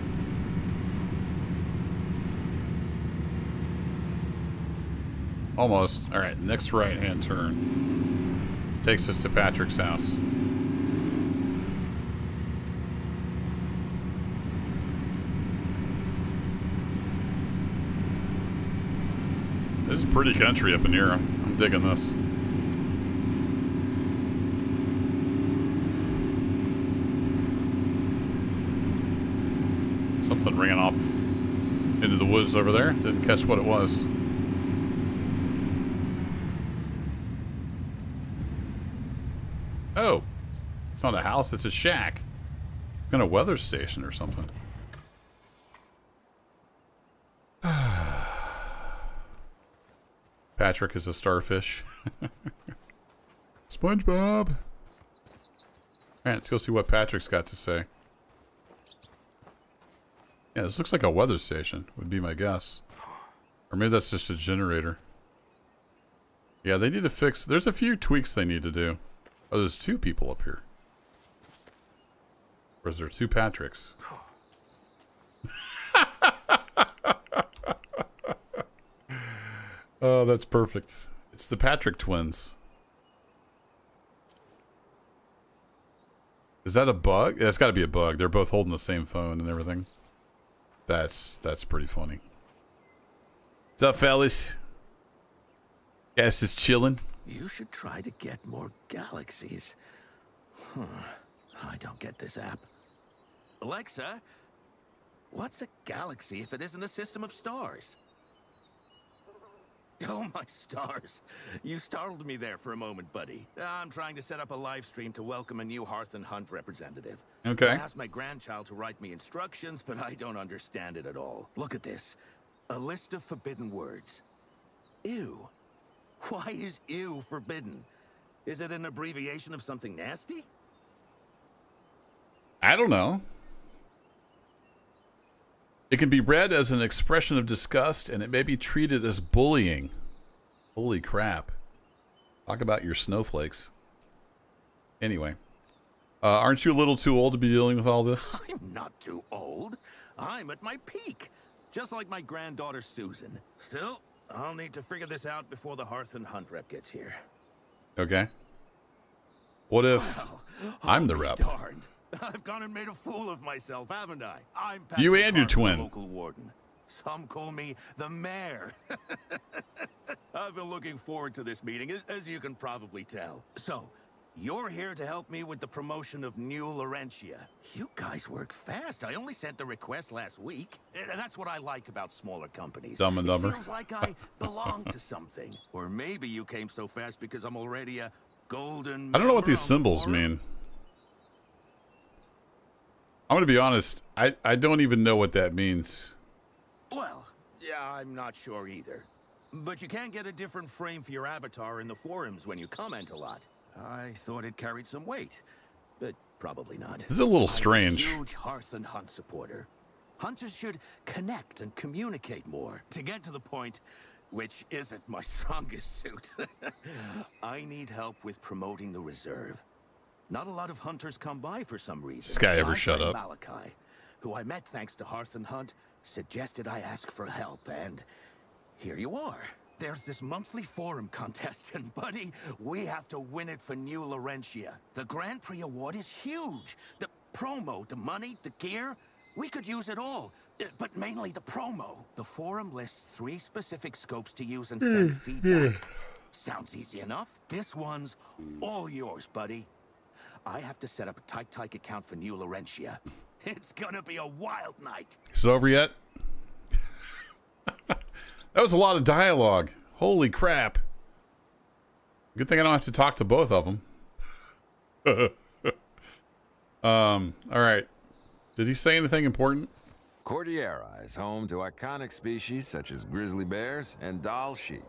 Almost. All right, next right-hand turn takes us to Patrick's house. This is pretty country up in here. I'm digging this. Something ran off into the woods over there. Didn't catch what it was. Oh, it's not a house, it's a shack. In a weather station or something. Patrick is a starfish. SpongeBob. All right, let's go see what Patrick's got to say. Yeah, this looks like a weather station, would be my guess. Or maybe that's just a generator. Yeah, they need to fix... There's a few tweaks they need to do. Oh, there's two people up here. Or is there two Patricks? Oh, that's perfect. It's the Patrick twins. Is that a bug? That's got to be a bug. They're both holding the same phone and everything. That's pretty funny. What's up, fellas? Guys just chilling. You should try to get more galaxies. I don't get this app. Alexa, what's a galaxy if it isn't a system of stars? Oh, my stars. You startled me there for a moment, buddy. I'm trying to set up a live stream to welcome a new Hearth and Hunt representative. Okay. I asked my grandchild to write me instructions, but I don't understand it at all. Look at this. A list of forbidden words. Ew. Why is ew forbidden? Is it an abbreviation of something nasty? I don't know. It can be read as an expression of disgust, and it may be treated as bullying. Holy crap. Talk about your snowflakes. Anyway. Aren't you a little too old to be dealing with all this? I'm not too old. I'm at my peak. Just like my granddaughter Susan. Still, I'll need to figure this out before the Hearth and Hunt rep gets here. Okay. What if I'm the rep? Darned. I've gone and made a fool of myself, haven't I? I'm You Patrick and your Carter, twin. the local warden. Some call me the mayor. I've been looking forward to this meeting, as you can probably tell. So, you're here to help me with the promotion of New Laurentia. You guys work fast. I only sent the request last week. That's what I like about smaller companies. Dumb and Dumber. It feels like I belong to something. Or maybe you came so fast because I'm already a golden... I don't know what member these on the symbols forum. mean. I'm going to be honest. I don't even know what that means. Well, yeah, I'm not sure either. But you can get a different frame for your avatar in the forums when you comment a lot. I thought it carried some weight, but probably not. This is a little I'm strange. a huge Hearth and Hunt supporter. Hunters should connect and communicate more to get to the point, which isn't my strongest suit. I need help with promoting the reserve. Not a lot of hunters come by for some reason. This guy ever My shut friend up? Malachi, who I met thanks to Hearth and Hunt, suggested I ask for help, and here you are. There's this monthly forum contest, and buddy, we have to win it for New Laurentia. The Grand Prix award is huge. The promo, the money, the gear, we could use it all. But mainly the promo. The forum lists 3 specific scopes to use and send feedback. Sounds easy enough. This one's all yours, buddy. I have to set up a Tyke account for New Laurentia. It's gonna be a wild night. Is it over yet? That was a lot of dialogue. Holy crap. Good thing I don't have to talk to both of them. All right. Did he say anything important? Cordillera is home to iconic species such as grizzly bears and Dall sheep.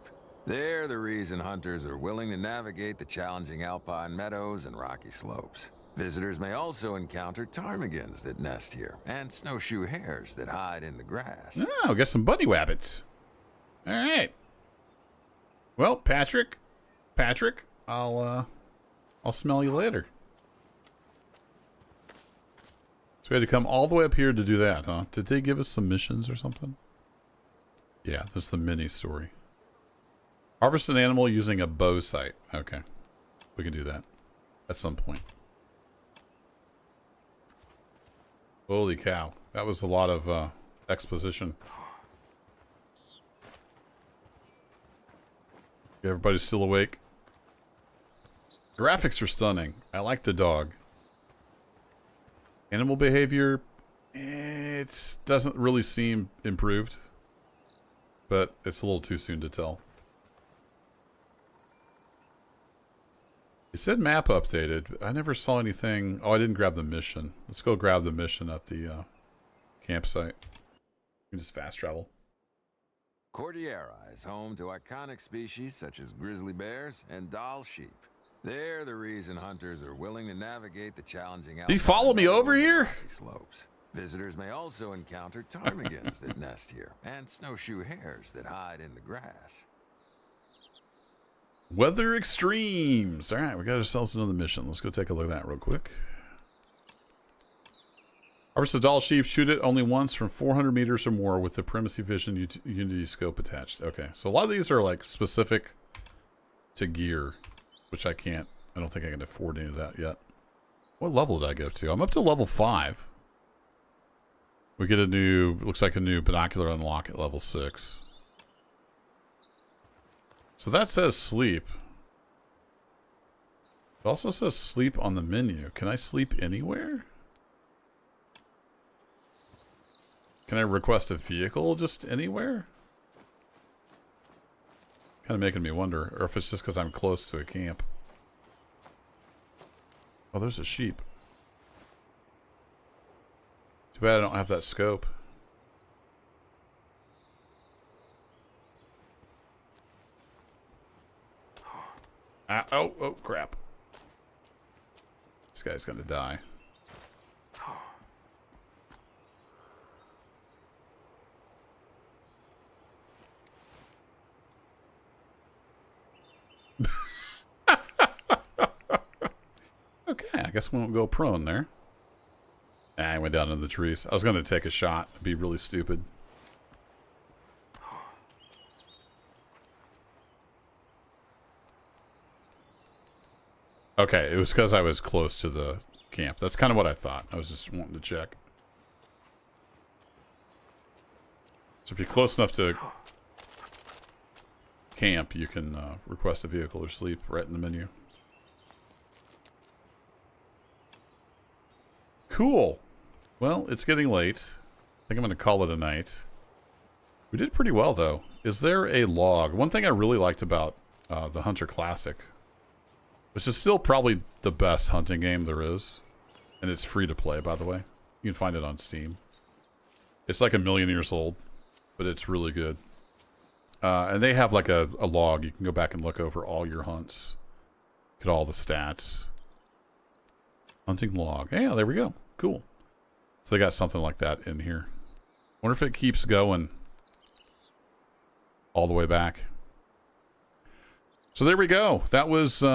They're the reason hunters are willing to navigate the challenging alpine meadows and rocky slopes. Visitors may also encounter ptarmigans that nest here, and snowshoe hares that hide in the grass. Oh, got some bunny wabbits. All right. Well, Patrick, I'll smell you later. So we had to come all the way up here to do that, huh? Did they give us some missions or something? Yeah, this is the mini story. Harvest an animal using a bow sight. Okay. We can do that at some point. Holy cow. That was a lot of exposition. Everybody's still awake. Graphics are stunning. I like the dog. Animal behavior, it doesn't really seem improved. But it's a little too soon to tell. It said map updated. I never saw anything. Oh, I didn't grab the mission. Let's go grab the mission at the campsite. You can just fast travel. Cordillera is home to iconic species such as grizzly bears and Dall sheep. They're the reason hunters are willing to navigate the challenging Did he follow me over here? slopes. Visitors may also encounter ptarmigans that nest here, and snowshoe hares that hide in the grass. Weather extremes. All right, we got ourselves another mission. Let's go take a look at that real quick. Harvest a doll sheep. Shoot it only once from 400 meters or more with the Primacy Vision Unity scope attached. Okay, so a lot of these are like specific to gear, which I can't. I don't think I can afford any of that yet. What level did I go to? I'm up to level 5. We get a new, looks like a new binocular unlock at level 6. So that says sleep. It also says sleep on the menu. Can I sleep anywhere? Can I request a vehicle just anywhere? Kind of making me wonder, or if it's just because I'm close to a camp. Oh, there's a sheep. Too bad I don't have that scope. Oh, crap. This guy's gonna die. Okay, I guess we won't go prone there. I went down into the trees. I was going to take a shot. It'd be really stupid. Okay, it was because I was close to the camp. That's kind of what I thought. I was just wanting to check. So if you're close enough to camp, you can request a vehicle or sleep right in the menu. Cool. Well, it's getting late. I think I'm going to call it a night. We did pretty well, though. Is there a log? One thing I really liked about the Hunter Classic, which is still probably the best hunting game there is, and it's free to play, by the way. You can find it on Steam. It's like 1,000,000 years old, but it's really good. And they have like a log. You can go back and look over all your hunts. Get all the stats. Hunting log. Yeah, there we go. Cool. So they got something like that in here. Wonder if it keeps going all the way back. So there we go. That was 2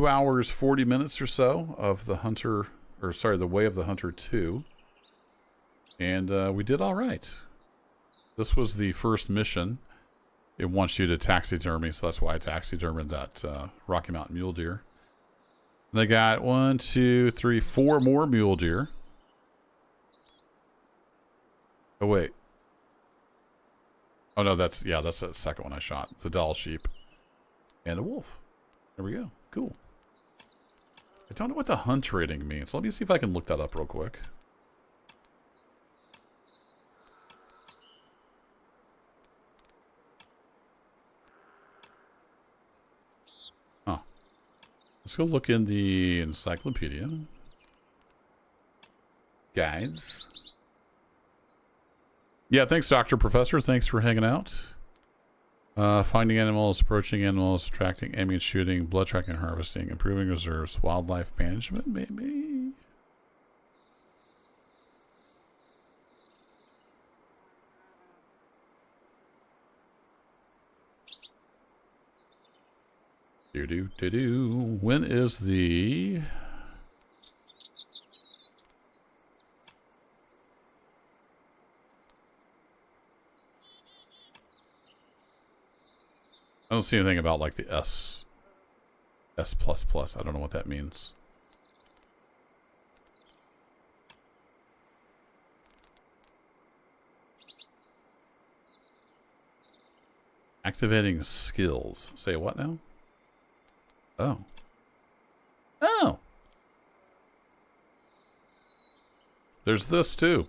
hours, 40 minutes or so of the Hunter, or sorry, the Way of the Hunter 2. And we did all right. This was the first mission. It wants you to taxidermy, so that's why I taxidermied that Rocky Mountain mule deer. And they got 1, 2, 3, 4 more mule deer. Oh, wait. Oh, no, that's the second one I shot. The doll sheep. And a wolf. There we go. Cool. I don't know what the hunt rating means. Let me see if I can look that up real quick. Huh. Let's go look in the encyclopedia. Guides. Yeah, thanks, Dr. Professor. Thanks for hanging out. Finding animals, approaching animals, attracting, aiming, shooting, blood tracking, harvesting, improving reserves, wildlife management, maybe? Do-do-do-do. When is the... I don't see anything about like the S++. I don't know what that means. Activating skills. Say what now? Oh. Oh. There's this too.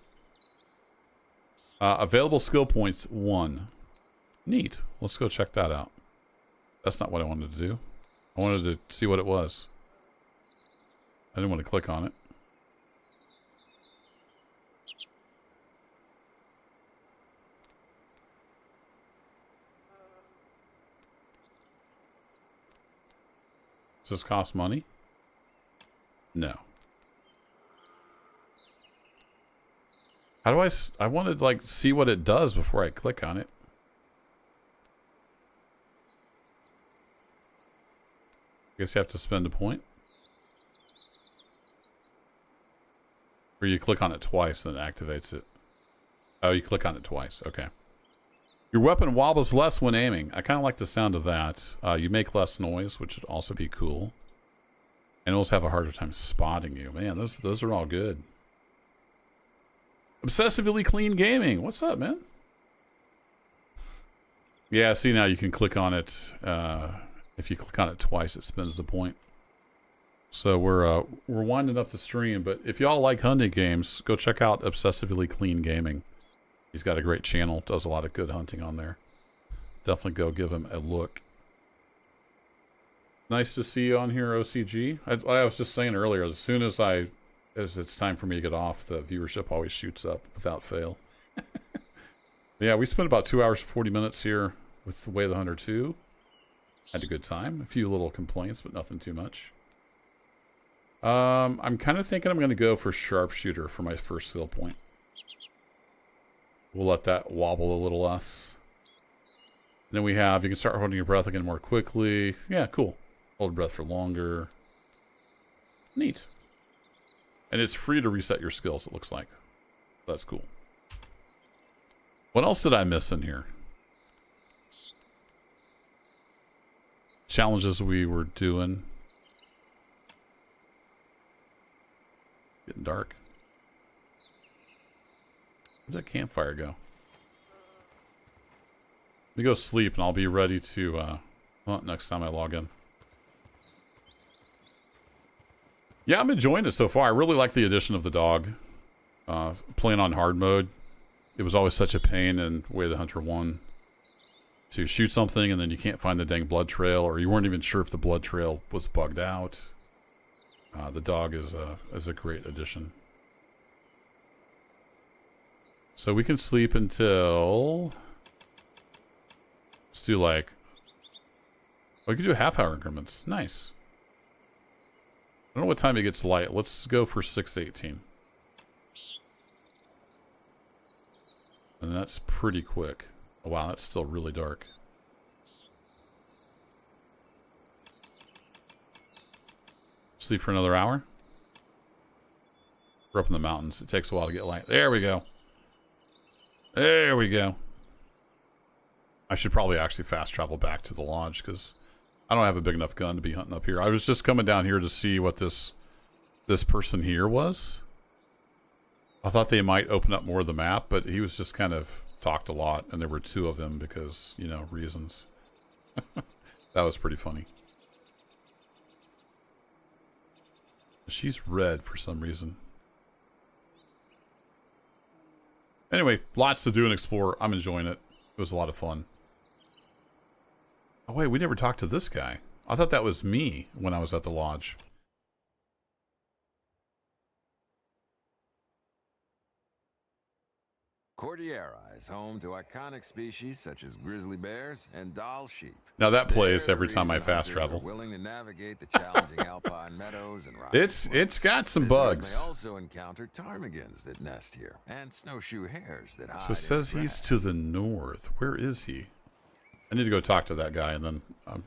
Available skill points 1. Neat. Let's go check that out. That's not what I wanted to do. I wanted to see what it was. I didn't want to click on it. Does this cost money? No. How do I want to like see what it does before I click on it. Guess you have to spend a point. Or you click on it twice and it activates it. Oh, you click on it twice. Okay. Your weapon wobbles less when aiming. I kind of like the sound of that. You make less noise, which would also be cool. And also have a harder time spotting you. Man, those are all good. Obsessively clean gaming. What's up, man? Yeah, see now you can click on it. If you click on it twice, it spins the point. So we're winding up the stream, but if y'all like hunting games, go check out Obsessively Clean Gaming. He's got a great channel, does a lot of good hunting on there. Definitely go give him a look. Nice to see you on here, OCG. I was just saying earlier, as soon as it's time for me to get off, the viewership always shoots up without fail. Yeah, we spent about 2 hours and 40 minutes here with The Way of the Hunter 2. Had a good time. A few little complaints, but nothing too much. I'm kind of thinking I'm going to go for sharpshooter for my first skill point. We'll let that wobble a little less. And then we have, you can start holding your breath again more quickly. Yeah, cool. Hold your breath for longer. Neat. And it's free to reset your skills, it looks like. That's cool. What else did I miss in here? Challenges we were doing. Getting dark. Where'd that campfire go? Let me go sleep and I'll be ready to hunt next time I log in. Yeah, I'm enjoying it so far. I really like the addition of the dog. Playing on hard mode. It was always such a pain in Way of the Hunter 1 to shoot something and then you can't find the dang blood trail, or you weren't even sure if the blood trail was bugged out. The dog is a great addition. So we can sleep until... Let's do like... We can do half-hour increments. Nice. I don't know what time it gets light. Let's go for 6:18. And that's pretty quick. Oh, wow, that's still really dark. Sleep for another hour. We're up in the mountains. It takes a while to get light. There we go. There we go. I should probably actually fast travel back to the lodge because I don't have a big enough gun to be hunting up here. I was just coming down here to see what this person here was. I thought they might open up more of the map, but he was just kind of talked a lot, and there were two of them because, you know, reasons. That was pretty funny. She's red for some reason. Anyway, lots to do and explore. I'm enjoying it. It was a lot of fun. Oh, wait, we never talked to this guy. I thought that was me when I was at the lodge. Cordillera is home to iconic species such as grizzly bears and Dall sheep. Now that plays They're every time I fast travel. Willing to navigate the challenging alpine meadows and rocky It's got some slopes. bugs. They also encounter ptarmigans that nest here and snowshoe hares that hide. So it says in the he's grass. to the north. Where is he? I need to go talk to that guy, and then I'm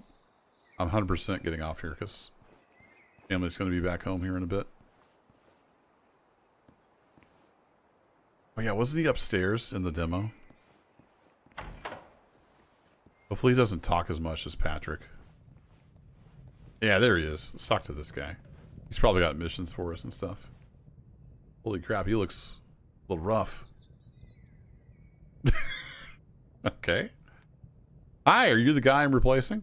100% getting off here because family's going to be back home here in a bit. Oh yeah, wasn't he upstairs in the demo? Hopefully he doesn't talk as much as Patrick. Yeah, there he is. Let's talk to this guy. He's probably got missions for us and stuff. Holy crap, he looks a little rough. Okay. Hi, are you the guy I'm replacing?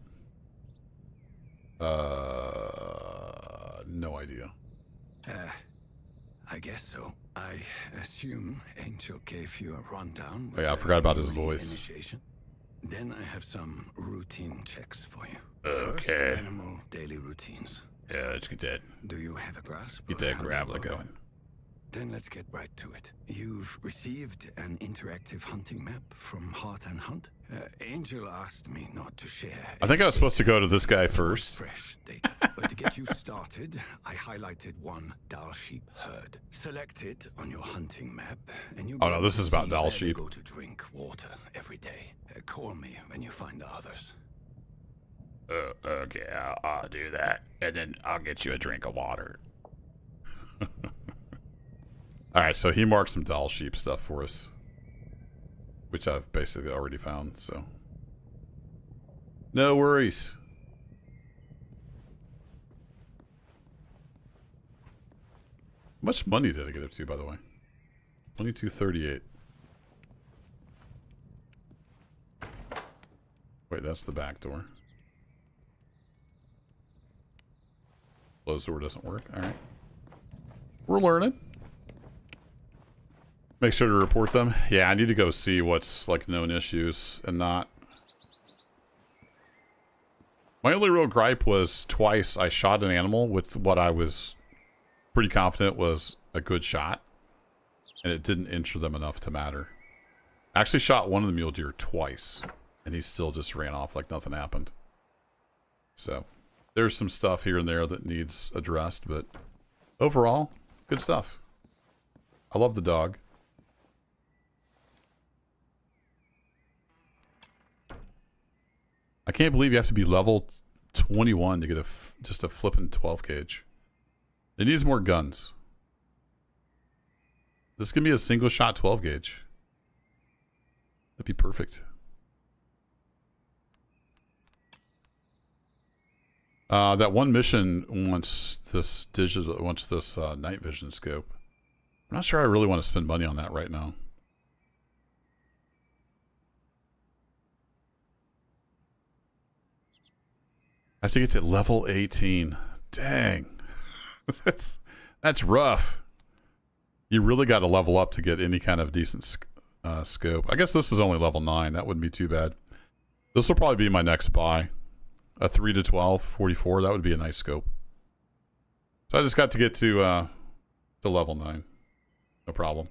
No idea. I guess so. I assume Angel gave you a rundown. Oh yeah, I with forgot about the his voice. Initiation. Then I have some routine checks for you. Okay. First, animal daily routines. Yeah, let's get that. Do you have a grasp? Get of that how they gravel work? going. Then let's get right to it. You've received an interactive hunting map from Heart and Hunt. Angel asked me not to share. I think I was supposed to go to this guy any first. fresh data. But to get you started, I highlighted one Dall sheep herd. Select it on your hunting map, and you. Oh, no, this is about Dall sheep. sheep. Go to drink water every day. Call me when you find the others. Okay, I'll do that. And then I'll get you a drink of water. Alright, so he marked some doll sheep stuff for us. Which I've basically already found, so. No worries. How much money did I get up to, by the way? 2238. Wait, that's the back door. Closed door doesn't work. Alright. We're learning. Make sure to report them. Yeah, I need to go see what's like known issues and not. My only real gripe was twice I shot an animal with what I was pretty confident was a good shot. And it didn't injure them enough to matter. I actually shot one of the mule deer twice. And he still just ran off like nothing happened. So, there's some stuff here and there that needs addressed. But overall, good stuff. I love the dog. I can't believe you have to be level 21 to get just a flippin' 12 gauge. It needs more guns. This can be a single shot 12 gauge. That'd be perfect. That one mission wants this night vision scope. I'm not sure I really want to spend money on that right now. I have to get to level 18. Dang. that's rough. You really got to level up to get any kind of decent scope. I guess this is only level 9. That wouldn't be too bad. This will probably be my next buy. A 3 to 12, 44. That would be a nice scope. So I just got to get to level 9. No problem.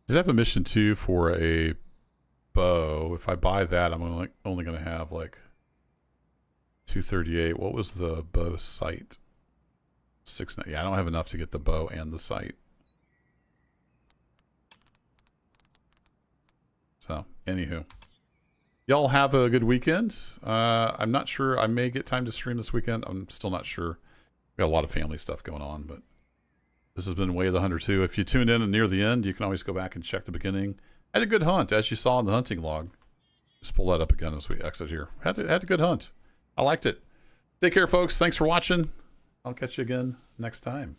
Did have a mission too for a bow. If I buy that, I'm only going to have like 238. What was the bow sight? 6. Yeah, I don't have enough to get the bow and the sight. So, anywho. Y'all have a good weekend. I'm not sure. I may get time to stream this weekend. I'm still not sure. Got a lot of family stuff going on, but this has been Way of the Hunter 2. If you tuned in and near the end, you can always go back and check the beginning. Had a good hunt, as you saw in the hunting log. Just pull that up again as we exit here. Had a good hunt. I liked it. Take care, folks. Thanks for watching. I'll catch you again next time.